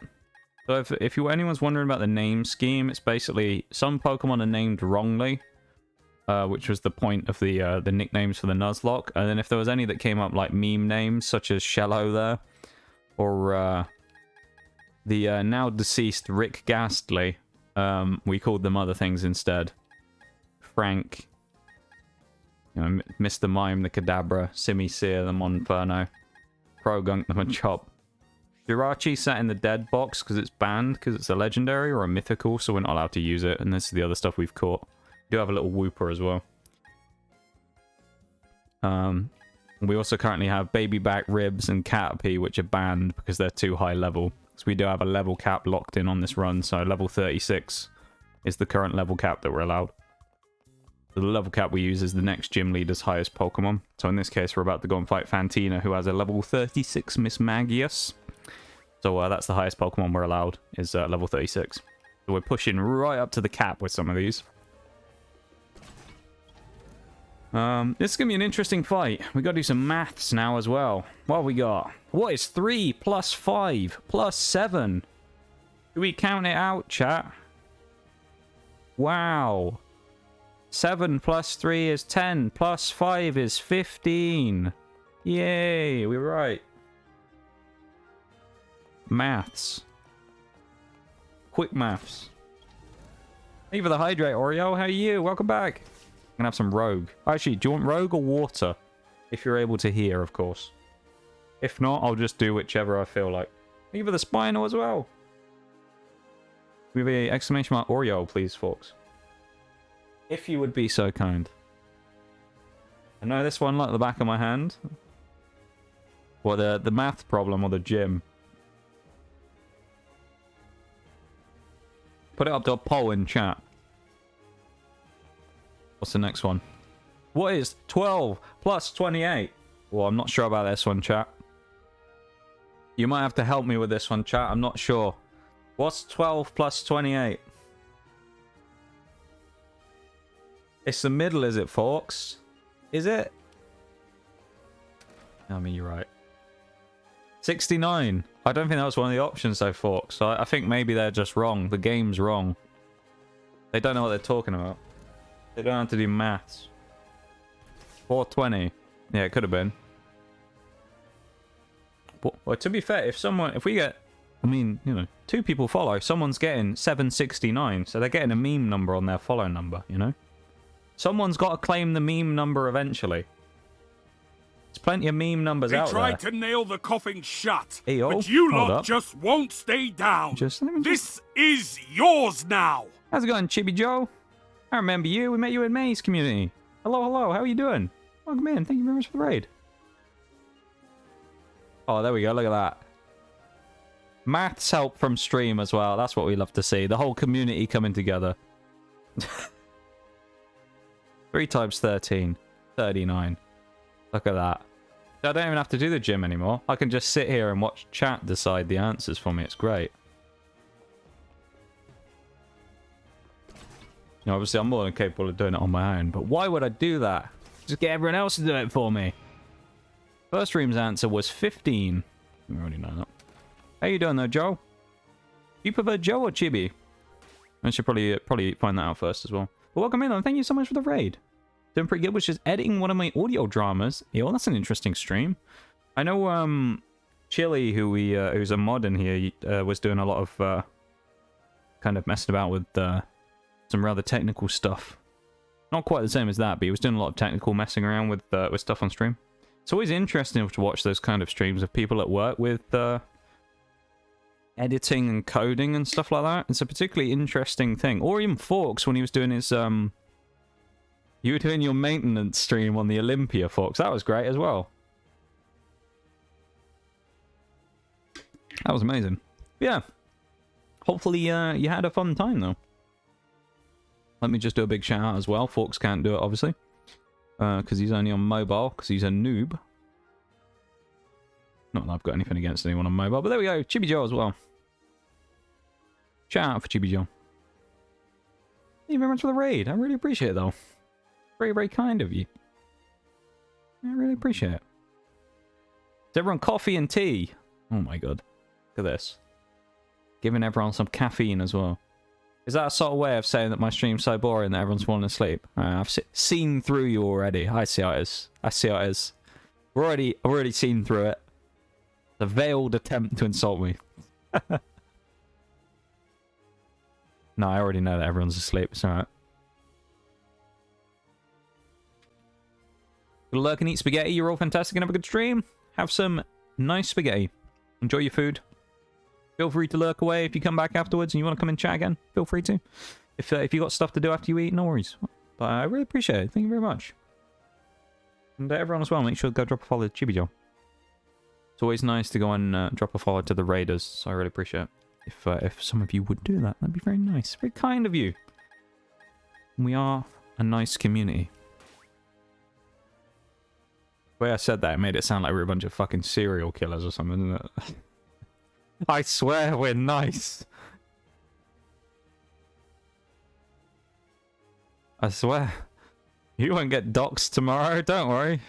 So if anyone's wondering about the name scheme, it's basically some Pokemon are named wrongly, which was the point of the nicknames for the Nuzlocke. And then if there was any that came up like meme names, such as Shello there, or the now deceased Rick Ghastly, we called them other things instead. Frank, Mr. Mime the Kadabra, Simi Seer the Monferno, Krogunk the Machop. Jirachi sat in the dead box because it's banned, because it's a legendary or a mythical, so we're not allowed to use it. And this is the other stuff we've caught. We do have a little Wooper as well. We also currently have Baby Back Ribs and Caterpie, which are banned because they're too high level. So we do have a level cap locked in on this run, so level 36 is the current level cap that we're allowed. So the level cap we use is the next gym leader's highest Pokemon. So in this case, we're about to go and fight Fantina, who has a level 36 Miss Magius. So that's the highest Pokemon we're allowed, is level 36. So we're pushing right up to the cap with some of these. This is going to be an interesting fight. We got to do some maths now as well. What have we got? What is 3 plus 5 plus 7? Do we count it out, chat? Wow. 7 plus 3 is 10, plus 5 is 15. Yay, we're right. Maths. Quick maths. Thank you for the hydrate, Oreo. How are you? Welcome back. I'm gonna have some Rogue. Actually, do you want Rogue or Water? If you're able to hear, of course. If not, I'll just do whichever I feel like. Thank you for the Spinal as well. We have a exclamation mark Oreo, please, folks. If you would be so kind. I know this one like the back of my hand. Or the math problem or the gym. Put it up to a poll in chat. What's the next one? What is 12 plus 28? Well, I'm not sure about this one, chat. You might have to help me with this one, chat. I'm not sure. What's 12 plus 28? It's the middle, is it, folks? Is it? I mean, you're right. 69. I don't think that was one of the options, though, folks. So I think maybe they're just wrong. The game's wrong. They don't know what they're talking about. They don't have to do maths. 420. Yeah, it could have been. Well, to be fair, if we get I mean, you know, 2 people follow. Someone's getting 769, so they're getting a meme number on their follow number, you know? Someone's got to claim the meme number eventually. There's plenty of meme numbers They out there. tried to nail the coffin shut, Hey, but you hold lot up. just won't stay down. Let me This is yours now. How's it going, Chibi Joe? I remember you. We met you in May's community. Hello, hello. How are you doing? Welcome in. Thank you very much for the raid. Oh, there we go. Look at that. Maths help from stream as well. That's what we love to see. The whole community coming together. 3 times 13. 39. Look at that. I don't even have to do the gym anymore. I can just sit here and watch chat decide the answers for me. It's great. You know, obviously, I'm more than capable of doing it on my own. But why would I do that? Just get everyone else to do it for me. First stream's answer was 15. We already know that. How you doing though, Joe? You prefer Joe or Chibi? I should probably find that out first as well. But welcome in though. Thank you so much for the raid. Doing pretty good, which is editing one of my audio dramas. Yeah, well, that's an interesting stream. I know Chili, who's a mod in here, was doing a lot of kind of messing about with some rather technical stuff. Not quite the same as that, but he was doing a lot of technical messing around with stuff on stream. It's always interesting to watch those kind of streams of people at work with editing and coding and stuff like that. It's a particularly interesting thing. Or even Forks when he was doing his you were doing your maintenance stream on the Olympia, Forks. That was great as well. That was amazing. Yeah. Hopefully you had a fun time though. Let me just do a big shout out as well. Forks can't do it obviously. Because he's only on mobile, because he's a noob. Not that I've got anything against anyone on mobile, but there we go. Chibi Joe as well. Shout out for Chibi Joe. Thank you very much for the raid. I really appreciate it, though. Very, very kind of you. I really appreciate it. Is everyone coffee and tea? Oh my god. Look at this. Giving everyone some caffeine as well. Is that a sort of way of saying that my stream's so boring that everyone's falling asleep? I've seen through you already. I see how it is. I see how it is. I've already seen through it. The veiled attempt to insult me. No, I already know that everyone's asleep. It's alright. Good luck and eat spaghetti. You're all fantastic and have a good stream. Have some nice spaghetti. Enjoy your food. Feel free to lurk away if you come back afterwards and you want to come and chat again. Feel free to. If you got stuff to do after you eat, no worries. But I really appreciate it. Thank you very much. And everyone as well, make sure to go drop a follow to Chibi Joe. It's always nice to go and drop a follow to the raiders, so I really appreciate it. If some of you would do that, that'd be very nice. Very kind of you. We are a nice community. The way I said that, it made it sound like we're a bunch of fucking serial killers or something, didn't it? I swear we're nice. I swear. You won't get doxxed tomorrow, don't worry.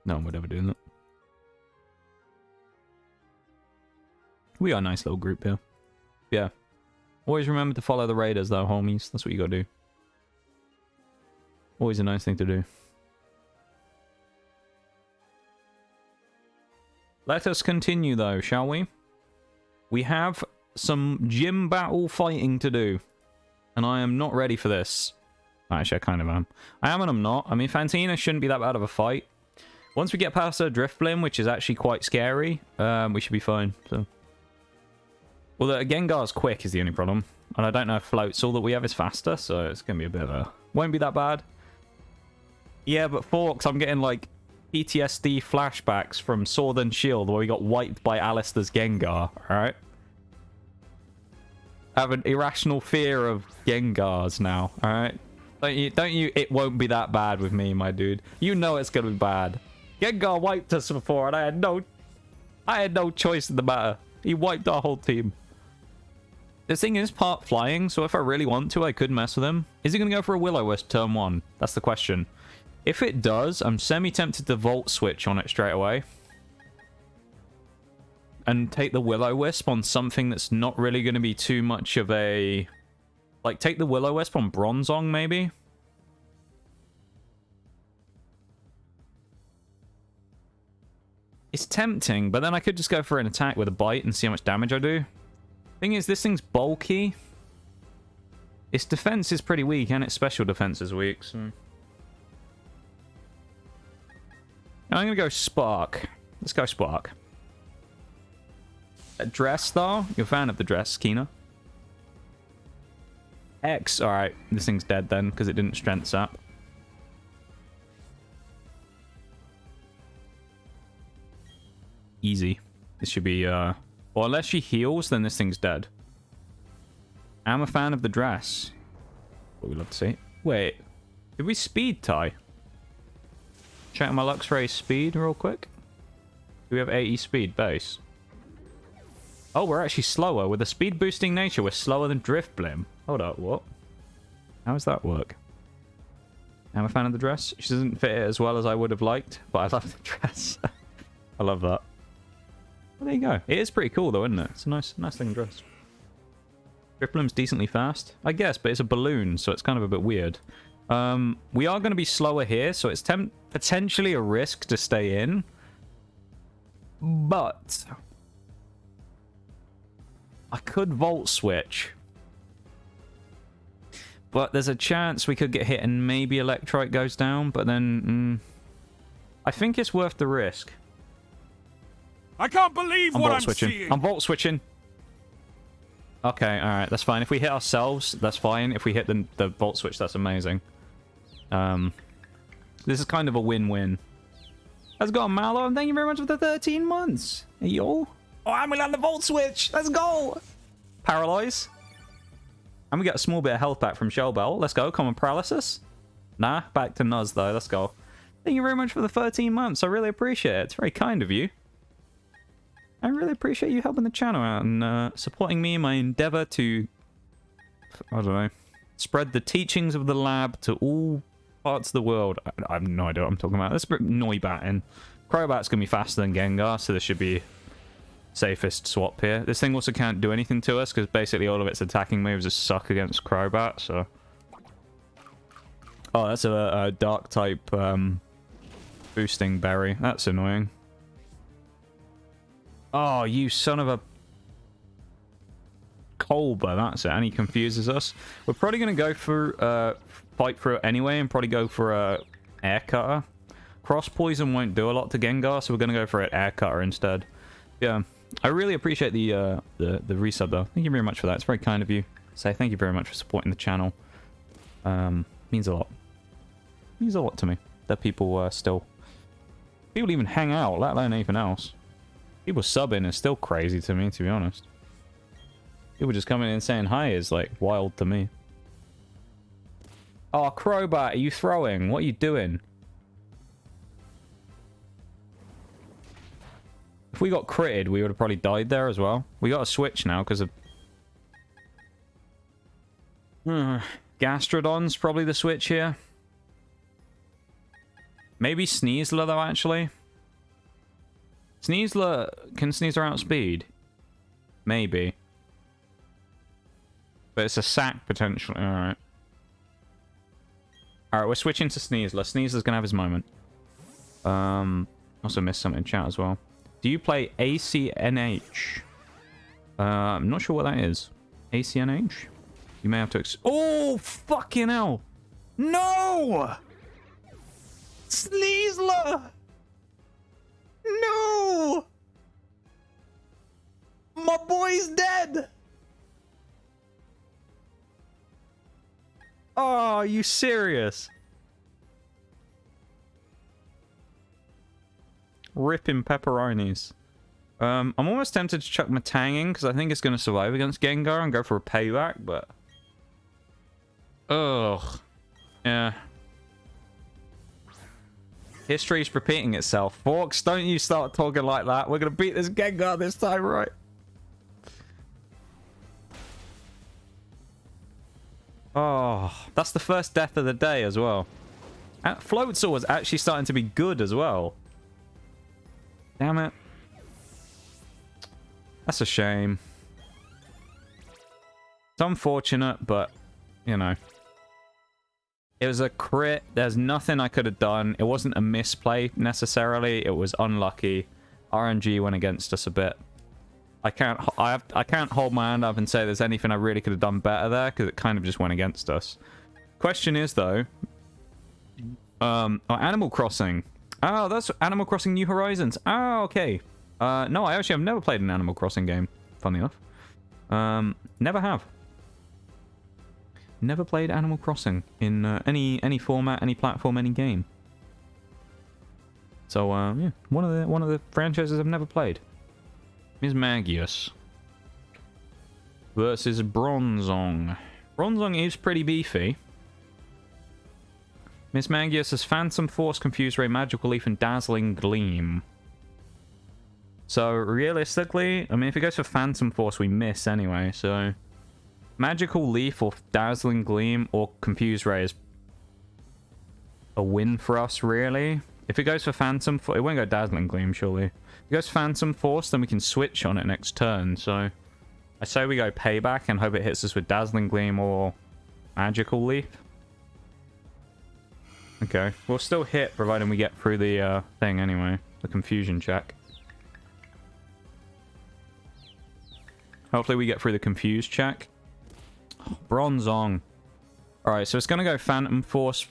No one would ever do that. We are a nice little group here. Yeah. Always remember to follow the raiders though, homies. That's what you gotta do. Always a nice thing to do. Let us continue though, shall we? We have some gym battle fighting to do. And I am not ready for this. Actually, I kind of am. I am and I'm not. I mean, Fantina shouldn't be that bad of a fight. Once we get past her Drifblim, which is actually quite scary, we should be fine. So. Well, the Gengar's quick is the only problem. And I don't know if Float's all that we have is faster, so it's going to be a bit of a... Won't be that bad. Yeah, but Forks, I'm getting like PTSD flashbacks from Sword and Shield where we got wiped by Alistair's Gengar, alright? I have an irrational fear of Gengars now, alright? Don't you, it won't be that bad with me, my dude. You know it's gonna be bad. Gengar wiped us before and I had no choice in the matter. He wiped our whole team. This thing is part flying, so if I really want to, I could mess with him. Is he gonna go for a Will-O-Wisp turn 1? That's the question. If it does, I'm semi-tempted to Volt Switch on it straight away. And take the Will-O-Wisp on something that's not really going to be too much of a... Like, take the Will-O-Wisp on Bronzong, maybe? It's tempting, but then I could just go for an attack with a bite and see how much damage I do. Thing is, this thing's bulky. Its defense is pretty weak, and its special defense is weak, so... I'm gonna go Spark. Let's go Spark. A dress, though? You're a fan of the dress, Kina? X. Alright, this thing's dead then, because it didn't strength sap. Easy. This should be, Well, unless she heals, then this thing's dead. I'm a fan of the dress. What we love to see. Wait. Did we speed tie? Check my Luxray speed real quick. Do we have 80 speed base? Oh, we're actually slower. With a speed boosting nature, we're slower than Driftblim. Hold up, what? How does that work? I'm a fan of the dress. She doesn't fit it as well as I would have liked, but I love the dress. I love that. Well, there you go. It is pretty cool though, isn't it? It's a nice looking dress. Driftblim's decently fast, I guess, but it's a balloon, so it's kind of a bit weird. We are going to be slower here, so it's potentially a risk to stay in. But I could Volt Switch. But there's a chance we could get hit and maybe Electrite goes down, but then... I think it's worth the risk. I can't believe what I'm switching. seeing. I'm Volt Switching. Okay, alright, that's fine. If we hit ourselves, that's fine. If we hit the Volt Switch, that's amazing. This is kind of a win-win. Let's go, Mallow, and thank you very much for the 13 months. Hey, yo. Oh, and we land the Volt Switch. Let's go. Paralyze. And we get a small bit of health back from Shell Bell. Let's go. Common Paralysis. Nah, back to Nuz, though. Let's go. Thank you very much for the 13 months. I really appreciate it. It's very kind of you. I really appreciate you helping the channel out and supporting me in my endeavor to, I don't know, spread the teachings of the lab to all parts of the world. I have no idea what I'm talking about. Let's put Noibat in. Crobat's going to be faster than Gengar, so this should be safest swap here. This thing also can't do anything to us because basically all of its attacking moves just suck against Crobat, so... Oh, that's a dark type boosting berry. That's annoying. Oh, you son of a... Colbur, that's it. And he confuses us. We're probably going to go for... fight through it anyway and probably go for a Air Cutter. Cross Poison won't do a lot to Gengar, so we're going to go for an Air Cutter instead. Yeah, I really appreciate the resub, though. Thank you very much for that. It's very kind of you. So thank you very much for supporting the channel. Means a lot. Means a lot to me that people still... People even hang out, let alone anything else. People subbing is still crazy to me, to be honest. People just coming in and saying hi is, like, wild to me. Oh, Crobat, are you throwing? What are you doing? If we got critted, we would have probably died there as well. We got a switch now because of... Gastrodon's probably the switch here. Maybe Sneasler, though, actually. Sneasler... Can Sneasler outspeed? Maybe. But it's a sack, potentially. Alright. Alright, we're switching to Sneasler. Sneasler's gonna have his moment. Also missed something in chat as well. Do you play ACNH? I'm not sure what that is. ACNH? You may have to... Oh, fucking hell! No! Sneasler! No! My boy's dead! Oh, are you serious? Ripping pepperonis. I'm almost tempted to chuck Metang in because I think it's going to survive against Gengar and go for a payback, but... Ugh. Yeah. History's repeating itself. Forks, don't you start talking like that. We're going to beat this Gengar this time, right? Oh, that's the first death of the day as well. Floatzel was actually starting to be good as well. Damn it. That's a shame. It's unfortunate, but, you know. It was a crit. There's nothing I could have done. It wasn't a misplay, necessarily. It was unlucky. RNG went against us a bit. I can't hold my hand up and say there's anything I really could have done better there, because it kind of just went against us. Question is, though, Animal Crossing. Oh, that's Animal Crossing New Horizons. Oh, okay. No, I actually have never played an Animal Crossing game, funny enough. Never have. Never played Animal Crossing in any format, any platform, any game. So, yeah, one of the franchises I've never played. Mismagius versus Bronzong. Bronzong is pretty beefy. Mismagius has Phantom Force, Confuse Ray, Magical Leaf, and Dazzling Gleam. So, realistically, I mean, if it goes for Phantom Force, we miss anyway, so... Magical Leaf or Dazzling Gleam or Confuse Ray is a win for us, really. If it goes for Phantom Force... It won't go Dazzling Gleam, surely. If it goes Phantom Force, then we can switch on it next turn, so... I say we go Payback and hope it hits us with Dazzling Gleam or Magical Leaf. Okay, we'll still hit, providing we get through the thing anyway. The confusion check. Hopefully we get through the confused check. Bronzong. Alright, so it's going to go Phantom Force.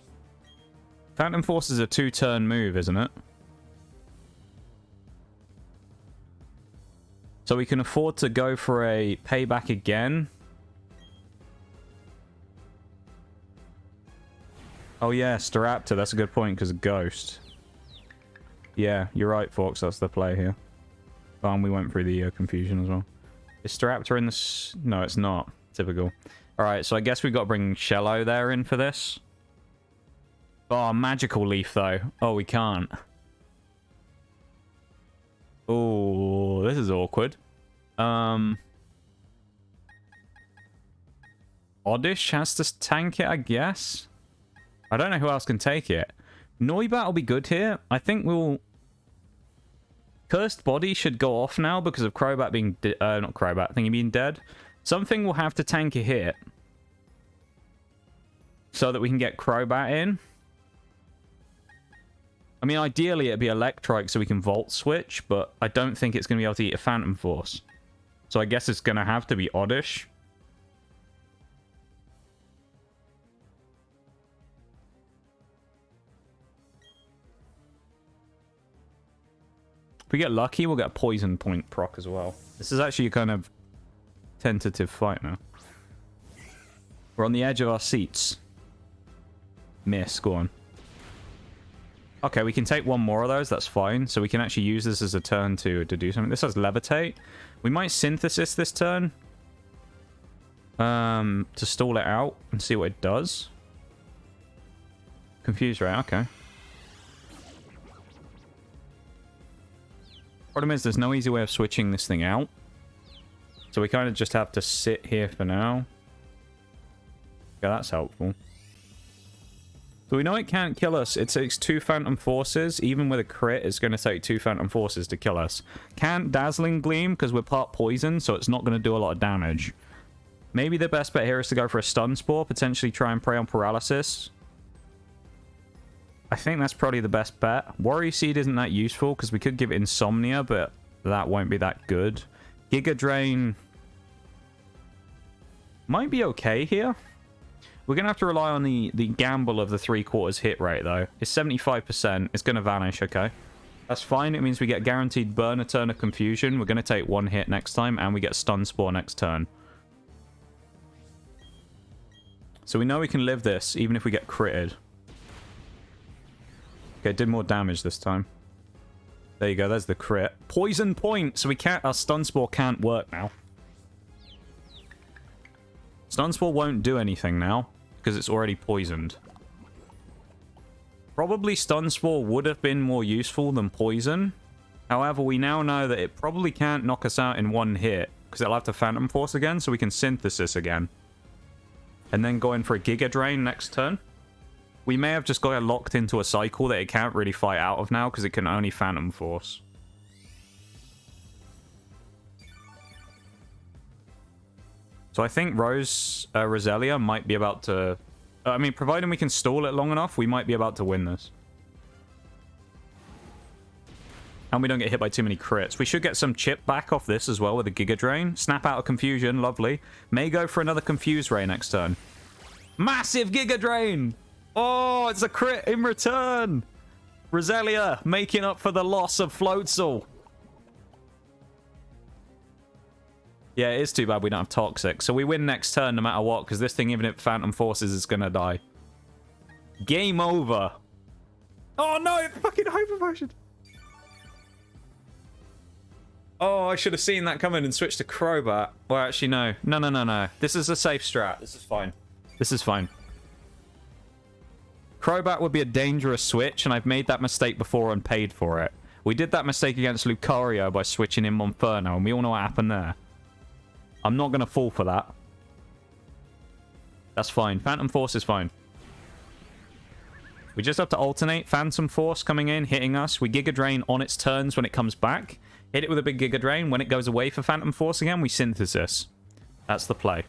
Phantom Force is a 2-turn move, isn't it? So we can afford to go for a Payback again. Oh yeah, Staraptor, that's a good point because of Ghost. Yeah, you're right, Fox, that's the play here. Oh, and we went through the confusion as well. Is Staraptor in this? No, it's not. Typical. Alright, so I guess we got to bring Shello there in for this. Oh, Magical Leaf, though. Oh, we can't. Oh, this is awkward. Oddish has to tank it, I guess. I don't know who else can take it. Noibat will be good here. I think we'll... Cursed Body should go off now because of Crobat being... not Crobat, thingy being dead. Something will have to tank a hit. So that we can get Crobat in. I mean, ideally it'd be Electrike so we can Volt Switch, but I don't think it's going to be able to eat a Phantom Force. So I guess it's going to have to be Oddish. If we get lucky, we'll get a Poison Point proc as well. This is actually a kind of tentative fight now. We're on the edge of our seats. Miss, go on. Okay, we can take one more of those, that's fine. So we can actually use this as a turn to do something. This has Levitate. We might Synthesis this turn. To stall it out and see what it does. Confuse Ray, okay. Problem is, there's no easy way of switching this thing out. So we kind of just have to sit here for now. Yeah, that's helpful. So we know it can't kill us. It takes 2 Phantom Forces. Even with a crit, it's going to take 2 Phantom Forces to kill us. Can't Dazzling Gleam because we're part poison, so it's not going to do a lot of damage. Maybe the best bet here is to go for a Stun Spore, potentially try and prey on Paralysis. I think that's probably the best bet. Worry Seed isn't that useful because we could give it Insomnia, but that won't be that good. Giga Drain might be okay here. We're going to have to rely on the gamble of the 3/4 hit rate, though. It's 75%. It's going to vanish, okay. That's fine. It means we get guaranteed burn a turn of Confusion. We're going to take 1 hit next time, and we get Stun Spore next turn. So we know we can live this, even if we get critted. Okay, it did more damage this time. There you go, there's the crit. Poison Point! So we can't... Our Stun Spore can't work now. Stun Spore won't do anything now, because it's already poisoned. Probably Stun Spore would have been more useful than Poison. However, we now know that it probably can't knock us out in 1 hit, because it'll have to Phantom Force again, so we can Synthesis again. And then go in for a Giga Drain next turn. We may have just got it locked into a cycle that it can't really fight out of now, because it can only Phantom Force. So I think Roselia might be about to... I mean, providing we can stall it long enough, we might be about to win this. And we don't get hit by too many crits. We should get some chip back off this as well with a Giga Drain. Snap out of Confusion. Lovely. May go for another Confuse Ray next turn. Massive Giga Drain! Oh, it's a crit in return! Roselia making up for the loss of Floatzel. Yeah, it is too bad we don't have Toxic. So we win next turn no matter what, because this thing, even if Phantom Forces, is going to die. Game over. Oh no, it fucking Hyper Potion. Oh, I should have seen that coming and switched to Crobat. Well, actually, no. No. This is a safe strat. This is fine. This is fine. Crobat would be a dangerous switch, and I've made that mistake before and paid for it. We did that mistake against Lucario by switching in Monferno, and we all know what happened there. I'm not going to fall for that. That's fine. Phantom Force is fine. We just have to alternate. Phantom Force coming in, hitting us. We Giga Drain on its turns when it comes back. Hit it with a big Giga Drain. When it goes away for Phantom Force again, we Synthesis. That's the play.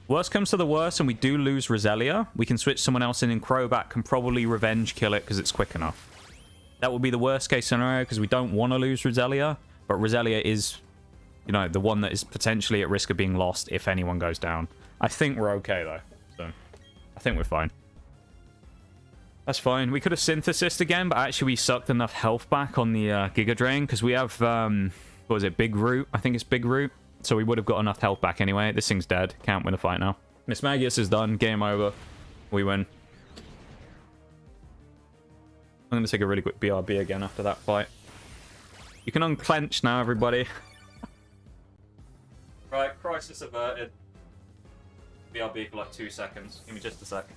Worst comes to the worst and we do lose Roselia. We can switch someone else in, and Crobat can probably revenge kill it because it's quick enough. That would be the worst case scenario because we don't want to lose Roselia. But Roselia is, you know, the one that is potentially at risk of being lost if anyone goes down. I think we're okay though. So I think we're fine. That's fine. We could have Synthesized again, but actually we sucked enough health back on the Giga Drain because we have, what was it, Big Root? I think it's Big Root. So we would have got enough health back anyway. This thing's dead. Can't win a fight now. Mismagius is done. Game over. We win. I'm going to take a really quick BRB again after that fight. You can unclench now, everybody. Right, crisis averted. BRB for like 2 seconds. Give me just a sec.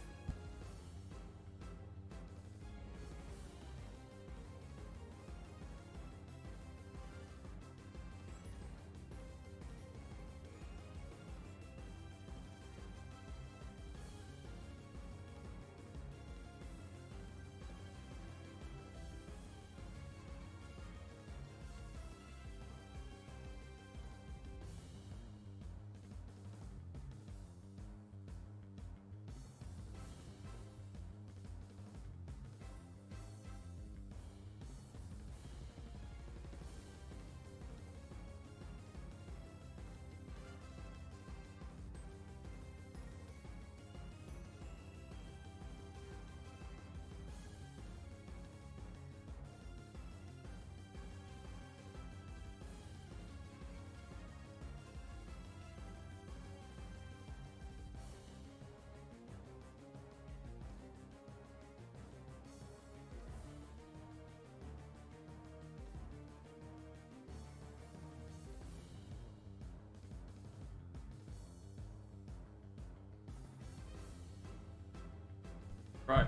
Right.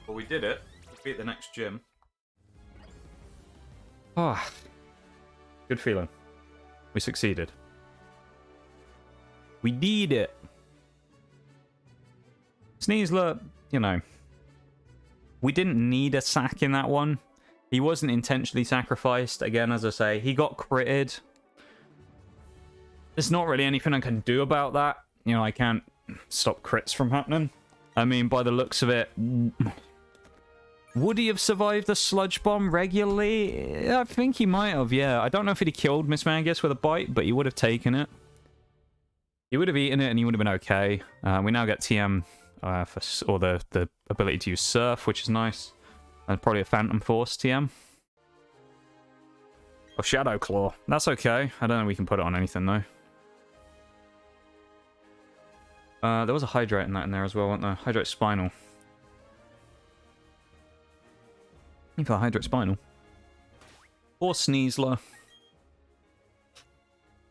Well, we did it. We beat the next gym. Ah, good feeling. We succeeded. We did it. Sneasler, you know, we didn't need a sack in that one. He wasn't intentionally sacrificed. Again, as I say, he got critted. There's not really anything I can do about that. You know, I can't stop crits from happening. I mean, by the looks of it, would he have survived the sludge bomb regularly? I think he might have, yeah. I don't know if he'd have killed Mismagius with a bite, but he would have taken it. He would have eaten it and he would have been okay. We now get TM or the ability to use Surf, which is nice. And probably a Phantom Force TM. Or Shadow Claw. That's okay. I don't know if we can put it on anything, though. There was a Hydrate in there as well, wasn't there? Hydrate Spinal. I think I Hydrate Spinal. Or Sneasler.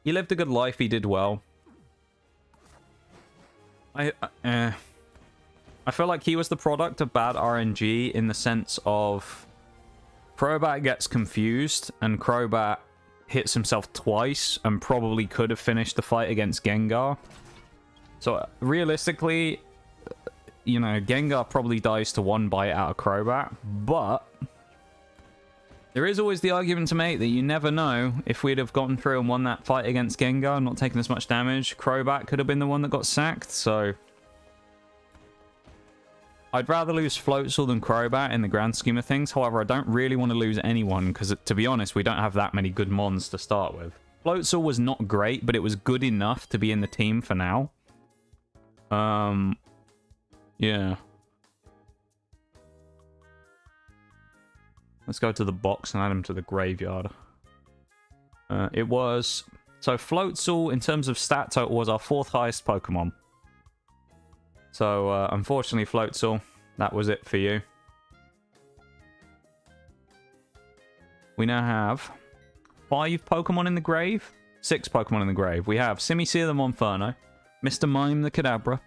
He lived a good life, he did well. I feel like he was the product of bad RNG in the sense of Crobat gets confused and Crobat hits himself twice and probably could have finished the fight against Gengar. So realistically, you know, Gengar probably dies to one bite out of Crobat, but there is always the argument to make that you never know. If we'd have gotten through and won that fight against Gengar and not taken as much damage, Crobat could have been the one that got sacked, so I'd rather lose Floatzel than Crobat in the grand scheme of things. However, I don't really want to lose anyone because, to be honest, we don't have that many good mons to start with. Floatzel was not great, but it was good enough to be in the team for now. Yeah. Let's go to the box and add him to the graveyard. It was... So Floatzel, in terms of stat total, was our 4th highest Pokemon. So, unfortunately, Floatzel, that was it for you. We now have 5 Pokemon in the grave. 6 Pokemon in the grave. We have Simisear the Monferno, Mr. Mime the Kadabra,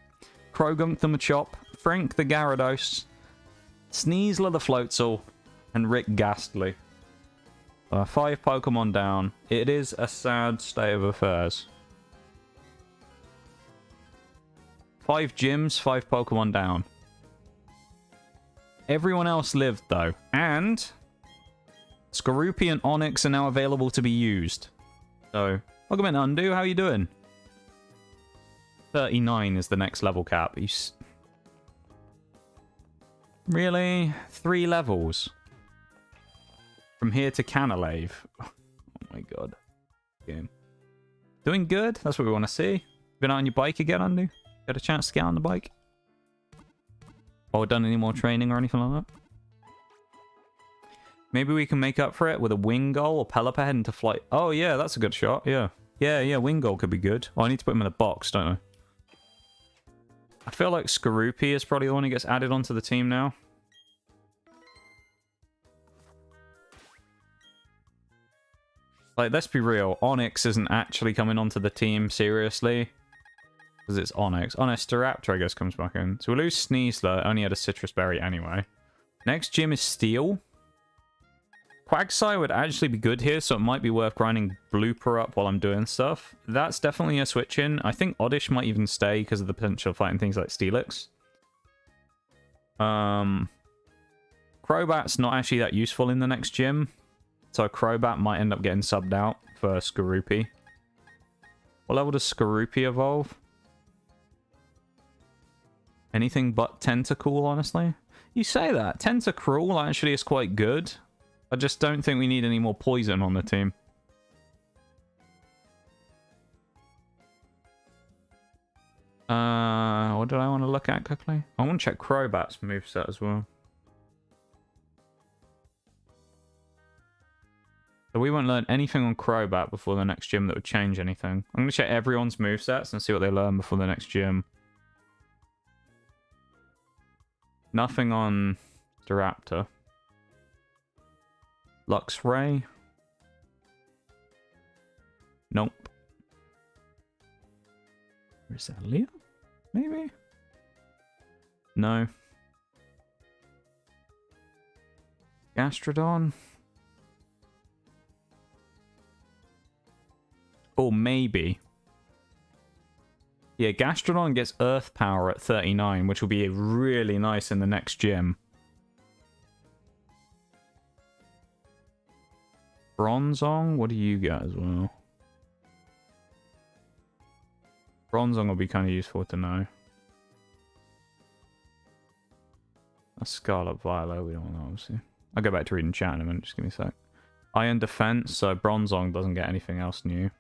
Krogunk the Machop, Frank the Gyarados, Sneasler the Floatzel, and Rick Ghastly. 5 Pokemon down. It is a sad state of affairs. 5 gyms, 5 Pokemon down. Everyone else lived, though. And Skorupi and Onix are now available to be used. So, welcome in, Undo. How you doing? 39 is the next level cap. Really? 3 levels? From here to Canalave. Oh my god. Game. Doing good? That's what we want to see. Been out on your bike again, Undo? Got a chance to get on the bike? Or done any more training or anything like that? Maybe we can make up for it with a Wingull or Pelipper heading to flight. Oh yeah, that's a good shot. Yeah. Yeah, Wingull could be good. Oh, I need to put him in a box, don't I? I feel like Skorupi is probably the one who gets added onto the team now. Like, let's be real. Onix isn't actually coming onto the team, seriously. Because it's Onix. Staraptor, I guess, comes back in. So we'll lose Sneasler. Only had a Citrus Berry anyway. Next gym is Steel. Quagsire would actually be good here, so it might be worth grinding Blooper up while I'm doing stuff. That's definitely a switch in. I think Oddish might even stay because of the potential of fighting things like Steelix. Crobat's not actually that useful in the next gym. So Crobat might end up getting subbed out for Skorupi. What level does Skorupi evolve? Anything but Tentacool, honestly. You say that. Tentacruel actually is quite good. I just don't think we need any more poison on the team. What did I want to look at quickly? I want to check Crobat's moveset as well. So we won't learn anything on Crobat before the next gym that would change anything. I'm going to check everyone's movesets and see what they learn before the next gym. Nothing on Staraptor. Luxray. Nope. Rosalia? Maybe? No. Gastrodon? Oh, maybe. Yeah, Gastrodon gets Earth Power at 39, which will be really nice in the next gym. Bronzong? What do you get as well? Bronzong will be kind of useful to know. A Scarlet Violet, we don't want that, obviously. I'll go back to reading chat in a minute, just give me a sec. Iron Defense, so Bronzong doesn't get anything else new.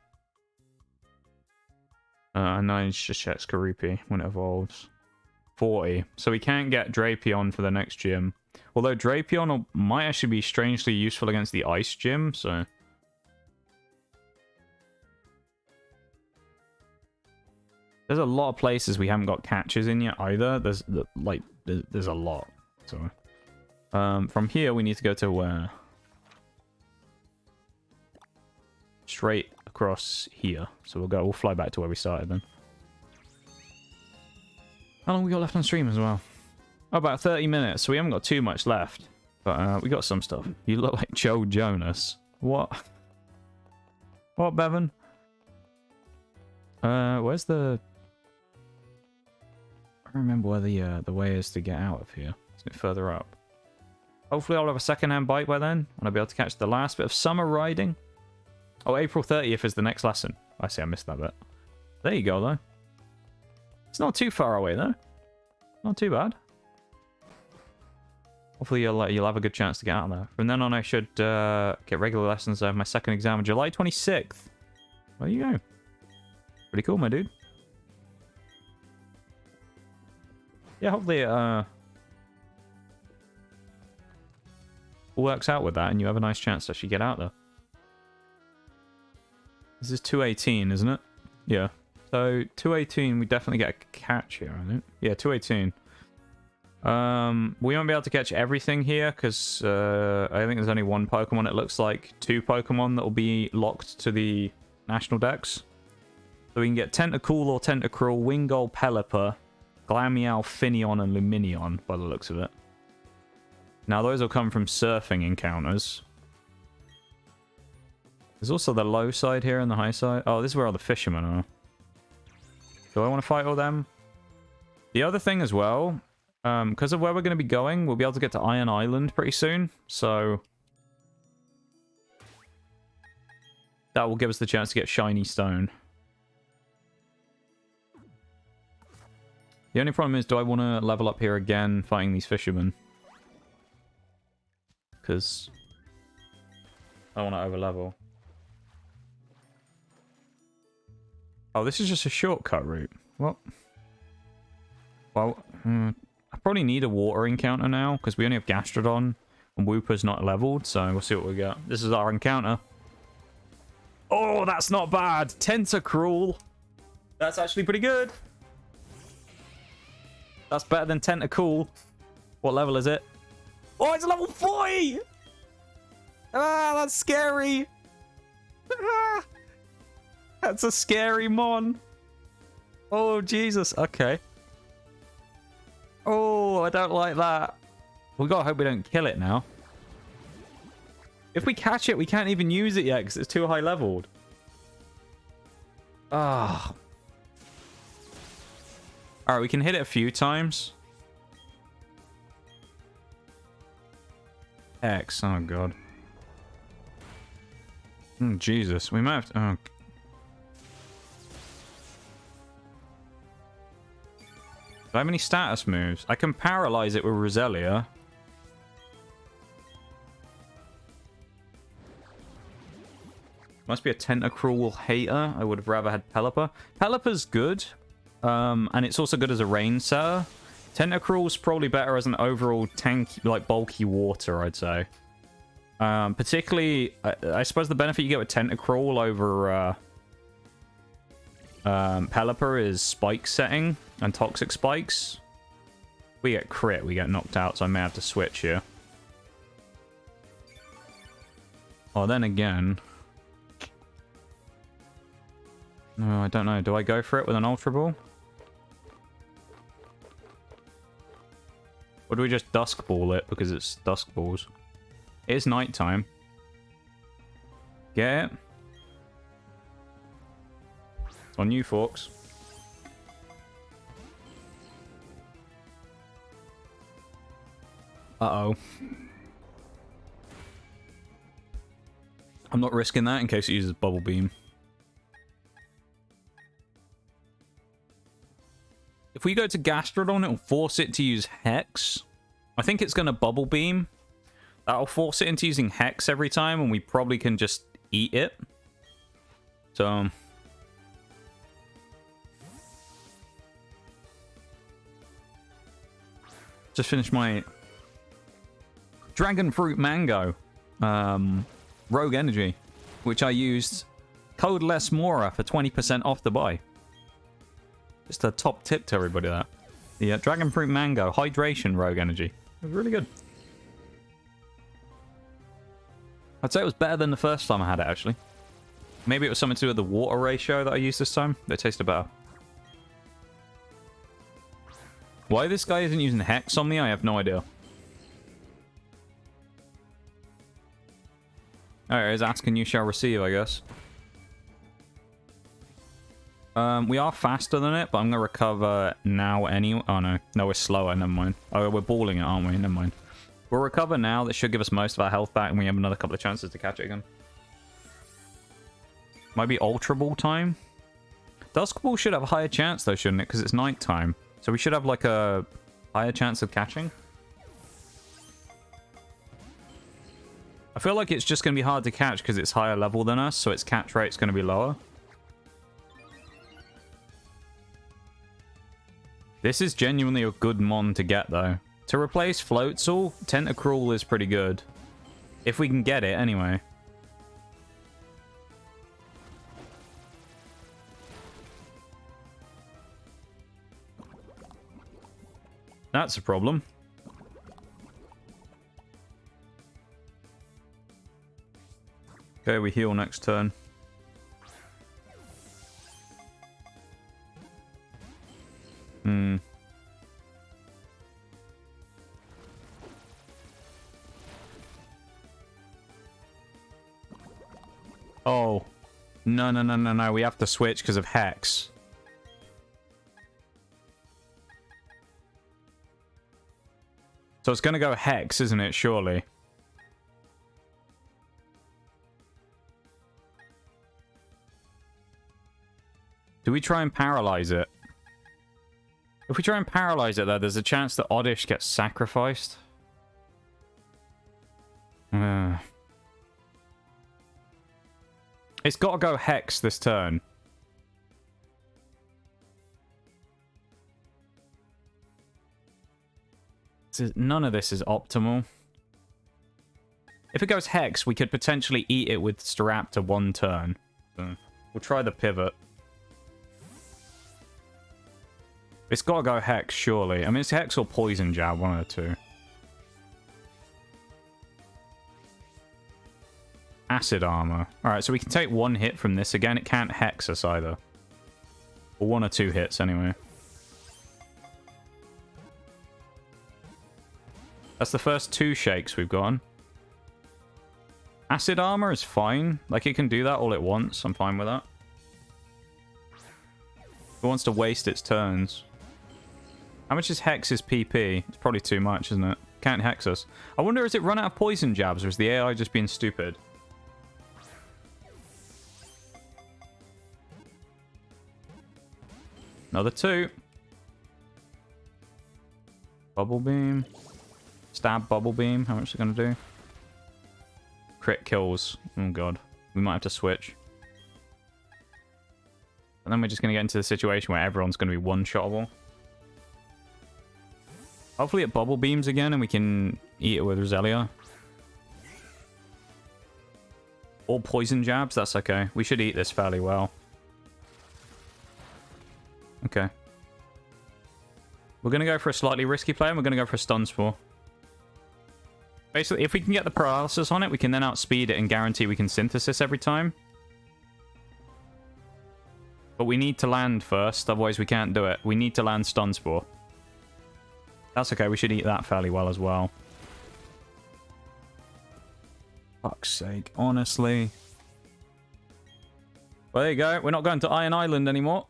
And then it's just check Skorupi when it evolves. 40. So we can't get Drapion for the next gym. Although Drapion might actually be strangely useful against the Ice Gym, so... There's a lot of places we haven't got catches in yet either. There's a lot. So, from here we need to go to where? Straight across here. So we'll fly back to where we started then. How long we got left on stream as well? Oh, about 30 minutes, so we haven't got too much left. But we got some stuff. You look like Joe Jonas. What? What, Bevan? Where's the... I don't remember where the way is to get out of here. It's a bit further up. Hopefully I'll have a second-hand bike by then, and I'll be able to catch the last bit of summer riding. Oh, April 30th is the next lesson. I see, I missed that bit. There you go, though. It's not too far away, though. Not too bad. Hopefully you'll have a good chance to get out of there. From then on, I should get regular lessons. I have my second exam on July 26th. There you go. Pretty cool, my dude. Yeah, hopefully it works out with that and you have a nice chance to actually get out there. This is 218, isn't it? Yeah. So 218, we definitely get a catch here, I think. Yeah, 218. We won't be able to catch everything here because I think there's only one Pokemon. It looks like 2 Pokemon that will be locked to the national dex. So we can get Tentacool or Tentacruel, Wingull, Pelipper, Glameow, Finneon, and Luminion by the looks of it. Now those will come from surfing encounters. There's also the low side here and the high side. Oh, this is where all the fishermen are. Do I want to fight all them? The other thing as well, because of where we're going to be going, we'll be able to get to Iron Island pretty soon. So that will give us the chance to get Shiny Stone. The only problem is, do I want to level up here again fighting these fishermen? Because I want to overlevel. Oh, this is just a shortcut route. Well, I probably need a water encounter now, because we only have Gastrodon, and Wooper's not leveled, so we'll see what we get. This is our encounter. Oh, that's not bad! Tentacruel! That's actually pretty good! That's better than Tentacool. What level is it? Oh, it's level 40! Ah, that's scary! Ah, that's a scary mon. Oh, Jesus. Okay. Oh, I don't like that. We gotta hope we don't kill it now. If we catch it, we can't even use it yet because it's too high leveled. Ah. Alright, we can hit it a few times. X. Oh, God. Oh, Jesus. We might have to... Oh. Do I have any status moves? I can paralyze it with Roselia. Must be a Tentacruel hater. I would have rather had Pelipper. Pelipper's good. And it's also good as a rain setter. Tentacruel's probably better as an overall tank, like bulky water, I'd say. Particularly, I suppose the benefit you get with Tentacruel over Pelipper is spike setting and toxic spikes. We get crit, we get knocked out, so I may have to switch here. Oh, then again... No, I don't know. Do I go for it with an Ultra Ball? Or do we just Dusk Ball it because it's Dusk Balls? It is nighttime. Get it? It's on you, Forks. Uh-oh. I'm not risking that in case it uses Bubble Beam. If we go to Gastrodon, it'll force it to use Hex. I think it's going to Bubble Beam. That'll force it into using Hex every time, and we probably can just eat it. So... just finished my Dragon Fruit Mango Rogue Energy, which I used code LessMora for 20% off the buy. Just a top tip to everybody there. The Dragon Fruit Mango Hydration Rogue Energy. It was really good. I'd say it was better than the first time I had it, actually. Maybe it was something to do with the water ratio that I used this time. They tasted better. Why this guy isn't using Hex on me, I have no idea. Alright, is asking you shall receive, I guess. We are faster than it, but I'm going to recover now anyway. Oh, no. No, we're slower. Never mind. Oh, we're balling it, aren't we? Never mind. We'll recover now. That should give us most of our health back, and we have another couple of chances to catch it again. Might be Ultra Ball time. Dusk Ball should have a higher chance, though, shouldn't it? Because it's nighttime. So we should have, like, a higher chance of catching. feel like it's just going to be hard to catch because it's higher level than us, so its catch rate's going to be lower. This is genuinely a good mon to get, though. To replace Floatzel, Tentacruel is pretty good. If we can get it, anyway. That's a problem. Okay, we heal next turn. Oh. No. We have to switch because of Hex. So it's going to go Hex, isn't it? Surely. Do we try and paralyze it? If we try and paralyze it, though, there's a chance that Oddish gets sacrificed. It's got to go Hex this turn. None of this is optimal. If it goes Hex, we could potentially eat it with Staraptor one turn. So we'll try the pivot. It's got to go Hex, surely. I mean, it's Hex or Poison Jab, one of the two. Acid Armor. Alright, so we can take one hit from this again. It can't Hex us either. Or one or two hits, anyway. That's the first two shakes we've gotten. Acid Armor is fine. Like, it can do that all at once. I'm fine with that. It wants to waste its turns. How much is Hex's PP? It's probably too much, isn't it? Can't Hex us. I wonder, has it run out of Poison Jabs, or is the AI just being stupid? Another two. Bubble Beam. Stab Bubble Beam. How much is it going to do? Crit kills. Oh, God. We might have to switch. And then we're just going to get into the situation where everyone's going to be one-shottable. Hopefully it Bubble Beams again and we can eat it with Roselia. Or Poison Jabs. That's okay. We should eat this fairly well. Okay. We're going to go for a slightly risky play and we're going to go for a Stun Spore. Basically, if we can get the paralysis on it, we can then outspeed it and guarantee we can synthesis every time. But we need to land first, otherwise we can't do it. We need to land Stun Spore. That's okay, we should eat that fairly well as well. Fuck's sake, honestly. Well, there you go. We're not going to Iron Island anymore.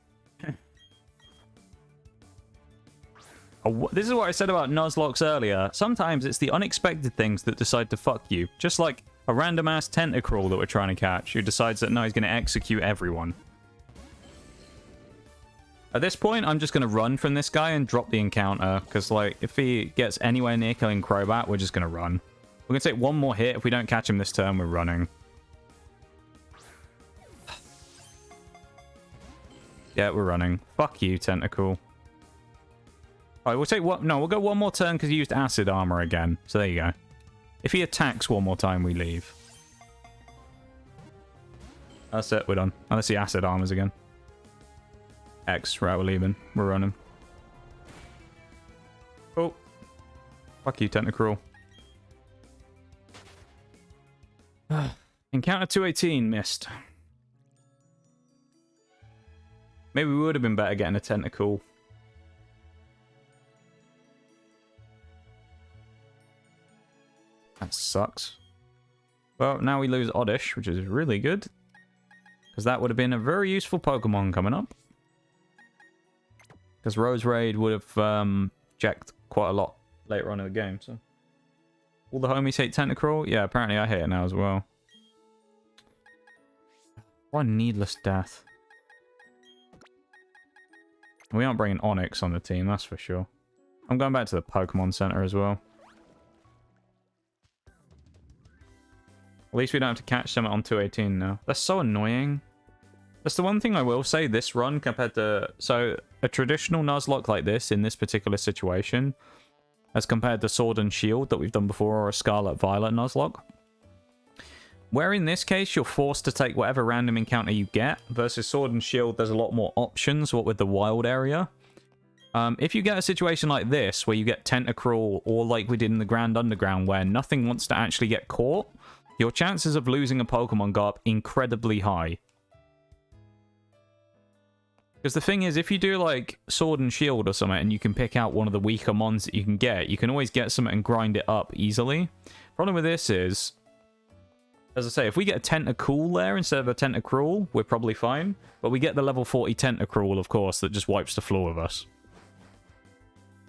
This is what I said about Nuzlocke earlier. Sometimes it's the unexpected things that decide to fuck you. Just like a random-ass Tentacruel that we're trying to catch, who decides that no, he's going to execute everyone. At this point, I'm just going to run from this guy and drop the encounter, because, like, if he gets anywhere near killing Crobat, we're just going to run. We're going to take one more hit. If we don't catch him this turn, we're running. Yeah, we're running. Fuck you, Tentacool. Alright, we'll take one. No, we'll go one more turn because he used Acid Armor again. So there you go. If he attacks one more time, we leave. That's it, we're done. Unless he Acid Armors again. X, right, we're leaving. We're running. Oh. Fuck you, Tentacruel. Encounter 218, missed. Maybe we would have been better getting a Tentacool. That sucks. Well, now we lose Oddish, which is really good. Because that would have been a very useful Pokemon coming up. Because Roserade would have checked quite a lot later on in the game. So, all the homies hate Tentacruel? Yeah, apparently I hate it now as well. What a needless death. We aren't bringing Onix on the team, that's for sure. I'm going back to the Pokemon Center as well. At least we don't have to catch them on 218 now. That's so annoying. That's the one thing I will say this run compared to... So, a traditional Nuzlocke like this in this particular situation, as compared to Sword and Shield that we've done before, or a Scarlet Violet Nuzlocke, where in this case you're forced to take whatever random encounter you get, versus Sword and Shield there's a lot more options, what with the wild area. If you get a situation like this, where you get Tentacruel, or like we did in the Grand Underground, where nothing wants to actually get caught, your chances of losing a Pokemon go up incredibly high. Because the thing is, if you do like Sword and Shield or something, and you can pick out one of the weaker mons that you can always get something and grind it up easily. Problem with this is, as I say, if we get a Tentacool there instead of a Tentacruel, we're probably fine. But we get the level 40 Tentacruel, of course, that just wipes the floor with us.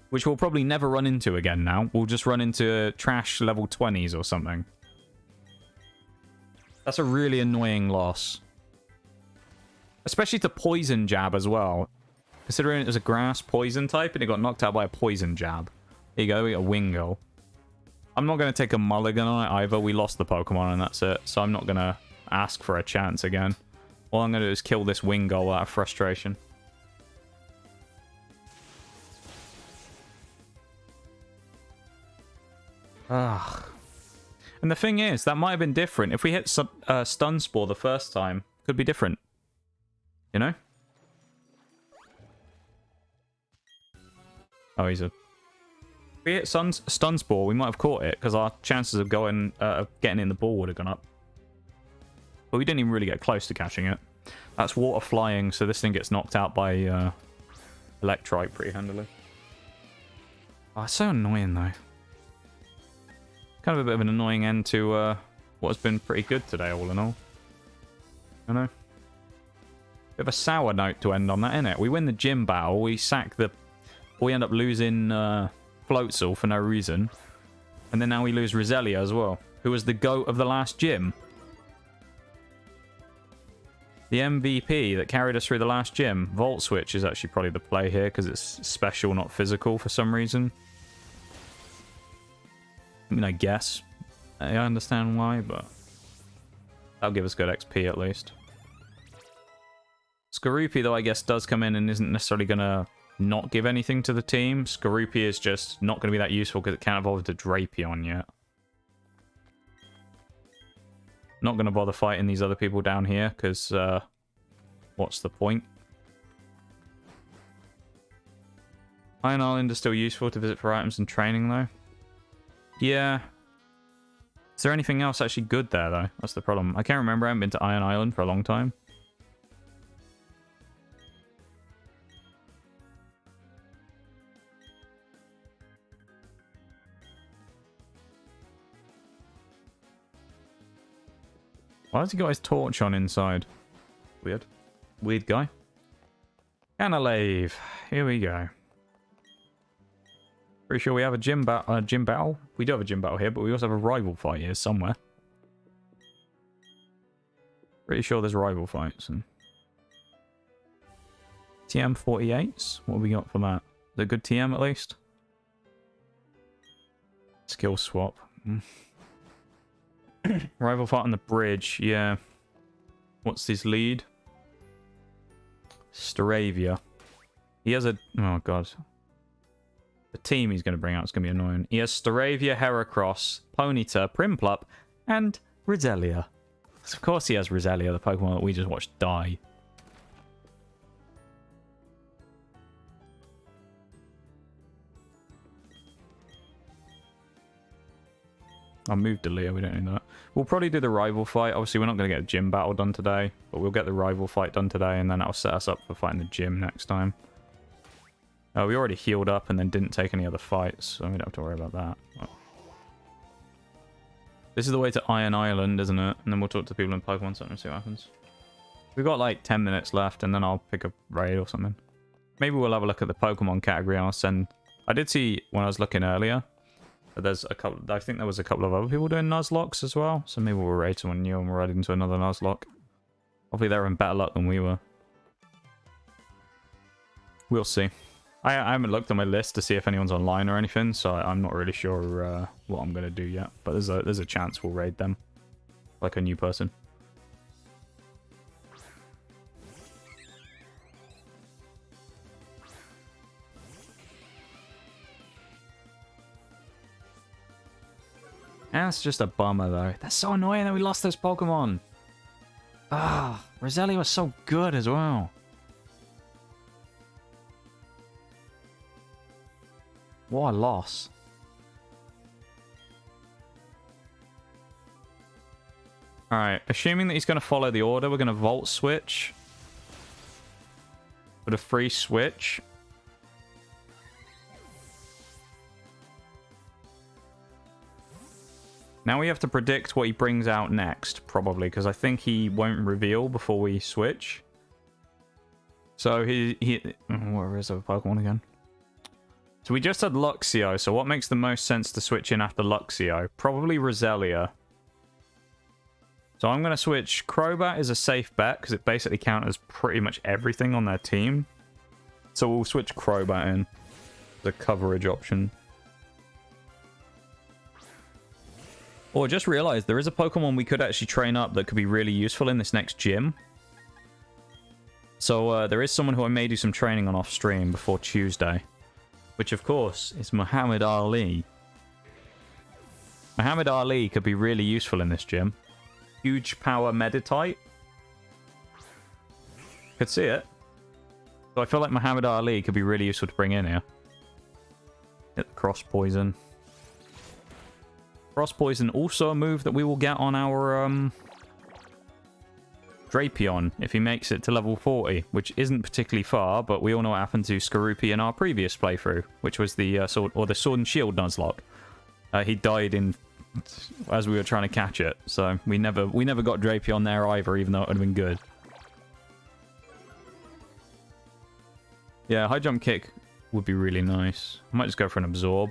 Which we'll probably never run into again now. We'll just run into trash level 20s or something. That's a really annoying loss. Especially to Poison Jab as well. Considering it was a grass poison type and it got knocked out by a Poison Jab. There you go, we got a Wingull. I'm not going to take a mulligan on it either. We lost the Pokemon and that's it. So I'm not going to ask for a chance again. All I'm going to do is kill this Wingull out of frustration. Ugh. And the thing is, that might have been different. If we hit Stun Spore the first time, could be different. You know? Oh, he's a... If we hit Stun Spore, we might have caught it, because our chances of getting in the ball would have gone up. But we didn't even really get close to catching it. That's water flying, so this thing gets knocked out by Electrike pretty handily. Oh, it's so annoying, though. Kind of a bit of an annoying end to what's been pretty good today, all in all. I know. Bit of a sour note to end on that, innit? We win the gym battle, we sack the... We end up losing Floatzel for no reason. And then now we lose Roselia as well, who was the GOAT of the last gym. The MVP that carried us through the last gym. Volt Switch is actually probably the play here, because it's special, not physical for some reason. I mean, I guess. I understand why, but... That'll give us good XP at least. Skorupi, though, I guess, does come in and isn't necessarily going to not give anything to the team. Skorupi is just not going to be that useful because it can't evolve to Drapion yet. Not going to bother fighting these other people down here because what's the point? Iron Island is still useful to visit for items and training, though. Yeah. Is there anything else actually good there, though? That's the problem. I can't remember. I haven't been to Iron Island for a long time. Why has he got his torch on inside? Weird. Weird guy. Canalave. Here we go. Pretty sure we have a gym battle. We do have a gym battle here, but we also have a rival fight here somewhere. Pretty sure there's rival fights. And... TM48s? What have we got for that? Is it a good TM at least? Skill swap. Rival fight on the bridge, yeah. What's his lead? Staravia. He has a... Oh, God. The team he's going to bring out is going to be annoying. He has Staravia, Heracross, Ponyta, Prinplup, and Roselia. Of course he has Roselia, the Pokemon that we just watched die. I'll move Delia, we don't need that. We'll probably do the rival fight. Obviously, we're not going to get a gym battle done today, but we'll get the rival fight done today, and then that'll set us up for fighting the gym next time. We already healed up and then didn't take any other fights, so we don't have to worry about that. Oh. This is the way to Iron Island, isn't it? And then we'll talk to people in Pokemon Center and see what happens. We've got like 10 minutes left, and then I'll pick a raid or something. Maybe we'll have a look at the Pokemon category. I'll send... I did see when I was looking earlier, but there's a couple... I think there was a couple of other people doing Nuzlocks as well, so maybe we'll raid someone new and we'll raid into another Nuzlocke. Hopefully they're in better luck than we were. We'll see. I haven't looked at my list to see if anyone's online or anything, so I'm not really sure what I'm going to do yet. But there's a chance we'll raid them. like a new person. That's just a bummer, though. That's so annoying that we lost those Pokemon. Ah, Roselia was so good as well. What a loss. Alright, assuming that he's going to follow the order, we're going to Volt Switch. Put a free switch. Now we have to predict what he brings out next, probably, because I think he won't reveal before we switch. So where is the Pokemon again? So we just had Luxio, so what makes the most sense to switch in after Luxio? Probably Roselia. So I'm going to switch. Crobat is a safe bet, because it basically counters pretty much everything on their team. So we'll switch Crobat in. The coverage option. Or just realized there is a Pokemon we could actually train up that could be really useful in this next gym. So there is someone who I may do some training on off stream before Tuesday. Which of course is Muhammad Ali. Muhammad Ali could be really useful in this gym. Huge power Meditite. Could see it. So I feel like Muhammad Ali could be really useful to bring in here. Hit the Cross Poison. Cross Poison, also a move that we will get on our Drapion if he makes it to level 40, which isn't particularly far, but we all know what happened to Skorupi in our previous playthrough, which was the Sword and Shield Nuzlocke. He died as we were trying to catch it, so we never got Drapion there either, even though it would have been good. Yeah, High Jump Kick would be really nice. I might just go for an Absorb.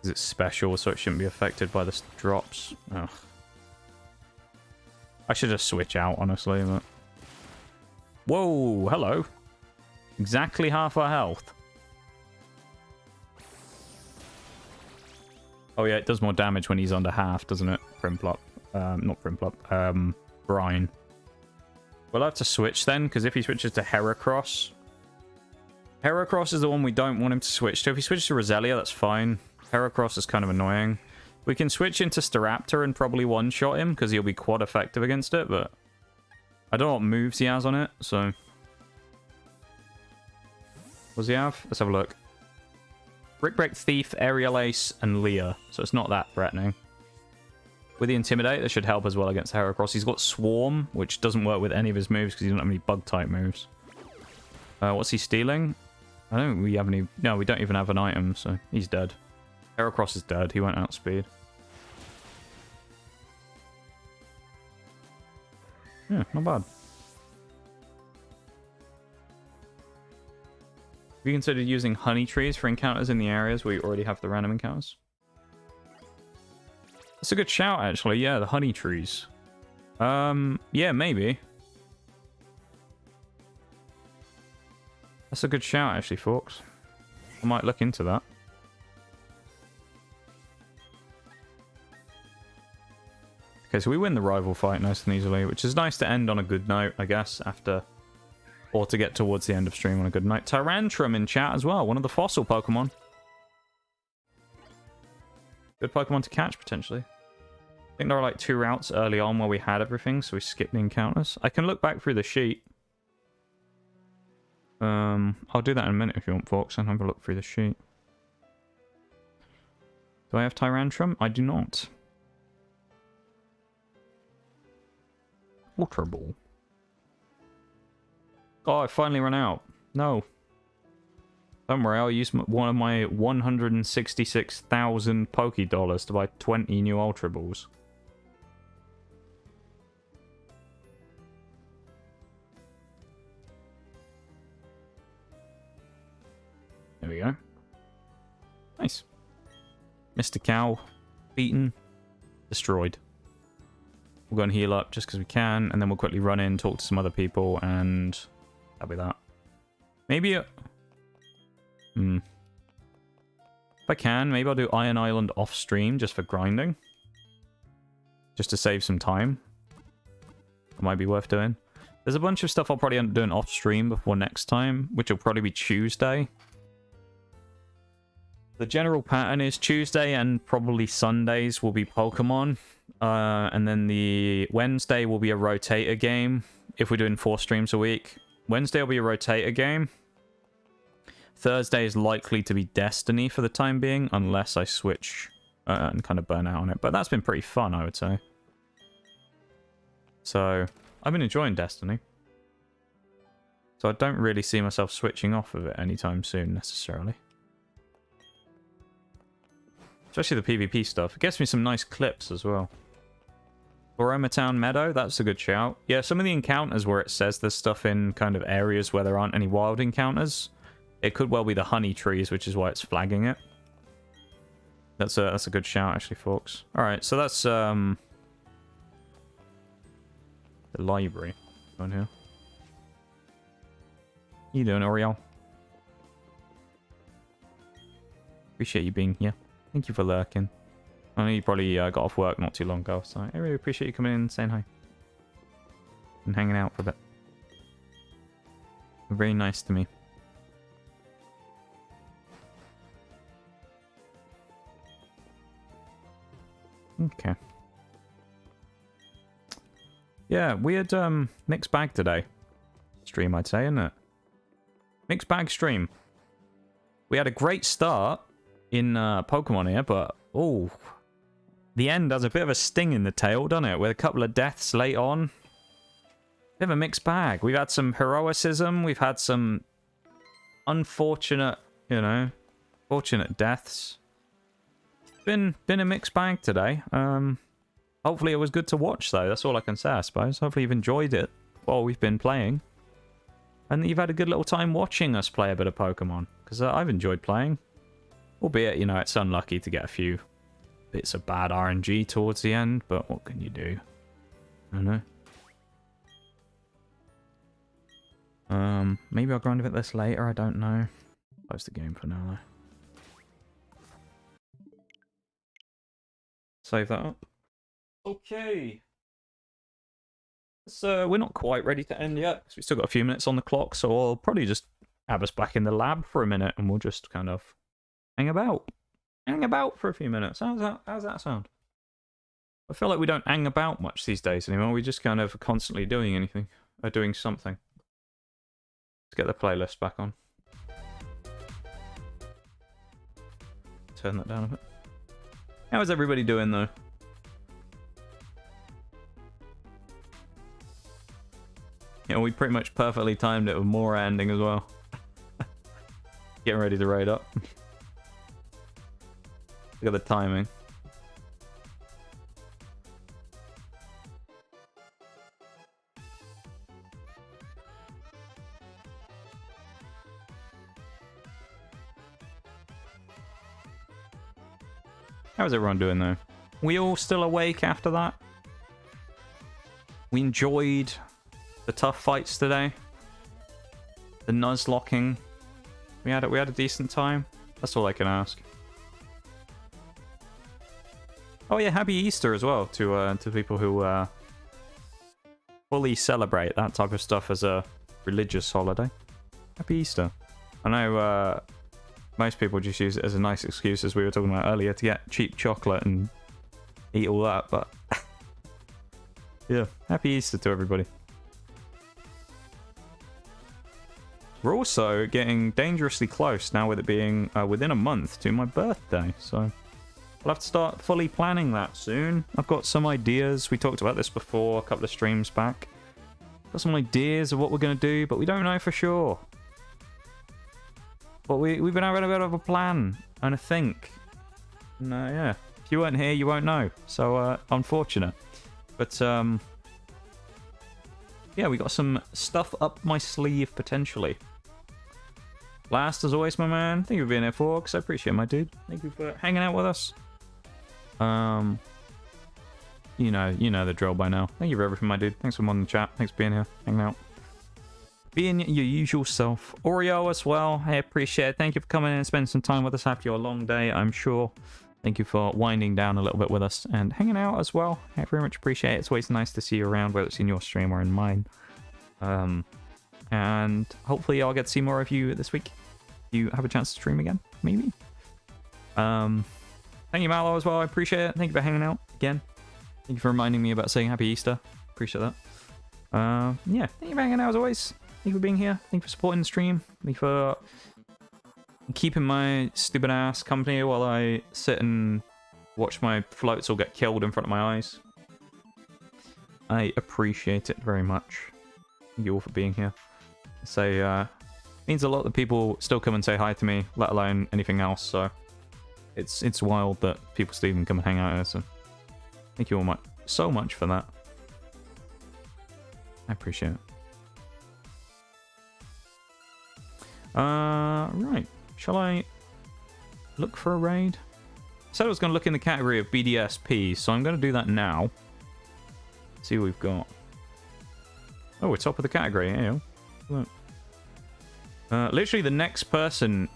It's special, so it shouldn't be affected by the drops. Ugh. I should just switch out, honestly. But... Whoa, hello. Exactly half our health. Oh yeah, it does more damage when he's under half, doesn't it? Primplop. Not Primplop. Brine. We'll have to switch then, because if he switches to Heracross... Heracross is the one we don't want him to switch to. If he switches to Roselia, that's fine. Heracross is kind of annoying. We can switch into Staraptor and probably one-shot him, because he'll be quad effective against it, but... I don't know what moves he has on it, so... What does he have? Let's have a look. Brick Break, Thief, Aerial Ace, and Leer, so it's not that threatening. With the Intimidate, that should help as well against Heracross. He's got Swarm, which doesn't work with any of his moves, because he doesn't have any Bug-type moves. What's he stealing? I don't think we have any... No, we don't even have an item, so he's dead. Heracross is dead. He went outspeed. Yeah, not bad. Have you considered using honey trees for encounters in the areas where you already have the random encounters? That's a good shout, actually. Yeah, the honey trees. Yeah, maybe. That's a good shout, actually, folks. I might look into that. Okay, so we win the rival fight nice and easily, which is nice to end on a good note, I guess, after... Or to get towards the end of stream on a good note. Tyrantrum in chat as well, one of the fossil Pokemon. Good Pokemon to catch, potentially. I think there are like 2 routes early on where we had everything, so we skipped the encounters. I can look back through the sheet. I'll do that in a minute if you want, folks, and have a look through the sheet. Do I have Tyrantrum? I do not. Ultra Ball. Oh, I finally ran out. No. Don't worry, I'll use one of my 166,000 Poké-Dollars to buy 20 new Ultra Balls. There we go. Nice. Mr. Cow. Beaten. Destroyed. We'll go and heal up just because we can, and then we'll quickly run in, talk to some other people, and that'll be that. Maybe if I can, maybe I'll do Iron Island off stream just for grinding. just to save some time. It might be worth doing. There's a bunch of stuff I'll probably end up doing off stream before next time, which will probably be Tuesday. The general pattern is Tuesday and probably Sundays will be Pokemon. And then the Wednesday will be a rotator game if we're doing 4 streams a week. Wednesday will be a rotator game. Thursday is likely to be Destiny for the time being, unless I switch and kind of burn out on it. But that's been pretty fun, I would say. So, I've been enjoying Destiny. So I don't really see myself switching off of it anytime soon, necessarily. Especially the PvP stuff. It gets me some nice clips as well. Boroma Town Meadow, that's a good shout. Yeah, some of the encounters where it says there's stuff in kind of areas where there aren't any wild encounters. It could well be the honey trees, which is why it's flagging it. That's a good shout, actually, folks. Alright, so that's the library. On here. How you doing, Oriel? Appreciate you being here. Thank you for lurking. I know you probably got off work not too long ago, so I really appreciate you coming in and saying hi. And hanging out for a bit. Very nice to me. Okay. Yeah, weird mixed bag today. Stream, I'd say, isn't it? Mixed bag stream. We had a great start in Pokemon here, but oh, the end has a bit of a sting in the tail, doesn't it? With a couple of deaths late on. Bit of a mixed bag. We've had some heroicism. We've had some unfortunate, you know, fortunate deaths. Been a mixed bag today. Hopefully it was good to watch, though. That's all I can say, I suppose. Hopefully you've enjoyed it while we've been playing. And that you've had a good little time watching us play a bit of Pokemon. Because I've enjoyed playing. Albeit, you know, it's unlucky to get a few bits of bad RNG towards the end. But what can you do? I don't know. Maybe I'll grind a bit this later. I don't know. Close the game for now, though. Save that up. Okay. So we're not quite ready to end yet, because we've still got a few minutes on the clock, so I'll probably just have us back in the lab for a minute, and we'll just kind of hang about. Hang about for a few minutes. How's that sound? I feel like we don't hang about much these days anymore. We just kind of are constantly doing anything, or doing something. Let's get the playlist back on. Turn that down a bit. How is everybody doing, though? Yeah, we pretty much perfectly timed it with more ending as well. Getting ready to raid up. Look at the timing. How's everyone doing, though? We all still awake after that? We enjoyed the tough fights today. The nuzlocking. We had a decent time. That's all I can ask. Oh yeah, happy Easter as well to people who fully celebrate that type of stuff as a religious holiday. Happy Easter. I know most people just use it as a nice excuse, as we were talking about earlier, to get cheap chocolate and eat all that, but yeah, happy Easter to everybody. We're also getting dangerously close now with it being within a month to my birthday, so I'll have to start fully planning that soon. I've got some ideas. We talked about this before a couple of streams back. Got some ideas of what we're going to do, but we don't know for sure. But we've been having a bit of a plan and a think. And yeah, if you weren't here, you won't know. So unfortunate. But yeah, we got some stuff up my sleeve potentially. Last, as always, my man. Thank you for being here, Forks. I appreciate it, my dude. Thank you for hanging out with us. You know the drill by now. Thank you for everything, my dude. Thanks for modding the chat. Thanks for being here, hanging out. Being your usual self. Oreo as well. I appreciate it. Thank you for coming in and spending some time with us after your long day, I'm sure. Thank you for winding down a little bit with us and hanging out as well. I very much appreciate it. It's always nice to see you around, whether it's in your stream or in mine. And hopefully I'll get to see more of you this week. You have a chance to stream again, maybe. Thank you, Mallow, as well. I appreciate it. Thank you for hanging out again. Thank you for reminding me about saying Happy Easter. Appreciate that. Yeah, thank you for hanging out as always. Thank you for being here. Thank you for supporting the stream. Thank you for keeping my stupid ass company while I sit and watch my floats all get killed in front of my eyes. I appreciate it very much. Thank you all for being here. It means a lot that people still come and say hi to me, let alone anything else, so it's wild that people still even come and hang out here, so thank you all so much for that. I appreciate it. Right. Shall I look for a raid? I said I was going to look in the category of BDSP, so I'm going to do that now. See what we've got. Oh, we're top of the category. Hey, look. Literally the next person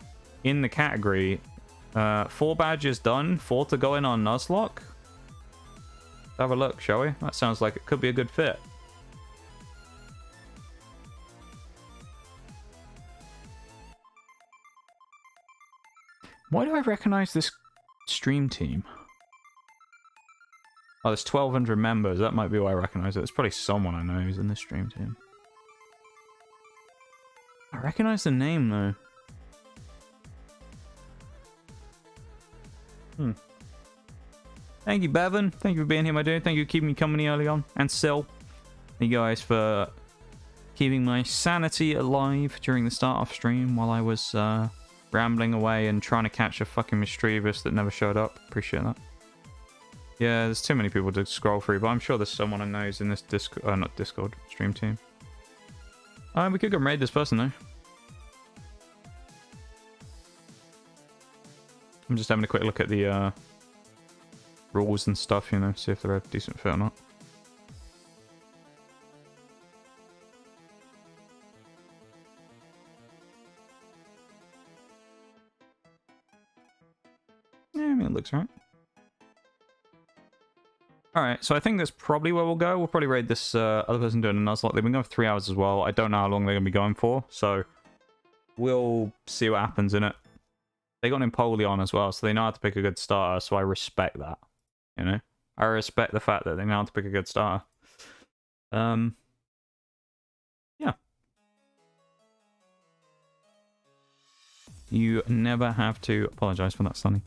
in the category. 4 badges done. 4 to go in on Nuzlocke. Let's have a look, shall we? That sounds like it could be a good fit. Why do I recognize this stream team? Oh, there's 1,200 members. That might be why I recognize it. There's probably someone I know who's in this stream team. I recognize the name, though. Thank you, Bevan. Thank you for being here, my dude. Thank you for keeping me company early on. And Sil. Thank you guys for keeping my sanity alive during the start of stream while I was rambling away and trying to catch a fucking Mischievous that never showed up. Appreciate that. Yeah, there's too many people to scroll through, but I'm sure there's someone I know who's in this not Discord, stream team. We could go raid this person, though. I'm just having a quick look at the rules and stuff, you know, see if they're a decent fit or not. Yeah, I mean, it looks right. Alright, so I think that's probably where we'll go. We'll probably raid this other person doing a Nuzlocke. They've been going for 3 hours as well. I don't know how long they're going to be going for, so we'll see what happens in it. They got Empoleon as well, so they know how to pick a good starter, so I respect that. You know? I respect the fact that they know how to pick a good starter. Yeah. You never have to apologize for that, Sonny.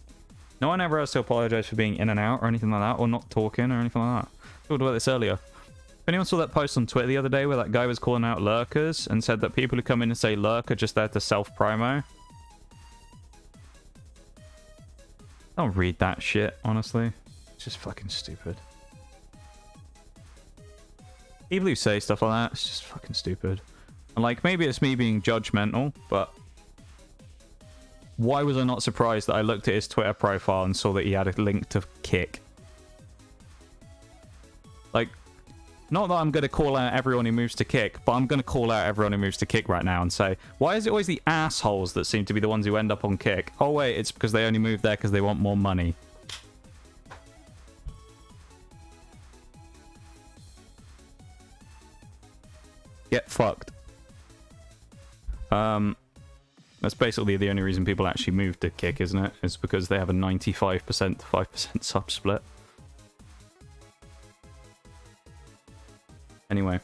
No one ever has to apologize for being in and out or anything like that, or not talking or anything like that. I talked about this earlier. If anyone saw that post on Twitter the other day where that guy was calling out lurkers and said that people who come in and say lurk are just there to self-promo. Don't read that shit, honestly. It's just fucking stupid. People who say stuff like that, it's just fucking stupid. And like, maybe it's me being judgmental, but why was I not surprised that I looked at his Twitter profile and saw that he had a link to Kick? Like, not that I'm going to call out everyone who moves to Kick, but I'm going to call out everyone who moves to Kick right now and say, why is it always the assholes that seem to be the ones who end up on Kick? Oh wait, it's because they only move there because they want more money. Get fucked. That's basically the only reason people actually move to Kick, isn't it? It's because they have a 95% to 5% sub split. Anyway.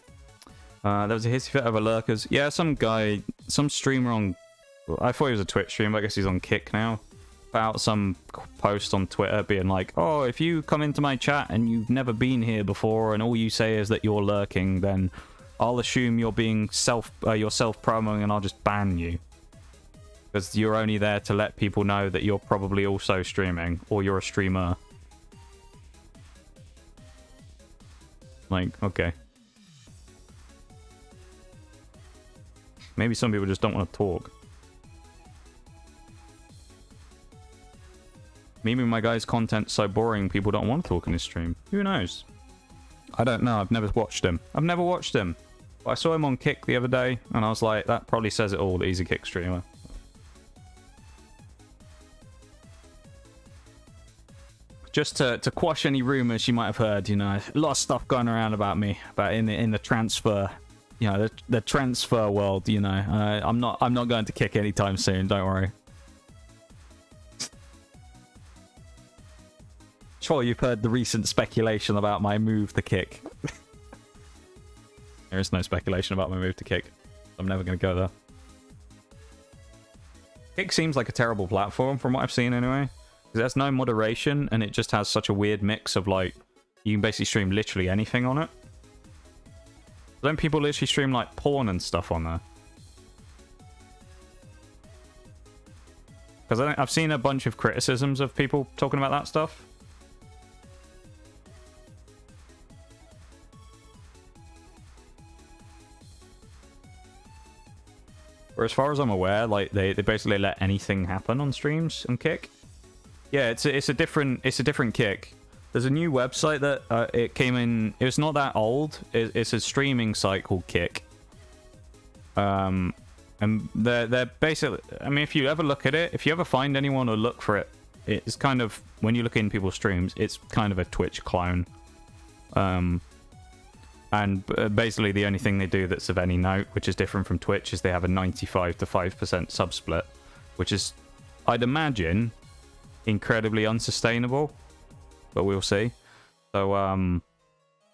There was a hissy fit over lurkers. Yeah, some guy, some streamer on... I thought he was a Twitch streamer, but I guess he's on Kick now. About some post on Twitter being like, oh, if you come into my chat and you've never been here before and all you say is that you're lurking, then I'll assume you're being you're self-promoting and I'll just ban you. Because you're only there to let people know that you're probably also streaming, or you're a streamer. Like, okay. Maybe some people just don't want to talk. Maybe my guy's content's so boring people don't want to talk in his stream. Who knows? I don't know. I've never watched him. I've never watched him. But I saw him on Kick the other day, and I was like, that probably says it all that he's a Kick streamer. just to quash any rumors you might have heard. You know, a lot of stuff going around about me, about in the transfer, you know, the transfer world. You know, I'm not going to kick anytime soon. Don't worry. Sure, you've heard the recent speculation about my move to kick. There is no speculation about my move to kick. I'm never going to go there. Kick seems like a terrible platform from what I've seen anyway. Because there's no moderation and it just has such a weird mix of like, you can basically stream literally anything on it. Don't people literally stream like porn and stuff on there? Because I've seen a bunch of criticisms of people talking about that stuff. Or as far as I'm aware, like they basically let anything happen on streams on Kick. Yeah, it's a different Kick. There's a new website that it came in. It's not that old. It's a streaming site called Kick. And they're basically. I mean, if you ever look at it, if you ever find anyone or look for it, it's kind of when you look in people's streams, it's kind of a Twitch clone. And basically the only thing they do that's of any note, which is different from Twitch, is they have a 95 to 5% sub split, which is, I'd imagine, incredibly unsustainable, but we'll see. So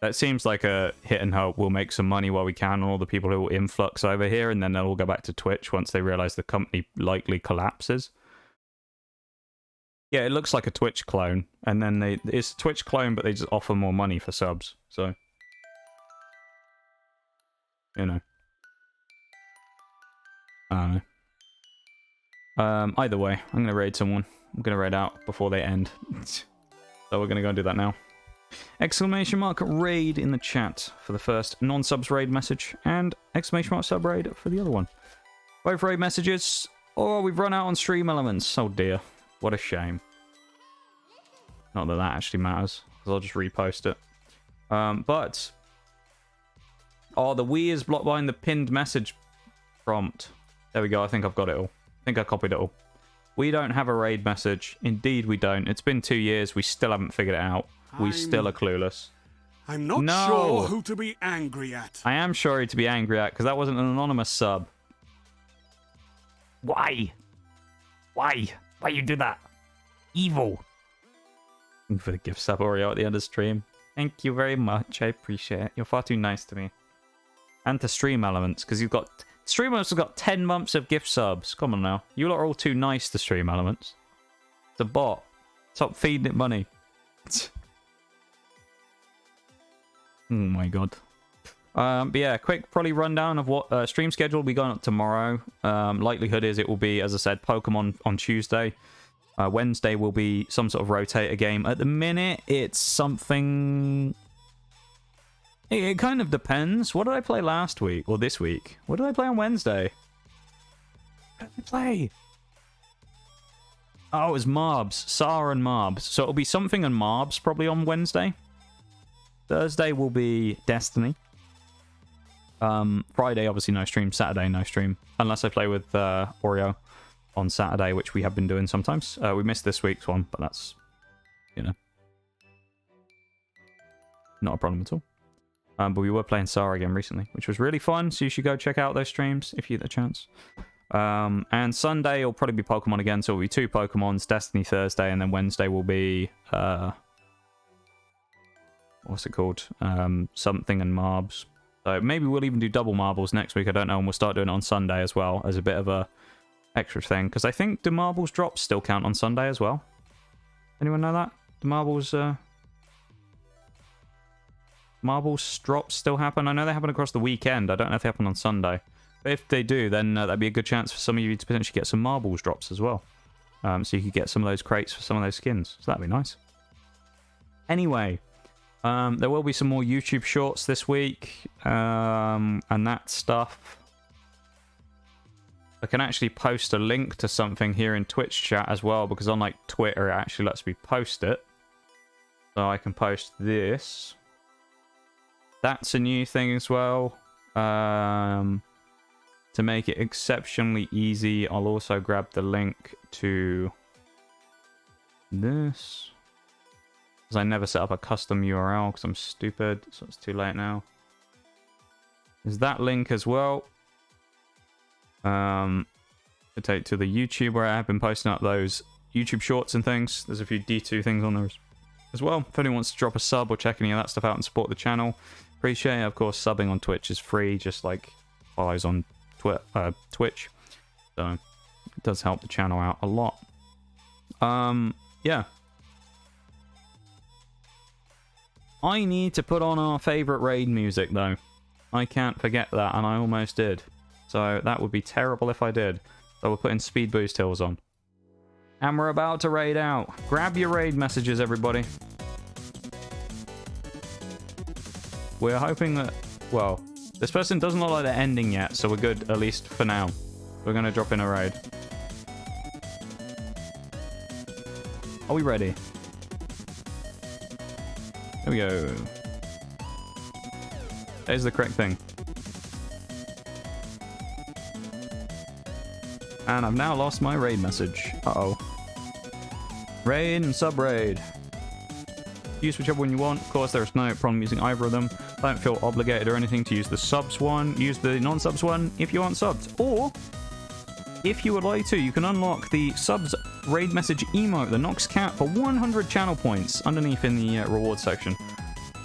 that seems like a hit and hope. We'll make some money while we can on all the people who will influx over here, and then they'll all go back to Twitch once they realize the company likely collapses. Yeah, it looks like a Twitch clone, and then it's a Twitch clone, but they just offer more money for subs, so... You know. I don't know. Either way, I'm going to raid someone. I'm going to raid out before they end. So we're going to go and do that now. Exclamation mark raid in the chat for the first non-subs raid message. And exclamation mark sub raid for the other one. Both raid messages. Oh, we've run out on stream elements. Oh dear. What a shame. Not that that actually matters. Because I'll just repost it. But... Oh, the we is blocked behind the pinned message prompt. There we go. I think I've got it all. I think I copied it all. We don't have a raid message. Indeed, we don't. It's been 2 years. We still haven't figured it out. We still are clueless. I'm not sure who to be angry at. I am sure who to be angry at, because that wasn't an anonymous sub. Why? Why? Why you do that? Evil. Thank you for the gift sub, Oreo, at the end of stream. Thank you very much. I appreciate it. You're far too nice to me. And to Stream Elements, because you've got... Stream Elements has got 10 months of gift subs. Come on now. You lot are all too nice to Stream Elements. It's a bot. Stop feeding it money. Oh my god. But yeah, quick probably rundown of what stream schedule will be going up tomorrow. Likelihood is it will be, as I said, Pokemon on Tuesday. Wednesday will be some sort of rotator game. At the minute, it's something... It kind of depends. What did I play last week? Or this week? What did I play on Wednesday? What did I play? Oh, it was Marbs. Sar and Marbs. So it'll be something and Marbs probably on Wednesday. Thursday will be Destiny. Friday, obviously no stream. Saturday, no stream. Unless I play with Oreo on Saturday, which we have been doing sometimes. We missed this week's one, but that's, you know, not a problem at all. But we were playing Sar again recently, which was really fun, so you should go check out those streams if you get the chance. And Sunday will probably be Pokemon again, so it'll be 2 Pokemons, Destiny Thursday, and then Wednesday will be, what's it called? Something and Marbs. So maybe we'll even do double marbles next week, I don't know, and we'll start doing it on Sunday as well, as a bit of a extra thing, because I think do marbles drops still count on Sunday as well? Anyone know that? The marbles drops still happen? I know they happen across the weekend. I don't know if they happen on Sunday. But if they do, then that'd be a good chance for some of you to potentially get some marbles drops as well. So you could get some of those crates for some of those skins. So that'd be nice. Anyway, there will be some more YouTube shorts this week. And that stuff. I can actually post a link to something here in Twitch chat as well, because unlike Twitter, it actually lets me post it. So I can post this. That's a new thing as well. To make it exceptionally easy, I'll also grab the link to this. Because I never set up a custom URL because I'm stupid, so it's too late now. Is that link as well? To take to the YouTube where I have been posting up those YouTube shorts and things. There's a few D2 things on there as well. If anyone wants to drop a sub or check any of that stuff out and support the channel, appreciate it. Of course, subbing on Twitch is free, just like follows on Twitch. So it does help the channel out a lot. Yeah. I need to put on our favorite raid music though. I can't forget that, and I almost did. So that would be terrible if I did. So we're putting Speed Boost Hills on. And we're about to raid out. Grab your raid messages, everybody. We're hoping that... Well, this person doesn't look like they're ending yet, so we're good, at least for now. We're going to drop in a raid. Are we ready? There we go. There's the correct thing. And I've now lost my raid message. Uh-oh. Raid and sub-raid. Use whichever one you want. Of course, there's no problem using either of them. Don't feel obligated or anything to use the subs one. Use the non-subs one if you want subs. Or, if you would like to, you can unlock the subs raid message emote, the Nox Cat, for 100 channel points underneath in the rewards section.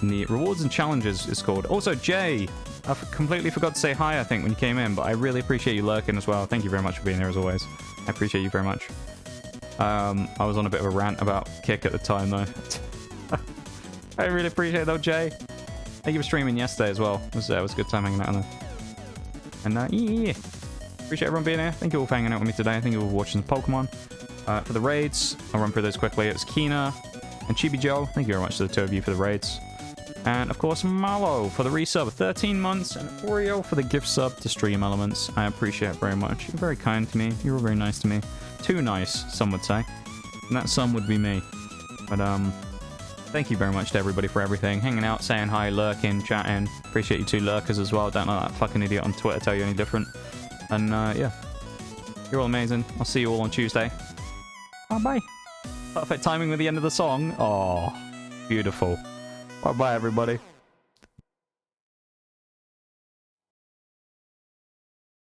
In the rewards and challenges, it's called. Also, Jay, I completely forgot to say hi, I think, when you came in, but I really appreciate you lurking as well. Thank you very much for being here, as always. I appreciate you very much. I was on a bit of a rant about Kick at the time, though. I really appreciate it, though, Jay. Thank you for streaming yesterday as well. It was a good time hanging out on there. And, yeah. Appreciate everyone being here. Thank you all for hanging out with me today. Thank you all for watching the Pokemon. For the raids, I'll run through those quickly. It's Kina and Chibi Joe. Thank you very much to the two of you for the raids. And, of course, Mallow for the resub, 13 months, and Oreo for the gift sub to Stream Elements. I appreciate it very much. You're very kind to me. You were very nice to me. Too nice, some would say. And that some would be me. But, thank you very much to everybody for everything. Hanging out, saying hi, lurking, chatting. Appreciate you two lurkers as well. Don't let that fucking idiot on Twitter tell you any different. And, yeah. You're all amazing. I'll see you all on Tuesday. Bye-bye. Perfect timing with the end of the song. Oh, beautiful. Bye-bye, everybody.